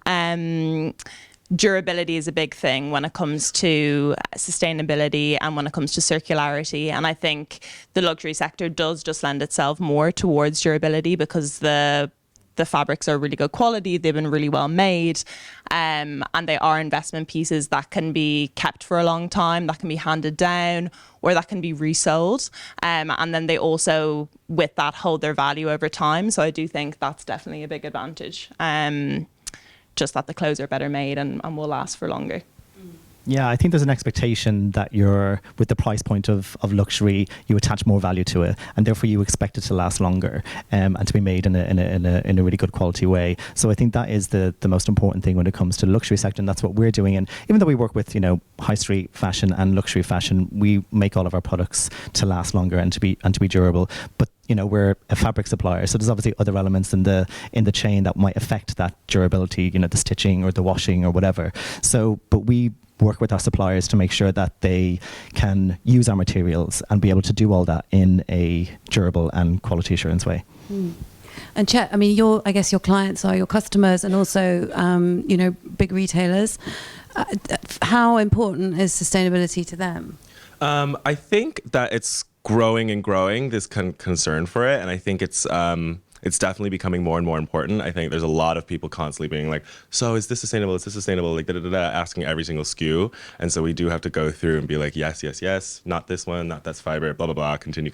durability is a big thing when it comes to sustainability and when it comes to circularity. And I think the luxury sector does just lend itself more towards durability because the fabrics are really good quality, they've been really well made, and they are investment pieces that can be kept for a long time, that can be handed down, or that can be resold. And then they also, with that, hold their value over time. So I do think that's definitely a big advantage. Just that the clothes are better made and will last for longer. Yeah, I think there's an expectation that you're, with the price point of luxury, you attach more value to it, and therefore you expect it to last longer and to be made in a really good quality way. So I think that is the most important thing when it comes to the luxury sector, and that's what we're doing. And even though we work with high street fashion and luxury fashion, we make all of our products to last longer and to be durable. But we're a fabric supplier, so there's obviously other elements in the chain that might affect that durability, the stitching or the washing or whatever. So, but we work with our suppliers to make sure that they can use our materials and be able to do all that in a durable and quality assurance way. And Chet, I mean, I guess your clients are your customers and also, big retailers. How important is sustainability to them? I think that it's growing and growing, this concern for it, and I think it's definitely becoming more and more important. I think there's a lot of people constantly being like, so is this sustainable? Is this sustainable? Like, asking every single SKU. And so we do have to go through and be like, yes, yes, yes, not this one, not that's fiber, blah, blah, blah, continue.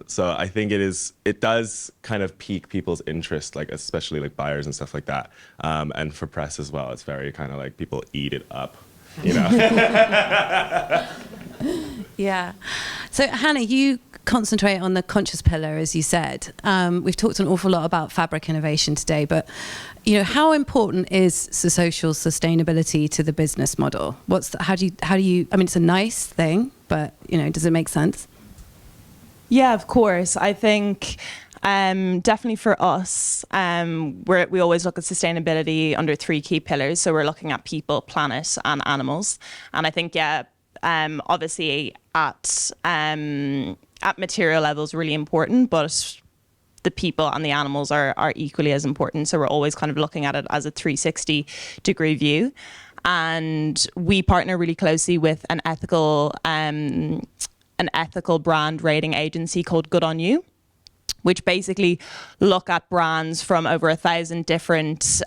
So I think it does kind of pique people's interest, like especially like buyers and stuff like that. And for press as well, it's very kind of like people eat it up, Yeah. So Hannah, you concentrate on the conscious pillar, as you said. We've talked an awful lot about fabric innovation today, but how important is the social sustainability to the business model? How do you? I mean, it's a nice thing, but does it make sense? Yeah, of course. I think definitely for us, we always look at sustainability under 3 key pillars. So we're looking at people, planet, and animals. And I think obviously at material level is really important, but the people and the animals are equally as important. So we're always kind of looking at it as a 360-degree view. And we partner really closely with an ethical brand rating agency called Good On You, which basically look at brands from over 1,000 different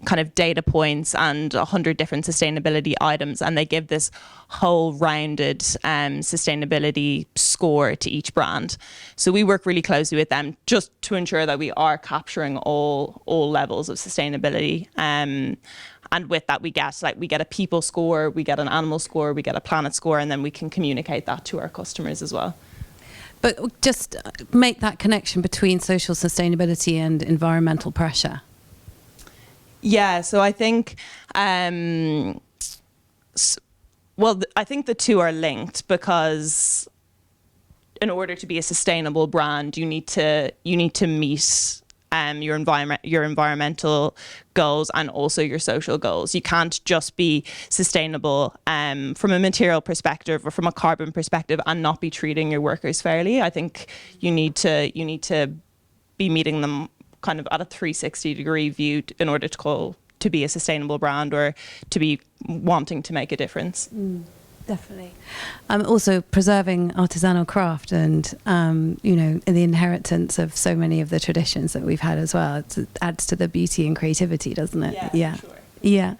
kind of data points and 100 different sustainability items, and they give this whole rounded sustainability score to each brand. So we work really closely with them just to ensure that we are capturing all levels of sustainability. And with that, we get a people score, we get an animal score, we get a planet score, and then we can communicate that to our customers as well. But just make that connection between social sustainability and environmental pressure. Yeah, so I think, I think the two are linked, because in order to be a sustainable brand, you need to meet your environmental goals and also your social goals. You can't just be sustainable from a material perspective or from a carbon perspective and not be treating your workers fairly. I think you need to be meeting them kind of at a 360-degree view in order to be a sustainable brand or to be wanting to make a difference. Definitely. Also preserving artisanal craft and, in the inheritance of so many of the traditions that we've had as well. It adds to the beauty and creativity, doesn't it? Yeah. Sure. Yeah.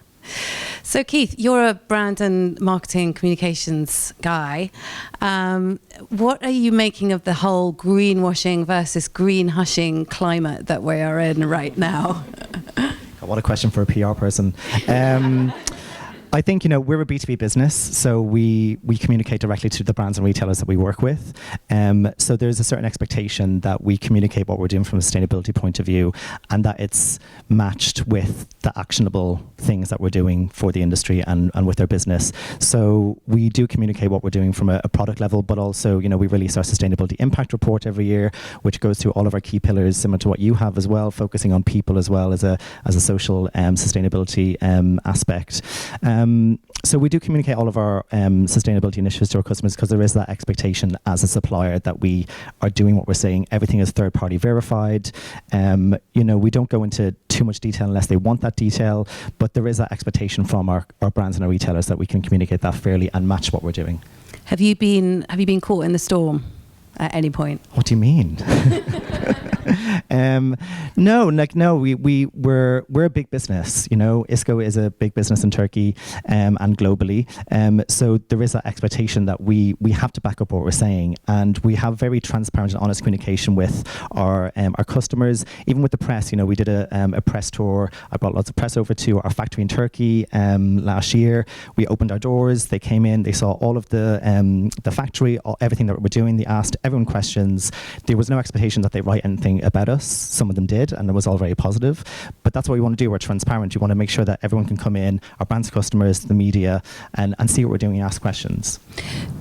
So Keith, you're a brand and marketing communications guy. What are you making of the whole greenwashing versus green hushing climate that we are in right now? What a question for a PR person. I think, we're a B2B business, so we communicate directly to the brands and retailers that we work with. So there's a certain expectation that we communicate what we're doing from a sustainability point of view, and that it's matched with the actionable things that we're doing for the industry and with their business. So we do communicate what we're doing from a product level, but also, we release our sustainability impact report every year, which goes through all of our key pillars, similar to what you have as well, focusing on people as well as a social sustainability aspect. So we do communicate all of our sustainability initiatives to our customers because there is that expectation as a supplier that we are doing what we're saying. Everything is third-party verified. We don't go into too much detail unless they want that detail, but there is that expectation from our brands and our retailers that we can communicate that fairly and match what we're doing. Have you been caught in the storm at any point? What do you mean? No, we're a big business. ISKO is a big business in Turkey and globally. So there is that expectation that we have to back up what we're saying, and we have very transparent and honest communication with our customers, even with the press. We did a press tour. I brought lots of press over to our factory in Turkey last year. We opened our doors. They came in. They saw all of the factory, everything that we're doing. They asked everyone questions. There was no expectation that they write anything about us. Some of them did, and it was all very positive. But that's what we want to do. We're transparent. We want to make sure that everyone can come in, our brands, customers, the media, and see what we're doing and ask questions.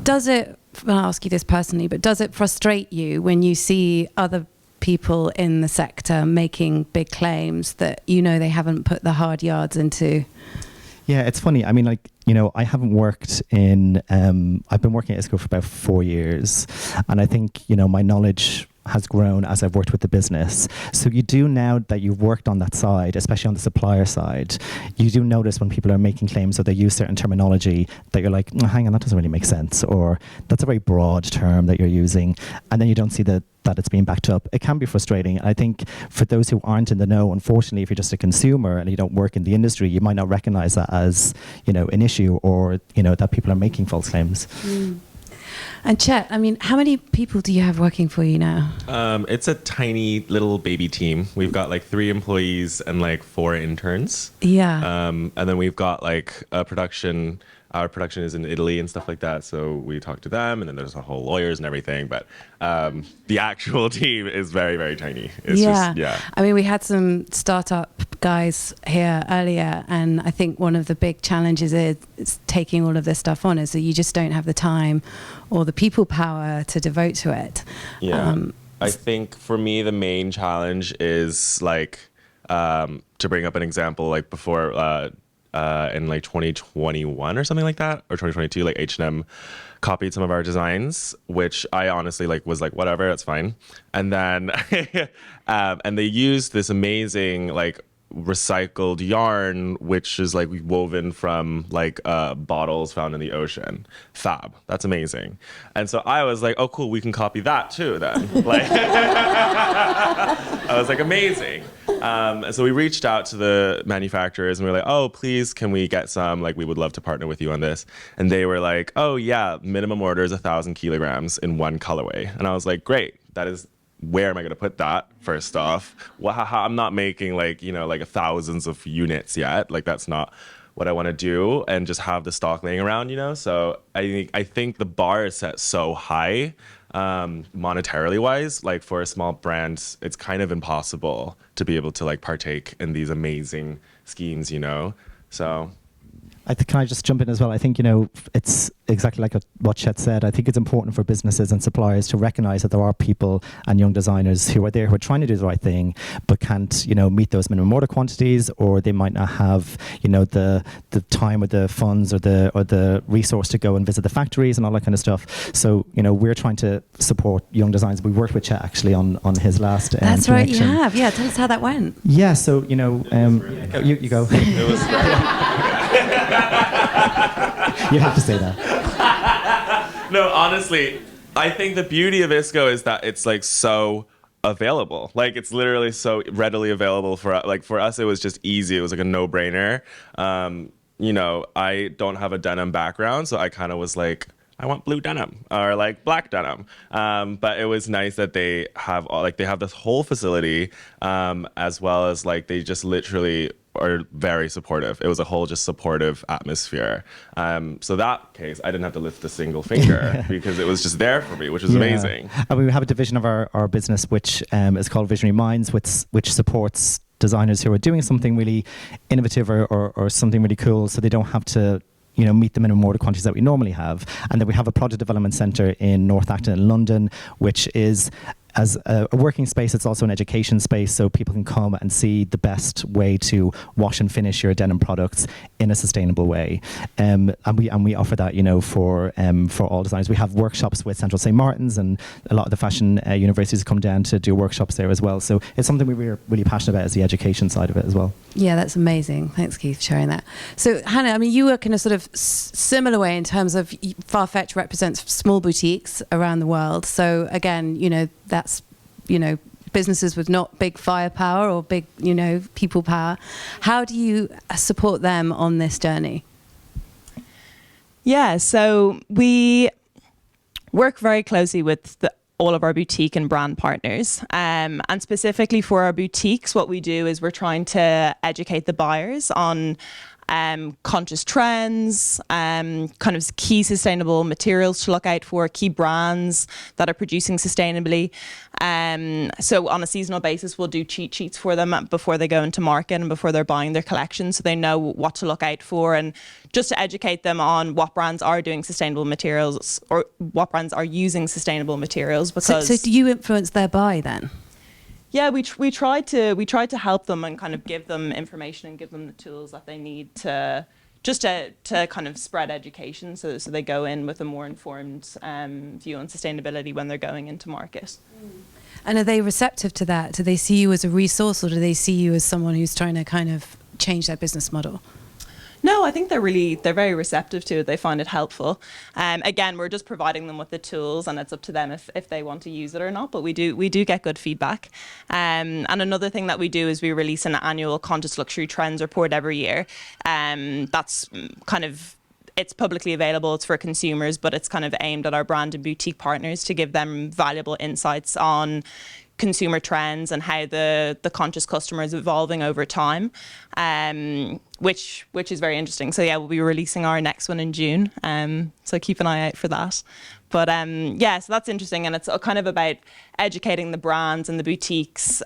I'll ask you this personally, but does it frustrate you when you see other people in the sector making big claims that they haven't put the hard yards into? Yeah, it's funny. I mean, I haven't worked in, I've been working at ISKO for about 4 years. And I think, my knowledge has grown as I've worked with the business. So you do, now that you've worked on that side, especially on the supplier side, you do notice when people are making claims or they use certain terminology that you're like, hang on, that doesn't really make sense. Or that's a very broad term that you're using. And then you don't see that it's being backed up. It can be frustrating. I think for those who aren't in the know, unfortunately, if you're just a consumer and you don't work in the industry, you might not recognize that as, an issue, or, that people are making false claims. Mm. And Chet, how many people do you have working for you now? It's a tiny little baby team. We've got 3 employees and 4 interns. Yeah. And then we've got a production. Our production is in Italy and stuff like that, so we talk to them, and then there's a whole lawyers and everything. But the actual team is very, very tiny. It's we had some startup guys here earlier, and I think one of the big challenges is taking all of this stuff on is that you just don't have the time or the people power to devote to it. Yeah, I think for me the main challenge is to bring up an example, before. In 2021 or something like that, or 2022, H&M copied some of our designs, which I honestly was whatever, that's fine. And then and they used this amazing recycled yarn, which is woven from bottles found in the ocean. Fab, that's amazing. And so I was like, oh cool, we can copy that too then. I was amazing. And so we reached out to the manufacturers and we were like, oh, please, can we get some? We would love to partner with you on this. And they were like, oh yeah, minimum order is 1,000 kilograms in one colorway. And I was like, great, that is, where am I going to put that, first off? I'm not making thousands of units yet. That's not what I want to do, and just have the stock laying around, So I think the bar is set so high, monetarily wise, for a small brand, it's kind of impossible to be able to partake in these amazing schemes, So Can I just jump in as well? I think, it's exactly like what Chet said. I think it's important for businesses and suppliers to recognize that there are people and young designers who are there who are trying to do the right thing, but can't, meet those minimum order quantities, or they might not have, the time or the funds or the resource to go and visit the factories and all that kind of stuff. So, we're trying to support young designers. We worked with Chet actually on his last That's right, you have. Yeah, tell us how that went. Yeah, so, you go. It was You have to say that. No, honestly, I think the beauty of ISKO is that it's so available. It's literally so readily available for us. It was just easy. It was a no-brainer. I don't have a denim background, so I kind of was I want blue denim or black denim. But it was nice that they have they have this whole facility, as well as they just literally are very supportive. It was a whole just supportive atmosphere. So that case, I didn't have to lift a single finger because it was just there for me, which was amazing. And we have a division of our business which is called Visionary Minds, which supports designers who are doing something really innovative or something really cool, so they don't have to meet the minimum order quantities that we normally have. And then we have a project development centre in North Acton in London, which is as a working space. It's also an education space, so people can come and see the best way to wash and finish your denim products in a sustainable way. And we offer that, for all designers. We have workshops with Central St. Martin's, and a lot of the fashion universities come down to do workshops there as well. So it's something we're really passionate about, is the education side of it as well. Yeah, that's amazing. Thanks, Keith, for sharing that. So, Hannah, I mean, you work in a sort of similar way in terms of Farfetch represents small boutiques around the world. So, again, that's, businesses with not big firepower or big, people power. How do you support them on this journey? Yeah, so we work very closely with all of our boutique and brand partners. And specifically for our boutiques, what we do is we're trying to educate the buyers on conscious trends, kind of key sustainable materials to look out for, key brands that are producing sustainably. So on a seasonal basis, we'll do cheat sheets for them before they go into market and before they're buying their collection, so they know what to look out for, and just to educate them on what brands are doing sustainable materials or what brands are using sustainable materials. Because so do you influence their buy then? Yeah, we try to help them and kind of give them information and give them the tools that they need to kind of spread education, so they go in with a more informed view on sustainability when they're going into market. And are they receptive to that? Do they see you as a resource, or do they see you as someone who's trying to kind of change their business model? No, I think they're very receptive to it. They find it helpful. Again, we're just providing them with the tools, and it's up to them if they want to use it or not. But we do get good feedback. And another thing that we do is we release an annual conscious luxury trends report every year. That's kind of, it's publicly available. It's for consumers, but it's kind of aimed at our brand and boutique partners to give them valuable insights on consumer trends and how the conscious customer is evolving over time, which is very interesting. So yeah, we'll be releasing our next one in June, so keep an eye out for that. But yeah, so that's interesting, and it's kind of about educating the brands and the boutiques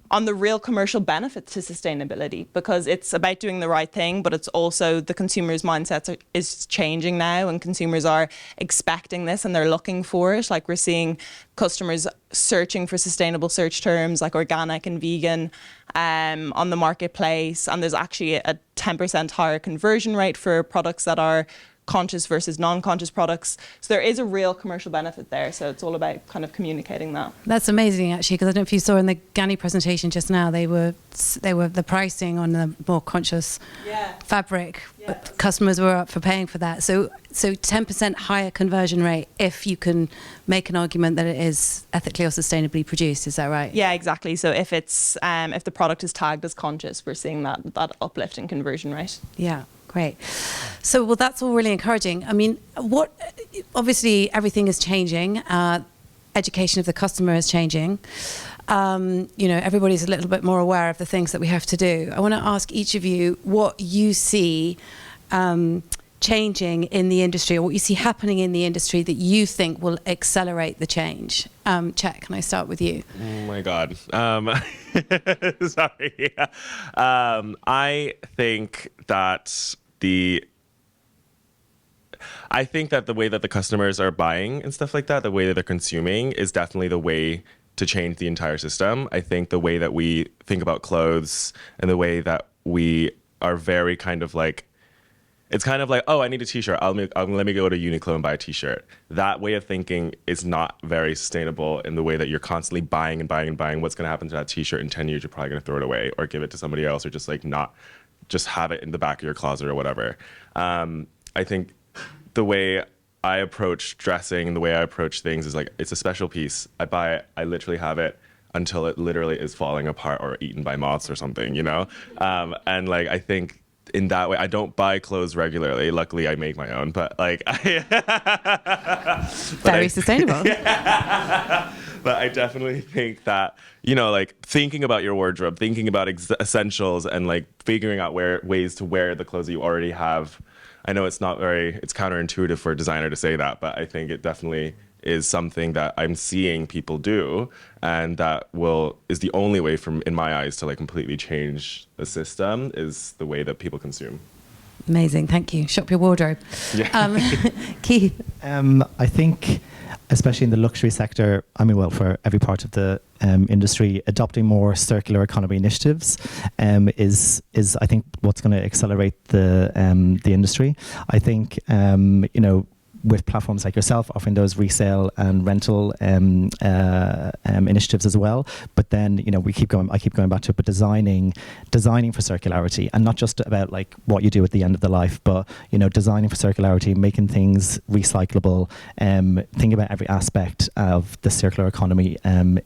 on the real commercial benefits to sustainability, because it's about doing the right thing, but it's also the consumer's mindset is changing now, and consumers are expecting this and they're looking for it. Like, we're seeing customers searching for sustainable search terms like organic and vegan on the marketplace, and there's actually a 10% higher conversion rate for products that are conscious versus non-conscious products. So there is a real commercial benefit there. So it's all about kind of communicating that. That's amazing, actually, because I don't know if you saw in the GANNI presentation just now, they were the pricing on the more conscious fabric. Yeah. Customers were up for paying for that. So 10% higher conversion rate if you can make an argument that it is ethically or sustainably produced. Is that right? Yeah, exactly. So if it's if the product is tagged as conscious, we're seeing that uplift in conversion rate. Yeah. Great. So, well, that's all really encouraging. I mean, obviously everything is changing. Education of the customer is changing. Everybody's a little bit more aware of the things that we have to do. I want to ask each of you what you see changing in the industry, or what you see happening in the industry that you think will accelerate the change. Chet, can I start with you? Oh my God. Sorry. I think that the way that the customers are buying and stuff like that, the way that they're consuming, is definitely the way to change the entire system. I think the way that we think about clothes and the way that we are very kind of like, it's kind of like, oh, I need a t-shirt. Let me go to Uniqlo and buy a t-shirt. That way of thinking is not very sustainable in the way that you're constantly buying and buying and buying. What's going to happen to that t-shirt in 10 years? You're probably going to throw it away or give it to somebody else, or just like not just have it in the back of your closet or whatever. I think the way I approach dressing and the way I approach things is like, it's a special piece. I buy it. I literally have it until it literally is falling apart or eaten by moths or something, you know? And like, I think in that way, I don't buy clothes regularly. Luckily, I make my own, but like, very sustainable. But But I definitely think that, you know, like thinking about your wardrobe, thinking about essentials, and like figuring out ways to wear the clothes that you already have. I know it's counterintuitive for a designer to say that, but I think it definitely is something that I'm seeing people do, and that is the only way, in my eyes, to like completely change the system, is the way that people consume. Amazing, thank you. Shop your wardrobe. Yeah. Keith? I think, especially in the luxury sector, I mean, well, for every part of the industry, adopting more circular economy initiatives is I think what's going to accelerate the industry. I think you know, with platforms like yourself offering those resale and rental initiatives as well. But then, you know, I keep going back to it, but designing for circularity, and not just about like what you do at the end of the life, but, you know, designing for circularity, making things recyclable, thinking about every aspect of the circular economy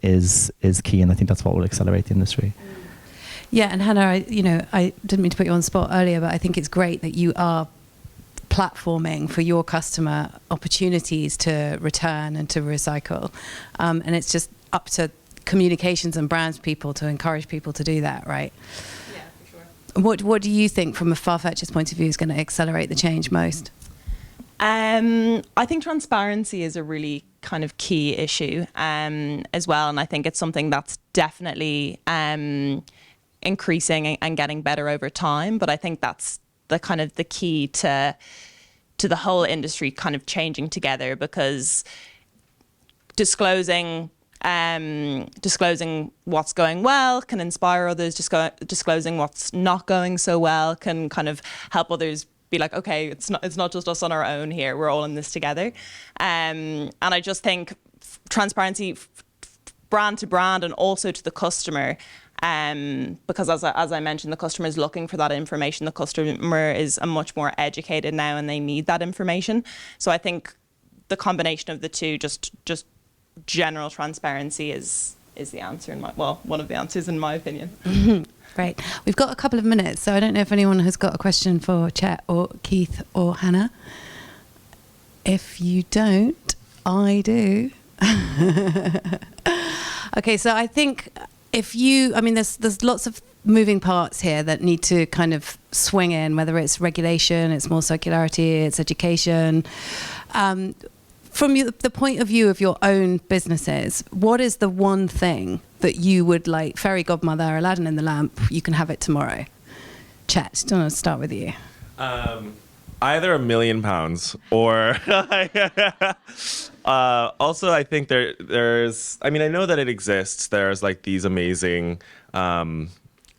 is key, and I think that's what will accelerate the industry. Yeah, and Hannah, I didn't mean to put you on the spot earlier, but I think it's great that you are platforming for your customer opportunities to return and to recycle, and it's just up to communications and brands people to encourage people to do that, right? Yeah, for sure. What do you think, from a Farfetch's point of view, is going to accelerate the change most? I think transparency is a really kind of key issue as well, and I think it's something that's definitely increasing and getting better over time. But I think that's the kind of the key to the whole industry kind of changing together, because disclosing what's going well can inspire others. Disclosing what's not going so well can kind of help others be like, okay, it's not just us on our own here. We're all in this together. And I just think transparency, brand to brand, and also to the customer. Because as I mentioned, the customer is looking for that information. The customer is much more educated now, and they need that information. So I think the combination of the two, just general transparency, is the answer one of the answers in my opinion. Great. We've got a couple of minutes, so I don't know if anyone has got a question for Chet or Keith or Hannah. If you don't, I do. Okay, so I think there's lots of moving parts here that need to kind of swing in, whether it's regulation, it's more circularity, it's education. From the point of view of your own businesses, what is the one thing that you would like, fairy godmother, Aladdin in the lamp, you can have it tomorrow? Chet, do you want to start with you? Either £1 million or also I think there's, I mean, I know that it exists. There's like these amazing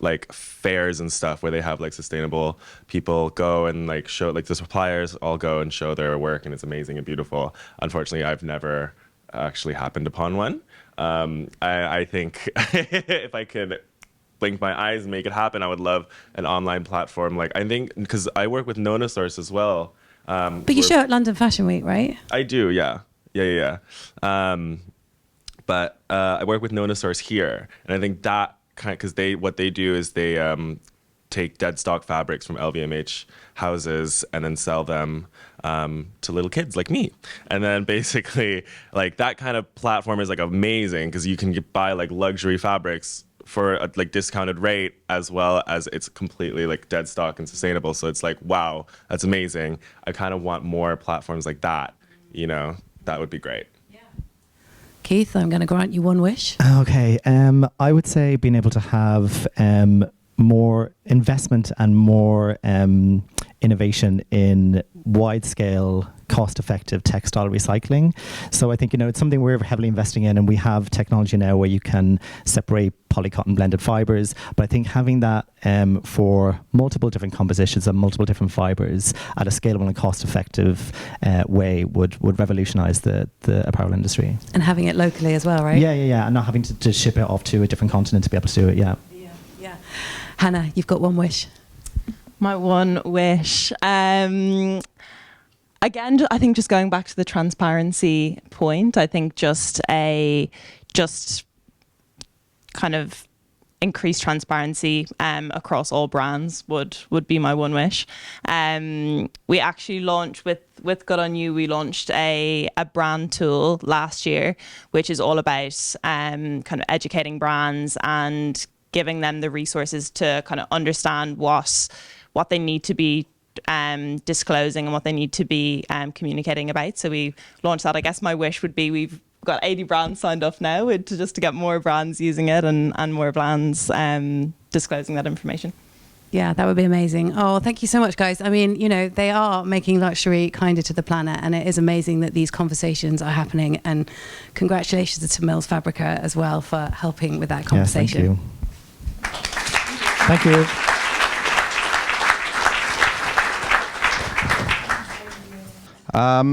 like fairs and stuff where they have like sustainable people go and like show, like the suppliers all go and show their work, and it's amazing and beautiful. Unfortunately, I've never actually happened upon one. I think if I could blink my eyes and make it happen, I would love an online platform. Like, I think, because I work with Nonasource as well. But you show at London Fashion Week, right? I do, yeah. But I work with Nonasource here, and I think that kind of, because what they do is they take dead stock fabrics from LVMH houses and then sell them to little kids like me. And then basically, like, that kind of platform is like amazing, because you can buy like luxury fabrics for a like discounted rate, as well as it's completely like dead stock and sustainable. So it's like, wow, that's amazing. I kind of want more platforms like that, you know. That would be great. Keith, I'm going to grant you one wish. Okay, I would say being able to have more investment and more innovation in wide-scale, cost-effective textile recycling. So I think, you know, it's something we're heavily investing in, and we have technology now where you can separate polycotton blended fibers. But I think having that for multiple different compositions and multiple different fibers at a scalable and cost-effective way would revolutionize the apparel industry. And having it locally as well, right? Yeah, and not having to ship it off to a different continent to be able to do it. Yeah. Hannah, you've got one wish. My one wish. Again, I think just going back to the transparency point, I think just kind of increased transparency across all brands would be my one wish. We actually launched with Good On You, we launched a brand tool last year, which is all about kind of educating brands and giving them the resources to kind of understand what they need to be disclosing and what they need to be communicating about. So we launched that. I guess my wish would be we've got 80 brands signed up now to get more brands using it and more brands disclosing that information. Yeah, that would be amazing. Oh, thank you so much, guys. I mean, you know, they are making luxury kinder to the planet, and it is amazing that these conversations are happening. And congratulations to Mills Fabrica as well for helping with that conversation. Thank you.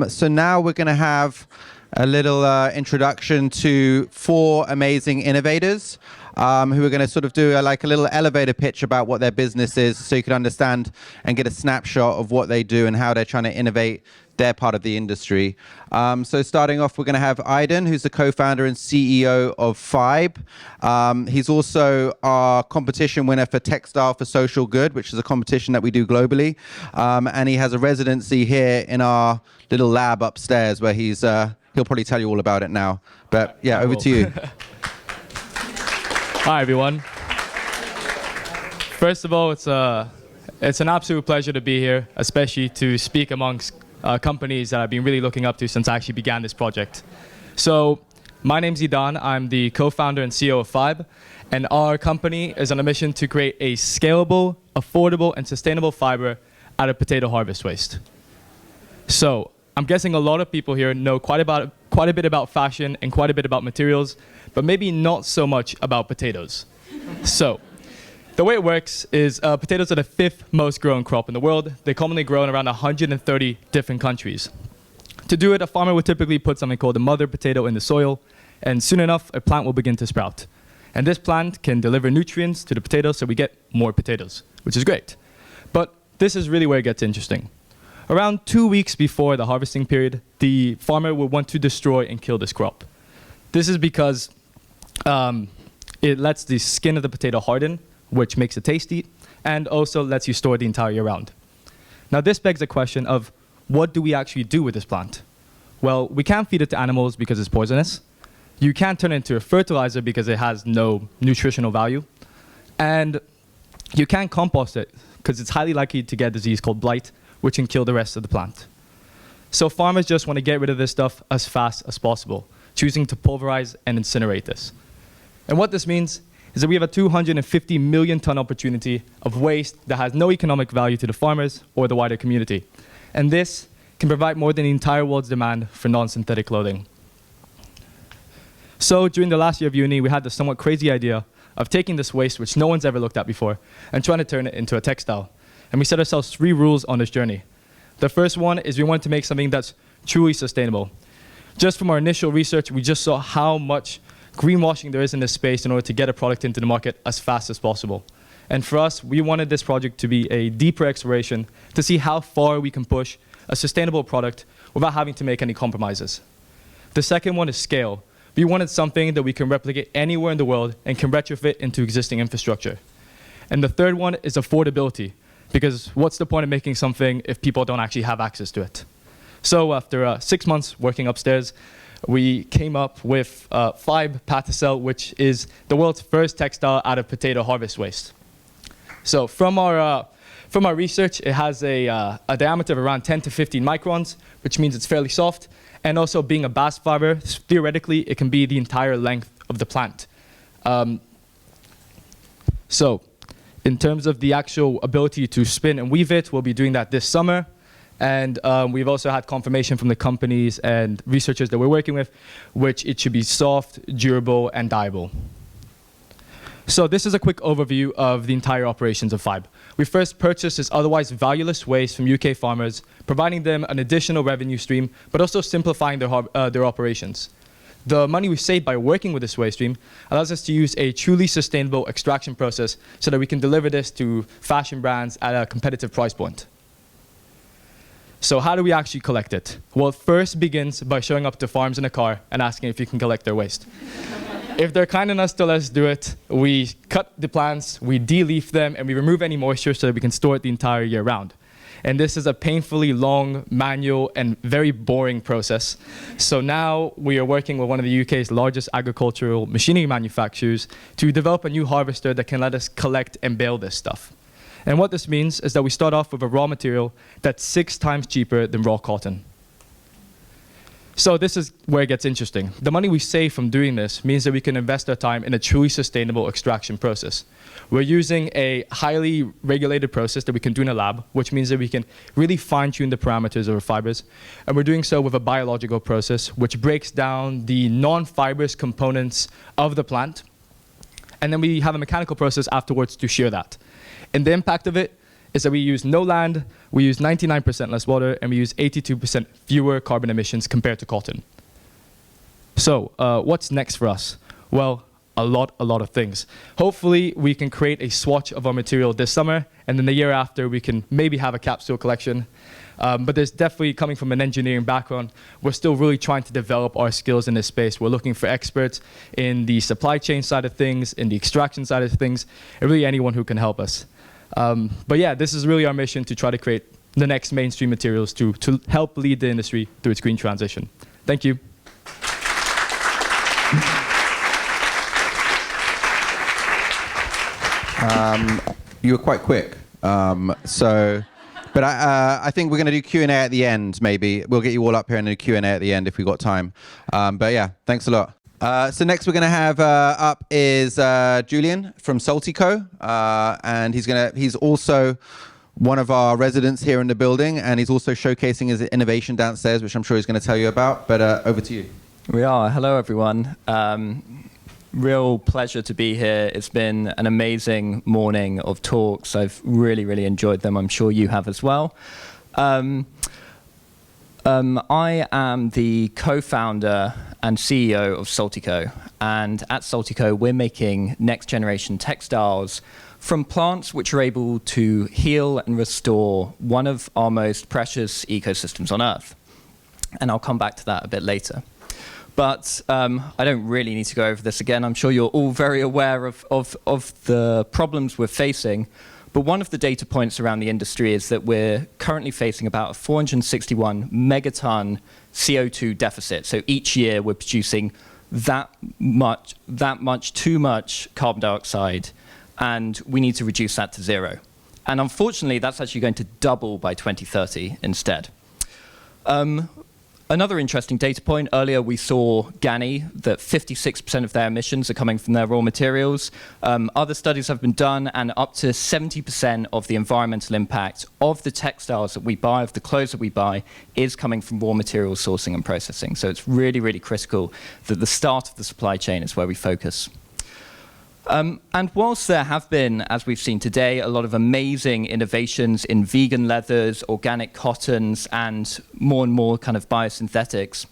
So now we're going to have a little introduction to 4 amazing innovators who are going to sort of do like a little elevator pitch about what their business is, so you can understand and get a snapshot of what they do and how they're trying to innovate their part of the industry. So starting off, we're going to have Aiden, who's the co-founder and CEO of Fibe. He's also our competition winner for Textile for Social Good, which is a competition that we do globally. And he has a residency here in our little lab upstairs where he'll probably tell you all about it now. But yeah, over to you. Hi, everyone. First of all, it's an absolute pleasure to be here, especially to speak amongst companies that I've been really looking up to since I actually began this project. So my name's Idan. I'm the co-founder and CEO of Fibe, and our company is on a mission to create a scalable, affordable, and sustainable fiber out of potato harvest waste. So I'm guessing a lot of people here know quite a bit about fashion and quite a bit about materials, but maybe not so much about potatoes. So the way it works is potatoes are the 5th most grown crop in the world. They're commonly grown around 130 different countries. To do it, a farmer would typically put something called a mother potato in the soil, and soon enough, a plant will begin to sprout. And this plant can deliver nutrients to the potatoes, so we get more potatoes, which is great. But this is really where it gets interesting. Around 2 weeks before the harvesting period, the farmer will want to destroy and kill this crop. This is because it lets the skin of the potato harden, which makes it tasty, and also lets you store the entire year round. Now this begs the question of, what do we actually do with this plant? Well, we can't feed it to animals because it's poisonous. You can't turn it into a fertilizer because it has no nutritional value. And you can't compost it because it's highly likely to get a disease called blight, which can kill the rest of the plant. So farmers just want to get rid of this stuff as fast as possible, choosing to pulverize and incinerate this. And what this means is that we have a 250 million ton opportunity of waste that has no economic value to the farmers or the wider community. And this can provide more than the entire world's demand for non-synthetic clothing. So during the last year of uni, we had the somewhat crazy idea of taking this waste, which no one's ever looked at before, and trying to turn it into a textile. And we set ourselves 3 rules on this journey. The first one is we wanted to make something that's truly sustainable. Just from our initial research, we just saw how much greenwashing there is in this space in order to get a product into the market as fast as possible. And for us, we wanted this project to be a deeper exploration to see how far we can push a sustainable product without having to make any compromises. The second one is scale. We wanted something that we can replicate anywhere in the world and can retrofit into existing infrastructure. And the third one is affordability, because what's the point of making something if people don't actually have access to it? So after 6 months working upstairs, we came up with Fibe Pathicel, which is the world's first textile out of potato harvest waste. So from our research, it has a diameter of around 10 to 15 microns, which means it's fairly soft. And also being a bast fiber, theoretically, it can be the entire length of the plant. So in terms of the actual ability to spin and weave it, we'll be doing that this summer. And we've also had confirmation from the companies and researchers that we're working with, which it should be soft, durable, and dyeable. So this is a quick overview of the entire operations of Fibe. We first purchased this otherwise valueless waste from UK farmers, providing them an additional revenue stream, but also simplifying their operations. The money we saved by working with this waste stream allows us to use a truly sustainable extraction process so that we can deliver this to fashion brands at a competitive price point. So how do we actually collect it? Well, it first begins by showing up to farms in a car and asking if you can collect their waste. If they're kind enough to let us do it, we cut the plants, we de-leaf them, and we remove any moisture so that we can store it the entire year round. And this is a painfully long, manual, and very boring process. So now we are working with one of the UK's largest agricultural machinery manufacturers to develop a new harvester that can let us collect and bale this stuff. And what this means is that we start off with a raw material that's 6 times cheaper than raw cotton. So this is where it gets interesting. The money we save from doing this means that we can invest our time in a truly sustainable extraction process. We're using a highly regulated process that we can do in a lab, which means that we can really fine-tune the parameters of our fibers. And we're doing so with a biological process, which breaks down the non-fibrous components of the plant. And then we have a mechanical process afterwards to shear that. And the impact of it is that we use no land, we use 99% less water, and we use 82% fewer carbon emissions compared to cotton. So what's next for us? Well, a lot of things. Hopefully, we can create a swatch of our material this summer, and then the year after, we can maybe have a capsule collection. But there's definitely, coming from an engineering background, we're still really trying to develop our skills in this space. We're looking for experts in the supply chain side of things, in the extraction side of things, and really anyone who can help us. But yeah, this is really our mission, to try to create the next mainstream materials to help lead the industry through its green transition. Thank you. You were quite quick. But I think we're going to do Q&A at the end, maybe. We'll get you all up here and do Q&A at the end if we've got time. But yeah, thanks a lot. So next we're going to have up is Julian from Saltico. And he's also one of our residents here in the building, and he's also showcasing his innovation downstairs, which I'm sure he's going to tell you about. But over to you. We are. Hello, everyone. Real pleasure to be here. It's been an amazing morning of talks. I've really enjoyed them. I'm sure you have as well. I am the co-founder and CEO of Saltico. And at Saltico, we're making next-generation textiles from plants which are able to heal and restore one of our most precious ecosystems on Earth. And I'll come back to that a bit later. But I don't really need to go over this again. I'm sure you're all very aware of the problems we're facing. But one of the data points around the industry is that we're currently facing about a 461 megaton CO2 deficit. So each year we're producing that much too much carbon dioxide, and we need to reduce that to 0. And unfortunately, that's actually going to double by 2030 instead. Another interesting data point, earlier we saw GANNI, that 56% of their emissions are coming from their raw materials. Other studies have been done, and up to 70% of the environmental impact of the textiles that we buy, of the clothes that we buy, is coming from raw material sourcing and processing. So it's really critical that the start of the supply chain is where we focus. And whilst there have been, as we've seen today, a lot of amazing innovations in vegan leathers, organic cottons, and more kind of biosynthetics,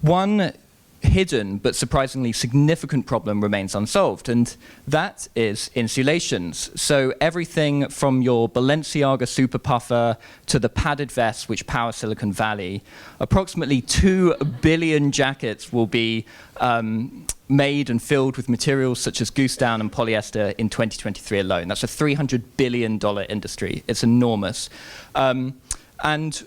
one hidden but surprisingly significant problem remains unsolved, and that is insulations. So everything from your Balenciaga super puffer to the padded vests which power Silicon Valley, approximately 2 billion jackets will be made and filled with materials such as goose down and polyester in 2023 alone. That's a $300 billion industry. It's enormous. And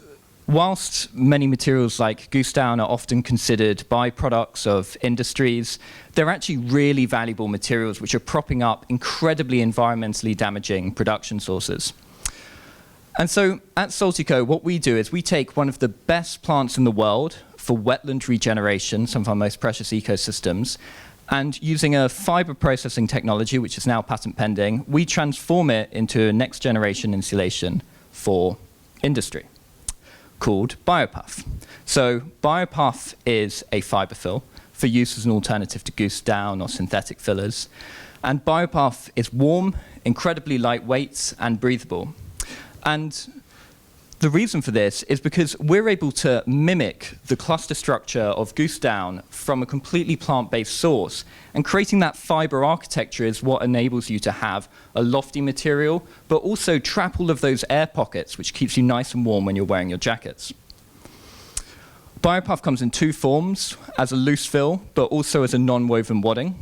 whilst many materials like goose down are often considered byproducts of industries, they're actually really valuable materials which are propping up incredibly environmentally damaging production sources. And so at Saltico, what we do is we take one of the best plants in the world for wetland regeneration, some of our most precious ecosystems, and using a fiber processing technology, which is now patent pending, we transform it into a next generation insulation for industry called Biopuff. So Biopuff is a fiber fill for use as an alternative to goose down or synthetic fillers. And Biopuff is warm, incredibly lightweight, and breathable. And the reason for this is because we're able to mimic the cluster structure of goose down from a completely plant-based source. And creating that fiber architecture is what enables you to have a lofty material, but also trap all of those air pockets, which keeps you nice and warm when you're wearing your jackets. Biopuff comes in two forms, as a loose fill, but also as a non-woven wadding.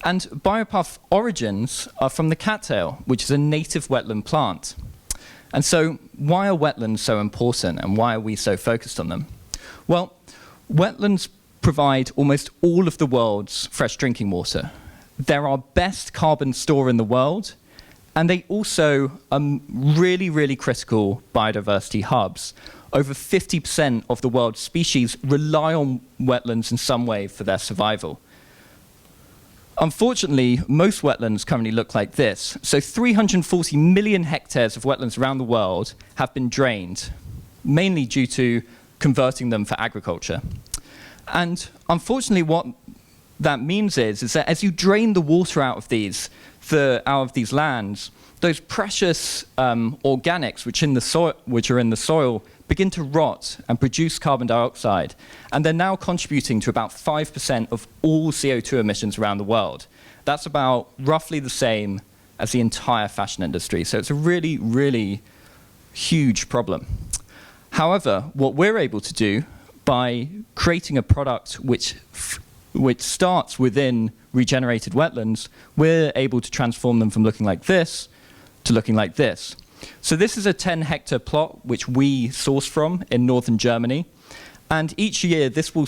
And Biopuff origins are from the cattail, which is a native wetland plant. And so why are wetlands so important, and why are we so focused on them? Well, wetlands provide almost all of the world's fresh drinking water. They're our best carbon store in the world, and they also are really, really critical biodiversity hubs. Over 50% of the world's species rely on wetlands in some way for their survival. Unfortunately, most wetlands currently look like this. So 340 million hectares of wetlands around the world have been drained, mainly due to converting them for agriculture. And unfortunately, what that means is that as you drain the water out of these lands, those precious organics which are in the soil begin to rot and produce carbon dioxide, and they're now contributing to about 5% of all CO2 emissions around the world. That's about roughly the same as the entire fashion industry, so it's a really, really huge problem. However, what we're able to do by creating a product which starts within regenerated wetlands, we're able to transform them from looking like this to looking like this. So this is a 10-hectare plot which we source from in northern Germany. And each year, this will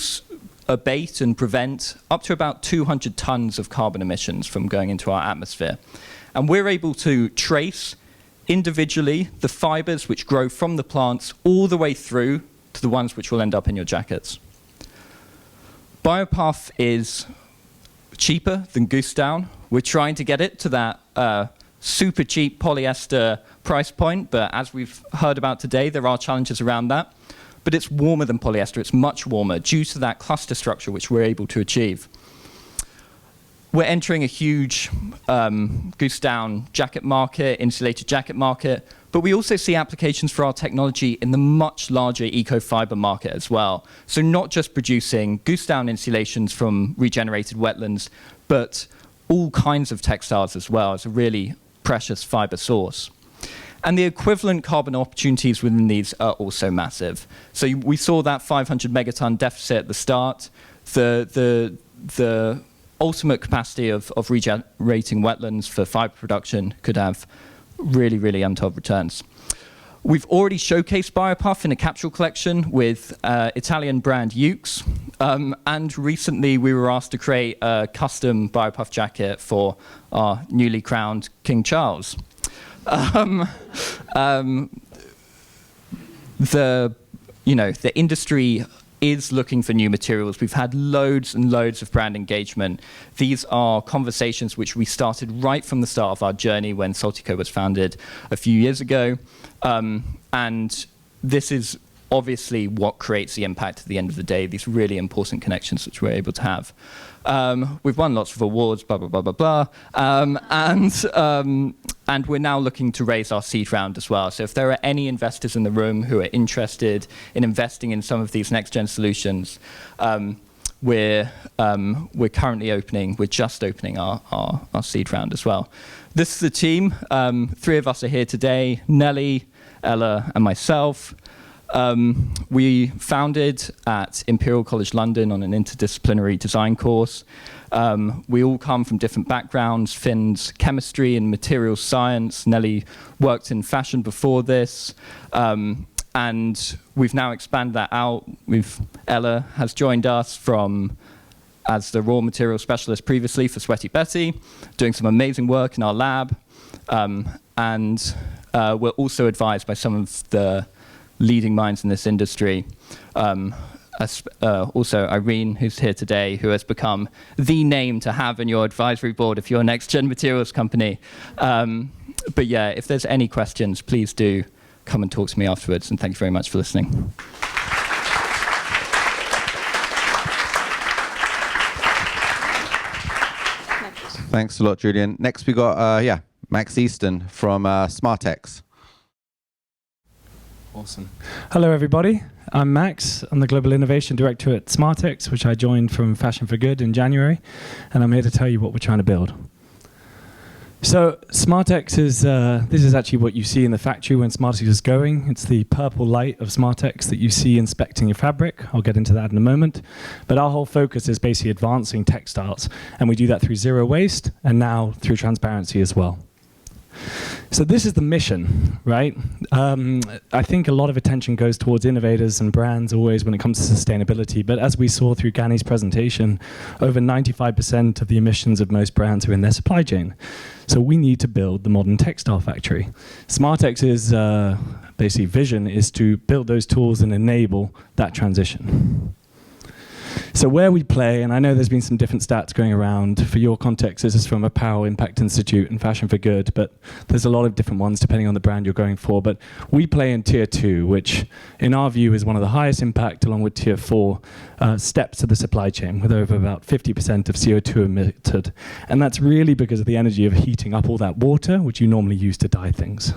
abate and prevent up to about 200 tons of carbon emissions from going into our atmosphere. And we're able to trace individually the fibers which grow from the plants all the way through to the ones which will end up in your jackets. Biopuff is cheaper than Goose Down. We're trying to get it to that super cheap polyester price point, but as we've heard about today, there are challenges around that. But it's warmer than polyester. It's much warmer due to that cluster structure which we're able to achieve. We're entering a huge Goose Down jacket market, insulated jacket market, but we also see applications for our technology in the much larger eco-fiber market as well. So not just producing Goose Down insulations from regenerated wetlands, but all kinds of textiles as well as a really precious fiber source. And the equivalent carbon opportunities within these are also massive. So we saw that 500 megaton deficit at the start. The ultimate capacity of regenerating wetlands for fiber production could have really, really untold returns. We've already showcased Biopuff in a capsule collection with Italian brand Ukes. And recently we were asked to create a custom Biopuff jacket for our newly crowned King Charles. The industry is looking for new materials. We've had loads and loads of brand engagement. These are conversations which we started right from the start of our journey when Saltico was founded a few years ago. And this is obviously what creates the impact at the end of the day, these really important connections which we're able to have. We've won lots of awards, blah, blah, blah, blah, blah. And we're now looking to raise our seed round as well. So if there are any investors in the room who are interested in investing in some of these next-gen solutions, we're just opening our seed round as well. This is the team. 3 of us are here today, Nelly, Ella, and myself. We founded at Imperial College London on an interdisciplinary design course. We all come from different backgrounds. Finn's chemistry and materials science. Nelly worked in fashion before this. And we've now expanded that out. Ella has joined us as the raw material specialist previously for Sweaty Betty, doing some amazing work in our lab. And we're also advised by some of the leading minds in this industry. Also Irene, who's here today, who has become the name to have in your advisory board if you're a next-gen materials company. But yeah, if there's any questions, please do come and talk to me afterwards, and thank you very much for listening. Thanks a lot, Julian. Next we got Max Easton from Smartex. Awesome. Hello, everybody. I'm Max. I'm the Global Innovation Director at Smartex, which I joined from Fashion for Good in January, and I'm here to tell you what we're trying to build. So SmartX is, this is actually what you see in the factory when SmartX is going. It's the purple light of SmartX that you see inspecting your fabric. I'll get into that in a moment. But our whole focus is basically advancing textiles. And we do that through zero waste and now through transparency as well. So this is the mission, right? I think a lot of attention goes towards innovators and brands always when it comes to sustainability. But as we saw through GANNI's presentation, over 95% of the emissions of most brands are in their supply chain. So we need to build the modern textile factory. SmartX's basically vision is to build those tools and enable that transition. So where we play, and I know there's been some different stats going around. For your context, this is from Apparel Impact Institute and Fashion for Good, but there's a lot of different ones depending on the brand you're going for. But we play in Tier 2, which in our view is one of the highest impact, along with Tier 4 steps of the supply chain, with over about 50% of CO2 emitted. And that's really because of the energy of heating up all that water, which you normally use to dye things.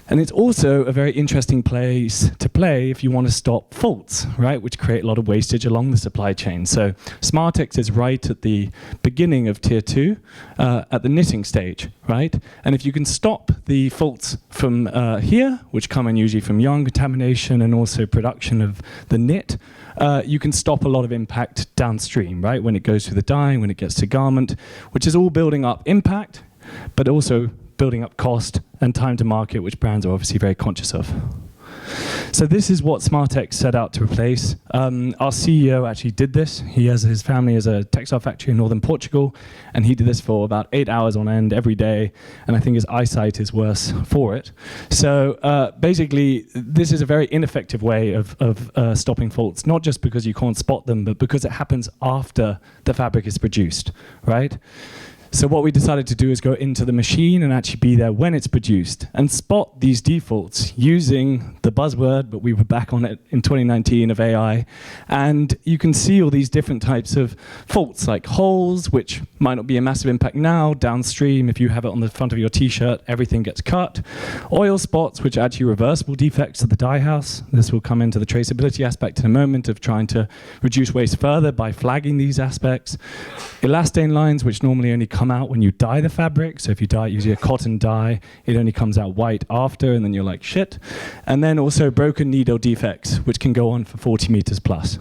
And it's also a very interesting place to play if you want to stop faults, right, which create a lot of wastage along the supply chain. So SmartX is right at the beginning of Tier 2, at the knitting stage, right? And if you can stop the faults from here, which come in usually from yarn contamination and also production of the knit, you can stop a lot of impact downstream, right, when it goes through the dyeing, when it gets to garment, which is all building up impact, but also building up cost and time to market, which brands are obviously very conscious of. So this is what SmartX set out to replace. Our CEO actually did this. His family has a textile factory in northern Portugal, and he did this for about 8 hours on end every day, and I think his eyesight is worse for it. So basically, this is a very ineffective way of stopping faults, not just because you can't spot them, but because it happens after the fabric is produced, right? So what we decided to do is go into the machine and actually be there when it's produced and spot these defaults using the buzzword, but we were back on it in 2019 of AI. And you can see all these different types of faults, like holes, which might not be a massive impact now. Downstream, if you have it on the front of your t-shirt, everything gets cut. Oil spots, which are actually reversible defects of the dye house. This will come into the traceability aspect in a moment of trying to reduce waste further by flagging these aspects. Elastane lines, which normally only come out when you dye the fabric. So if you dye it using a cotton dye, it only comes out white after, and then you're like, shit. And then also broken needle defects, which can go on for 40 meters plus.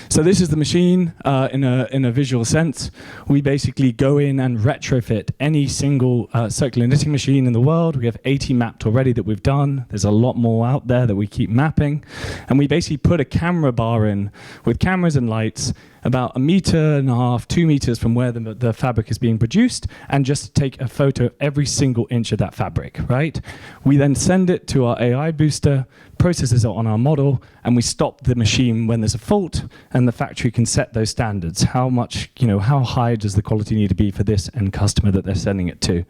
So this is the machine in a visual sense. We basically go in and retrofit any single circular knitting machine in the world. We have 80 mapped already that we've done. There's a lot more out there that we keep mapping. And we basically put a camera bar in with cameras and lights about 1.5 meters, 2 meters from where the fabric is being produced, and just take a photo of every single inch of that fabric, right? We then send it to our AI booster, processes it on our model, and we stop the machine when there's a fault, and the factory can set those standards. How much, how high does the quality need to be for this end customer that they're sending it to?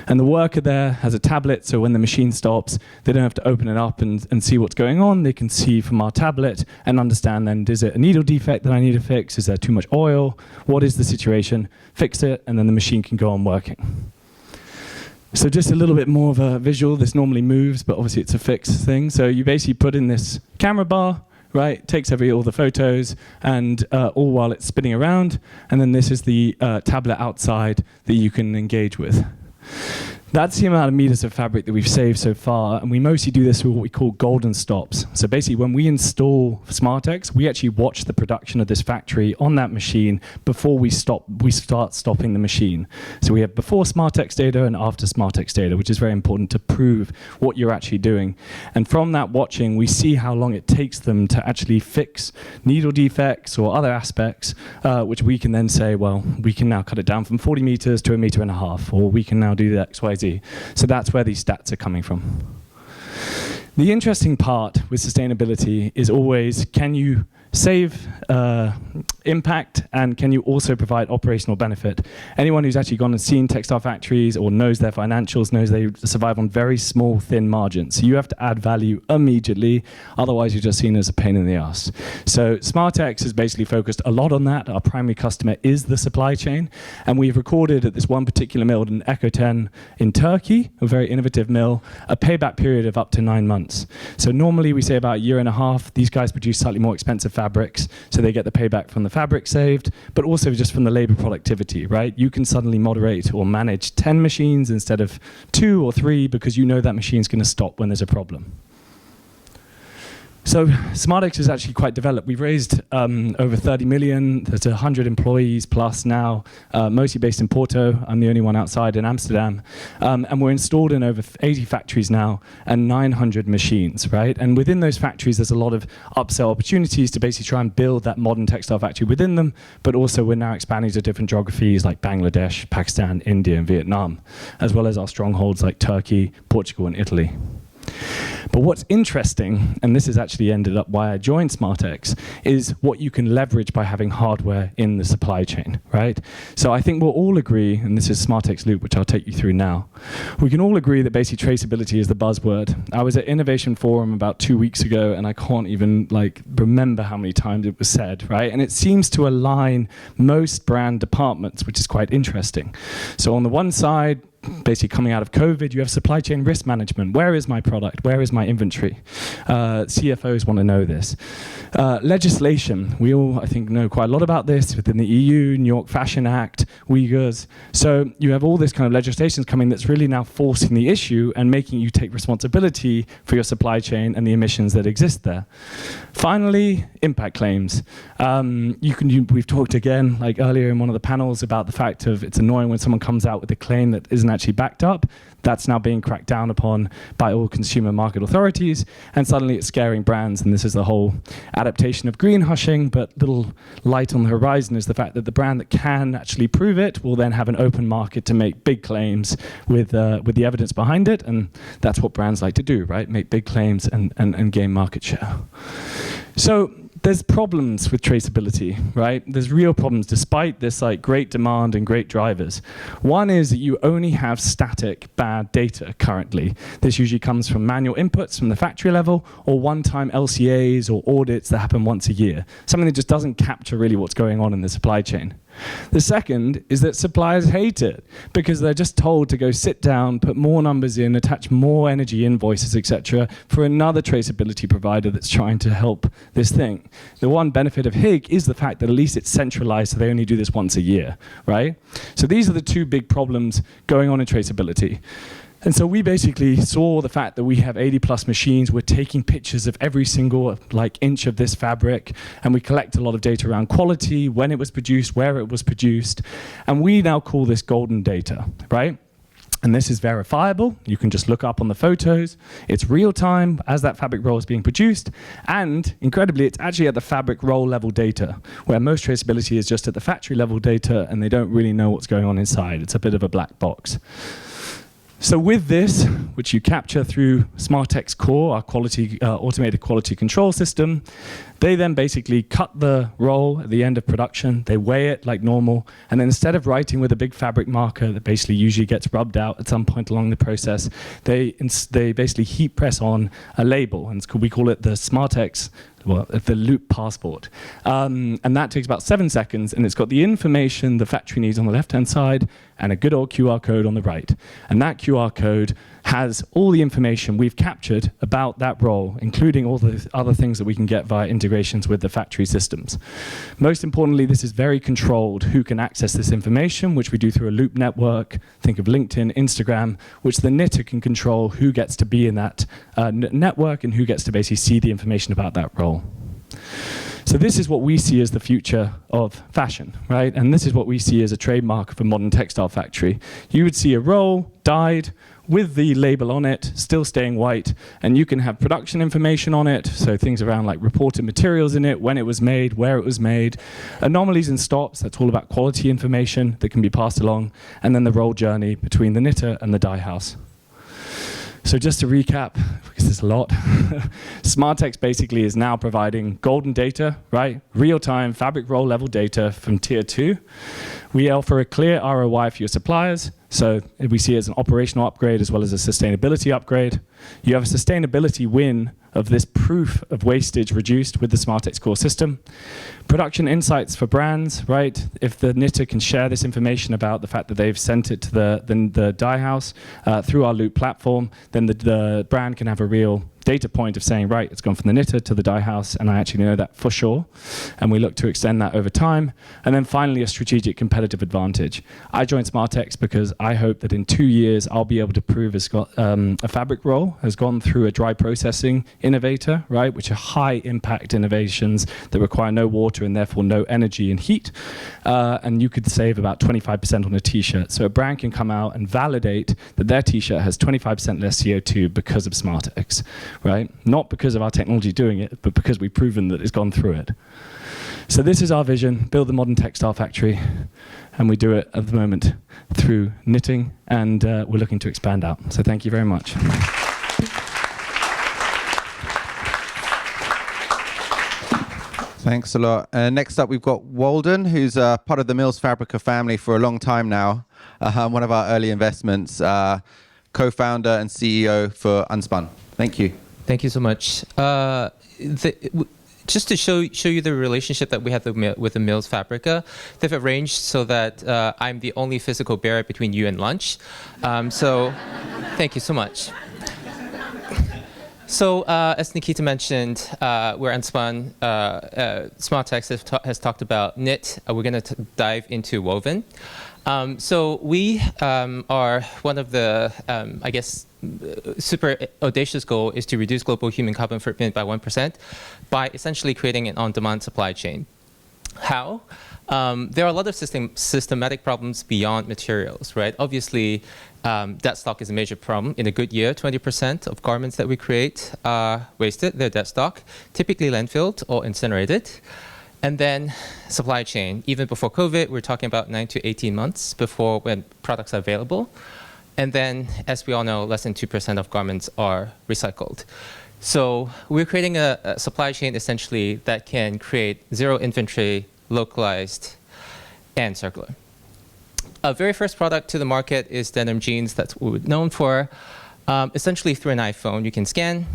And the worker there has a tablet, so when the machine stops, they don't have to open it up and see what's going on. They can see from our tablet and understand then, is it a needle defect that I need to fix? Is there too much oil? What is the situation? Fix it, and then the machine can go on working. So just a little bit more of a visual. This normally moves, but obviously it's a fixed thing. So you basically put in this camera bar, right? Takes all the photos, and all while it's spinning around. And then this is the tablet outside that you can engage with. That's the amount of meters of fabric that we've saved so far, and we mostly do this with what we call golden stops. So basically, when we install SmartX, we actually watch the production of this factory on that machine before we start stopping the machine. So we have before SmartX data and after SmartX data, which is very important to prove what you're actually doing. And from that watching, we see how long it takes them to actually fix needle defects or other aspects, which we can then say, well, we can now cut it down from 40 meters to 1.5 meters, or we can now do the XYZ. So that's where these stats are coming from. The interesting part with sustainability is always, can you save impact, and can you also provide operational benefit? Anyone who's actually gone and seen textile factories or knows their financials knows they survive on very small, thin margins. So you have to add value immediately, otherwise you're just seen as a pain in the ass. So SmartX is basically focused a lot on that. Our primary customer is the supply chain, and we've recorded at this one particular mill in Cotten in Turkey, a very innovative mill, a payback period of up to 9 months. So normally we say about 1.5 years. These guys produce slightly more expensive fabrics, so they get the payback from the fabric saved, but also just from the labor productivity, right? You can suddenly moderate or manage 10 machines instead of 2 or 3 because you know that machine's going to stop when there's a problem. So SmartX is actually quite developed. We've raised over 30 million. There's 100 employees plus now, mostly based in Porto. I'm the only one outside in Amsterdam. And we're installed in over 80 factories now and 900 machines, right? And within those factories, there's a lot of upsell opportunities to basically try and build that modern textile factory within them. But also we're now expanding to different geographies like Bangladesh, Pakistan, India, and Vietnam, as well as our strongholds like Turkey, Portugal, and Italy. But what's interesting, and this has actually ended up why I joined SmartX, is what you can leverage by having hardware in the supply chain, right? So I think we'll all agree, and this is SmartX Loop, which I'll take you through now. We can all agree that basically traceability is the buzzword. I was at Innovation Forum about 2 weeks ago, and I can't even remember how many times it was said, right? And it seems to align most brand departments, which is quite interesting. So on the one side, basically coming out of COVID, you have supply chain risk management. Where is my product? Where is my inventory? CFOs want to know this. Legislation. We all, I think, know quite a lot about this within the EU, New York Fashion Act, Uyghurs. So you have all this kind of legislation coming that's really now forcing the issue and making you take responsibility for your supply chain and the emissions that exist there. Finally, impact claims. We've talked again, like earlier in one of the panels, about the fact of it's annoying when someone comes out with a claim that isn't actually backed up. That's now being cracked down upon by all consumer market authorities, and suddenly it's scaring brands, and this is the whole adaptation of green hushing, but little light on the horizon is the fact that the brand that can actually prove it will then have an open market to make big claims with the evidence behind it, and that's what brands like to do, right? Make big claims and gain market share. So there's problems with traceability, right? There's real problems despite this great demand and great drivers. One is that you only have static bad data currently. This usually comes from manual inputs from the factory level or one-time LCAs or audits that happen once a year. Something that just doesn't capture really what's going on in the supply chain. The second is that suppliers hate it because they're just told to go sit down, put more numbers in, attach more energy invoices, etc., for another traceability provider that's trying to help this thing. The one benefit of HIG is the fact that at least it's centralized, so they only do this once a year, right? So these are the two big problems going on in traceability. And so we basically saw the fact that we have 80 plus machines. We're taking pictures of every single inch of this fabric, and we collect a lot of data around quality, when it was produced, where it was produced. And we now call this golden data, right? And this is verifiable. You can just look up on the photos. It's real time as that fabric roll is being produced. And incredibly, it's actually at the fabric roll level data, where most traceability is just at the factory level data, and they don't really know what's going on inside. It's a bit of a black box. So with this, which you capture through SmartX Core, our automated quality control system, they then basically cut the roll at the end of production, they weigh it like normal, and then instead of writing with a big fabric marker that basically usually gets rubbed out at some point along the process, they basically heat press on a label, and we call it the SmartX, the Loop Passport. And that takes about 7 seconds, and it's got the information the factory needs on the left-hand side and a good old QR code on the right. And that QR code has all the information we've captured about that roll, including all the other things that we can get via integrations with the factory systems. Most importantly, this is very controlled who can access this information, which we do through a loop network. Think of LinkedIn, Instagram, which the knitter can control who gets to be in that network and who gets to basically see the information about that roll. So this is what we see as the future of fashion, right? And this is what we see as a trademark of a modern textile factory. You would see a roll dyed with the label on it, still staying white, and you can have production information on it, so things around like reported materials in it, when it was made, where it was made, anomalies and stops, that's all about quality information that can be passed along, and then the roll journey between the knitter and the dye house. So just to recap, because there's a lot, SmartX basically is now providing golden data, right? Real-time fabric roll level data from tier 2. We offer a clear ROI for your suppliers. So we see it as an operational upgrade as well as a sustainability upgrade. You have a sustainability win of this proof of wastage reduced with the SmartX Core system. Production insights for brands, right? If the knitter can share this information about the fact that they've sent it to the dye house through our Loop platform, then the brand can have a real data point of saying, right, it's gone from the knitter to the dye house, and I actually know that for sure. And we look to extend that over time. And then finally, a strategic competitive advantage. I joined Smartex because I hope that in 2 years, I'll be able to prove a fabric roll has gone through a dry processing innovator, right, which are high impact innovations that require no water and therefore no energy and heat. And you could save about 25% on a t-shirt. So a brand can come out and validate that their t-shirt has 25% less CO2 because of Smartex. Right? Not because of our technology doing it, but because we've proven that it's gone through it. So this is our vision, build the modern textile factory, and we do it at the moment through knitting, and we're looking to expand out. So thank you very much. Thanks a lot. Next up, we've got Walden, who's part of the Mills Fabrica family for a long time now, one of our early investments, co-founder and CEO for Unspun. Thank you. Thank you so much. Just to show you the relationship that we have with the Mills Fabrica, they've arranged so that I'm the only physical barrier between you and lunch. So thank you so much. So as Nikita mentioned, we're Unspun. Smartex has talked about knit. We're going to dive into woven. So we are one of the, I guess, super audacious goal is to reduce global human carbon footprint by 1% by essentially creating an on-demand supply chain. How? There are a lot of systematic problems beyond materials, right? Obviously, dead stock is a major problem. In a good year, 20% of garments that we create are wasted. They're dead stock, typically landfilled or incinerated. And then supply chain. Even before COVID, we're talking about 9 to 18 months before when products are available. And then, as we all know, less than 2% of garments are recycled. So we're creating a supply chain essentially that can create zero inventory, localized, and circular. Our very first product to the market is denim jeans. That's what we're known for. Essentially, through an iPhone, you can scan,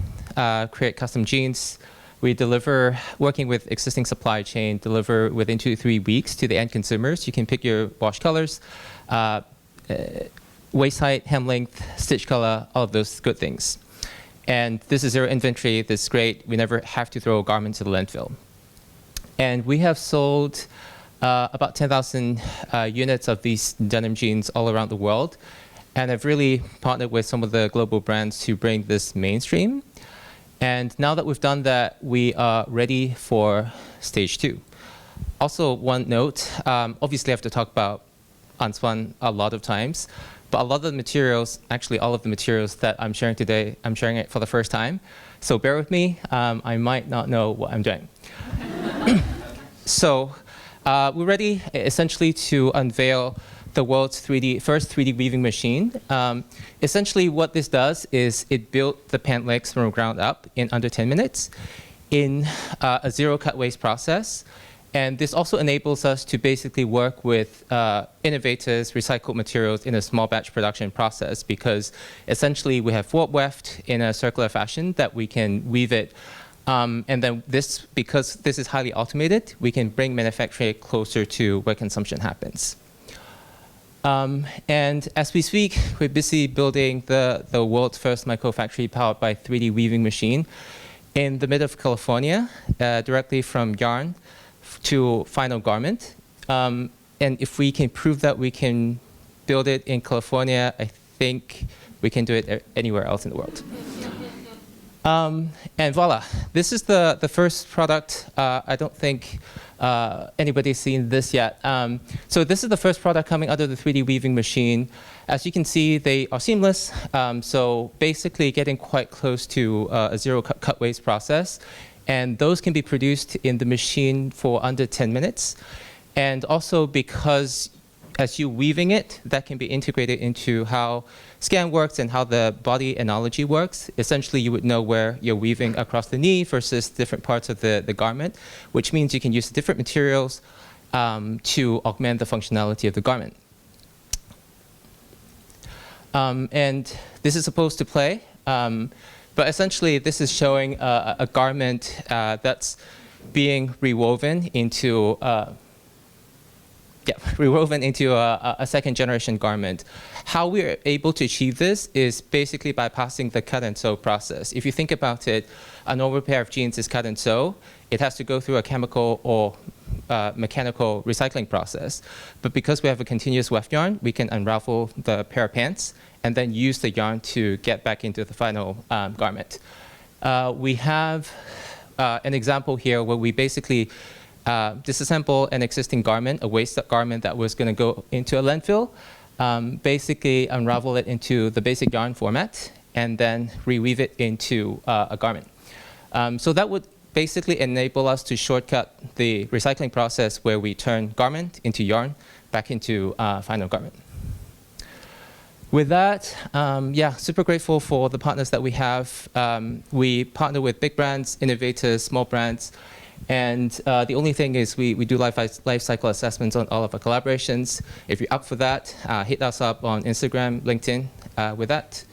create custom jeans. We deliver, working with existing supply chain, deliver within 2 to 3 weeks to the end consumers. You can pick your wash colors, waist height, hem length, stitch color, all of those good things. And this is zero inventory. This is great. We never have to throw a garment to the landfill. And we have sold about 10,000 units of these denim jeans all around the world. And I've really partnered with some of the global brands to bring this mainstream. And now that we've done that, we are ready for stage 2. Also, one note, obviously I have to talk about Unspun a lot of times, but a lot of the materials, actually all of the materials that I'm sharing today, I'm sharing it for the first time. So bear with me, I might not know what I'm doing. So we're ready essentially to unveil the world's first 3D weaving machine. Essentially what this does is it built the pant legs from the ground up in under 10 minutes in a zero cut waste process. And this also enables us to basically work with innovators, recycled materials in a small batch production process, because essentially we have warp weft in a circular fashion that we can weave it. And then this, because this is highly automated, we can bring manufacturing closer to where consumption happens. And as we speak, we're busy building the world's first microfactory powered by 3D weaving machine in the middle of California, directly from yarn to final garment. And if we can prove that we can build it in California, I think we can do it anywhere else in the world. And voila, this is the first product. I don't think anybody's seen this yet. So this is the first product coming out of the 3D weaving machine. As you can see, they are seamless. So basically getting quite close to a zero cut waste process. And those can be produced in the machine for under 10 minutes. And also because as you're weaving it, that can be integrated into how scan works and how the body analogy works. Essentially, you would know where you're weaving across the knee versus different parts of the garment, which means you can use different materials to augment the functionality of the garment. And this is supposed to play. But essentially, this is showing a garment that's being rewoven into rewoven into a second generation garment. How we're able to achieve this is basically by passing the cut and sew process. If you think about it, a normal pair of jeans is cut and sew. It has to go through a chemical or mechanical recycling process. But because we have a continuous weft yarn, we can unravel the pair of pants and then use the yarn to get back into the final garment. We have an example here where we basically disassemble an existing garment, a waste garment that was going to go into a landfill, basically unravel it into the basic yarn format, and then reweave it into a garment. So that would basically enable us to shortcut the recycling process where we turn garment into yarn back into final garment. With that, yeah, super grateful for the partners that we have. We partner with big brands, innovators, small brands, and the only thing is we do life cycle assessments on all of our collaborations. If you're up for that, hit us up on Instagram, LinkedIn. With that,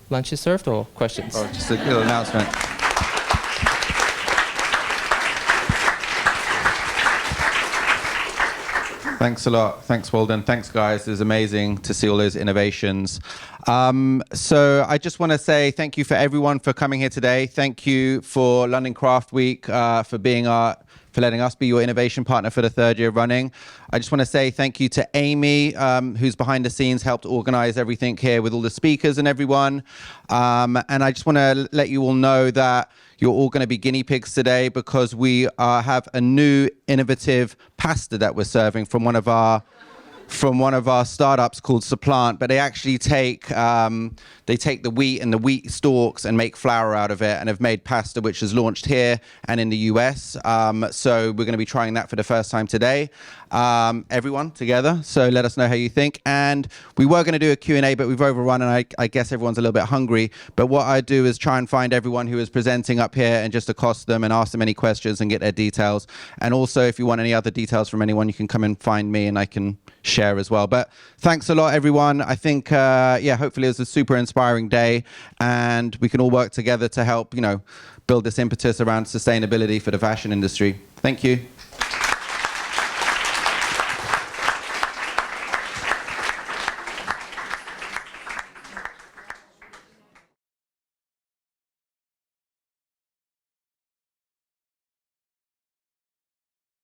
lunch is served or questions? Oh, just a little announcement. Thanks a lot. Thanks, Walden. Thanks, guys. It was amazing to see all those innovations. So I just want to say thank you for everyone for coming here today. Thank you for London Craft Week for letting us be your innovation partner for the 3rd year running. I just want to say thank you to Amy, who's behind the scenes, helped organize everything here with all the speakers and everyone. And I just want to let you all know that you're all going to be guinea pigs today because we have a new innovative pasta that we're serving from one of our startups called Supplant, but they actually take the wheat and the wheat stalks and make flour out of it, and have made pasta which is launched here and in the US. So we're going to be trying that for the first time today, everyone together. So let us know how you think. And we were going to do a Q&A, but we've overrun, and I guess everyone's a little bit hungry. But what I do is try and find everyone who is presenting up here and just accost them and ask them any questions and get their details. And also, if you want any other details from anyone, you can come and find me and I can share as well. But thanks a lot, everyone. I think, yeah, hopefully it was a super inspiring day, and we can all work together to help, build this impetus around sustainability for the fashion industry. Thank you.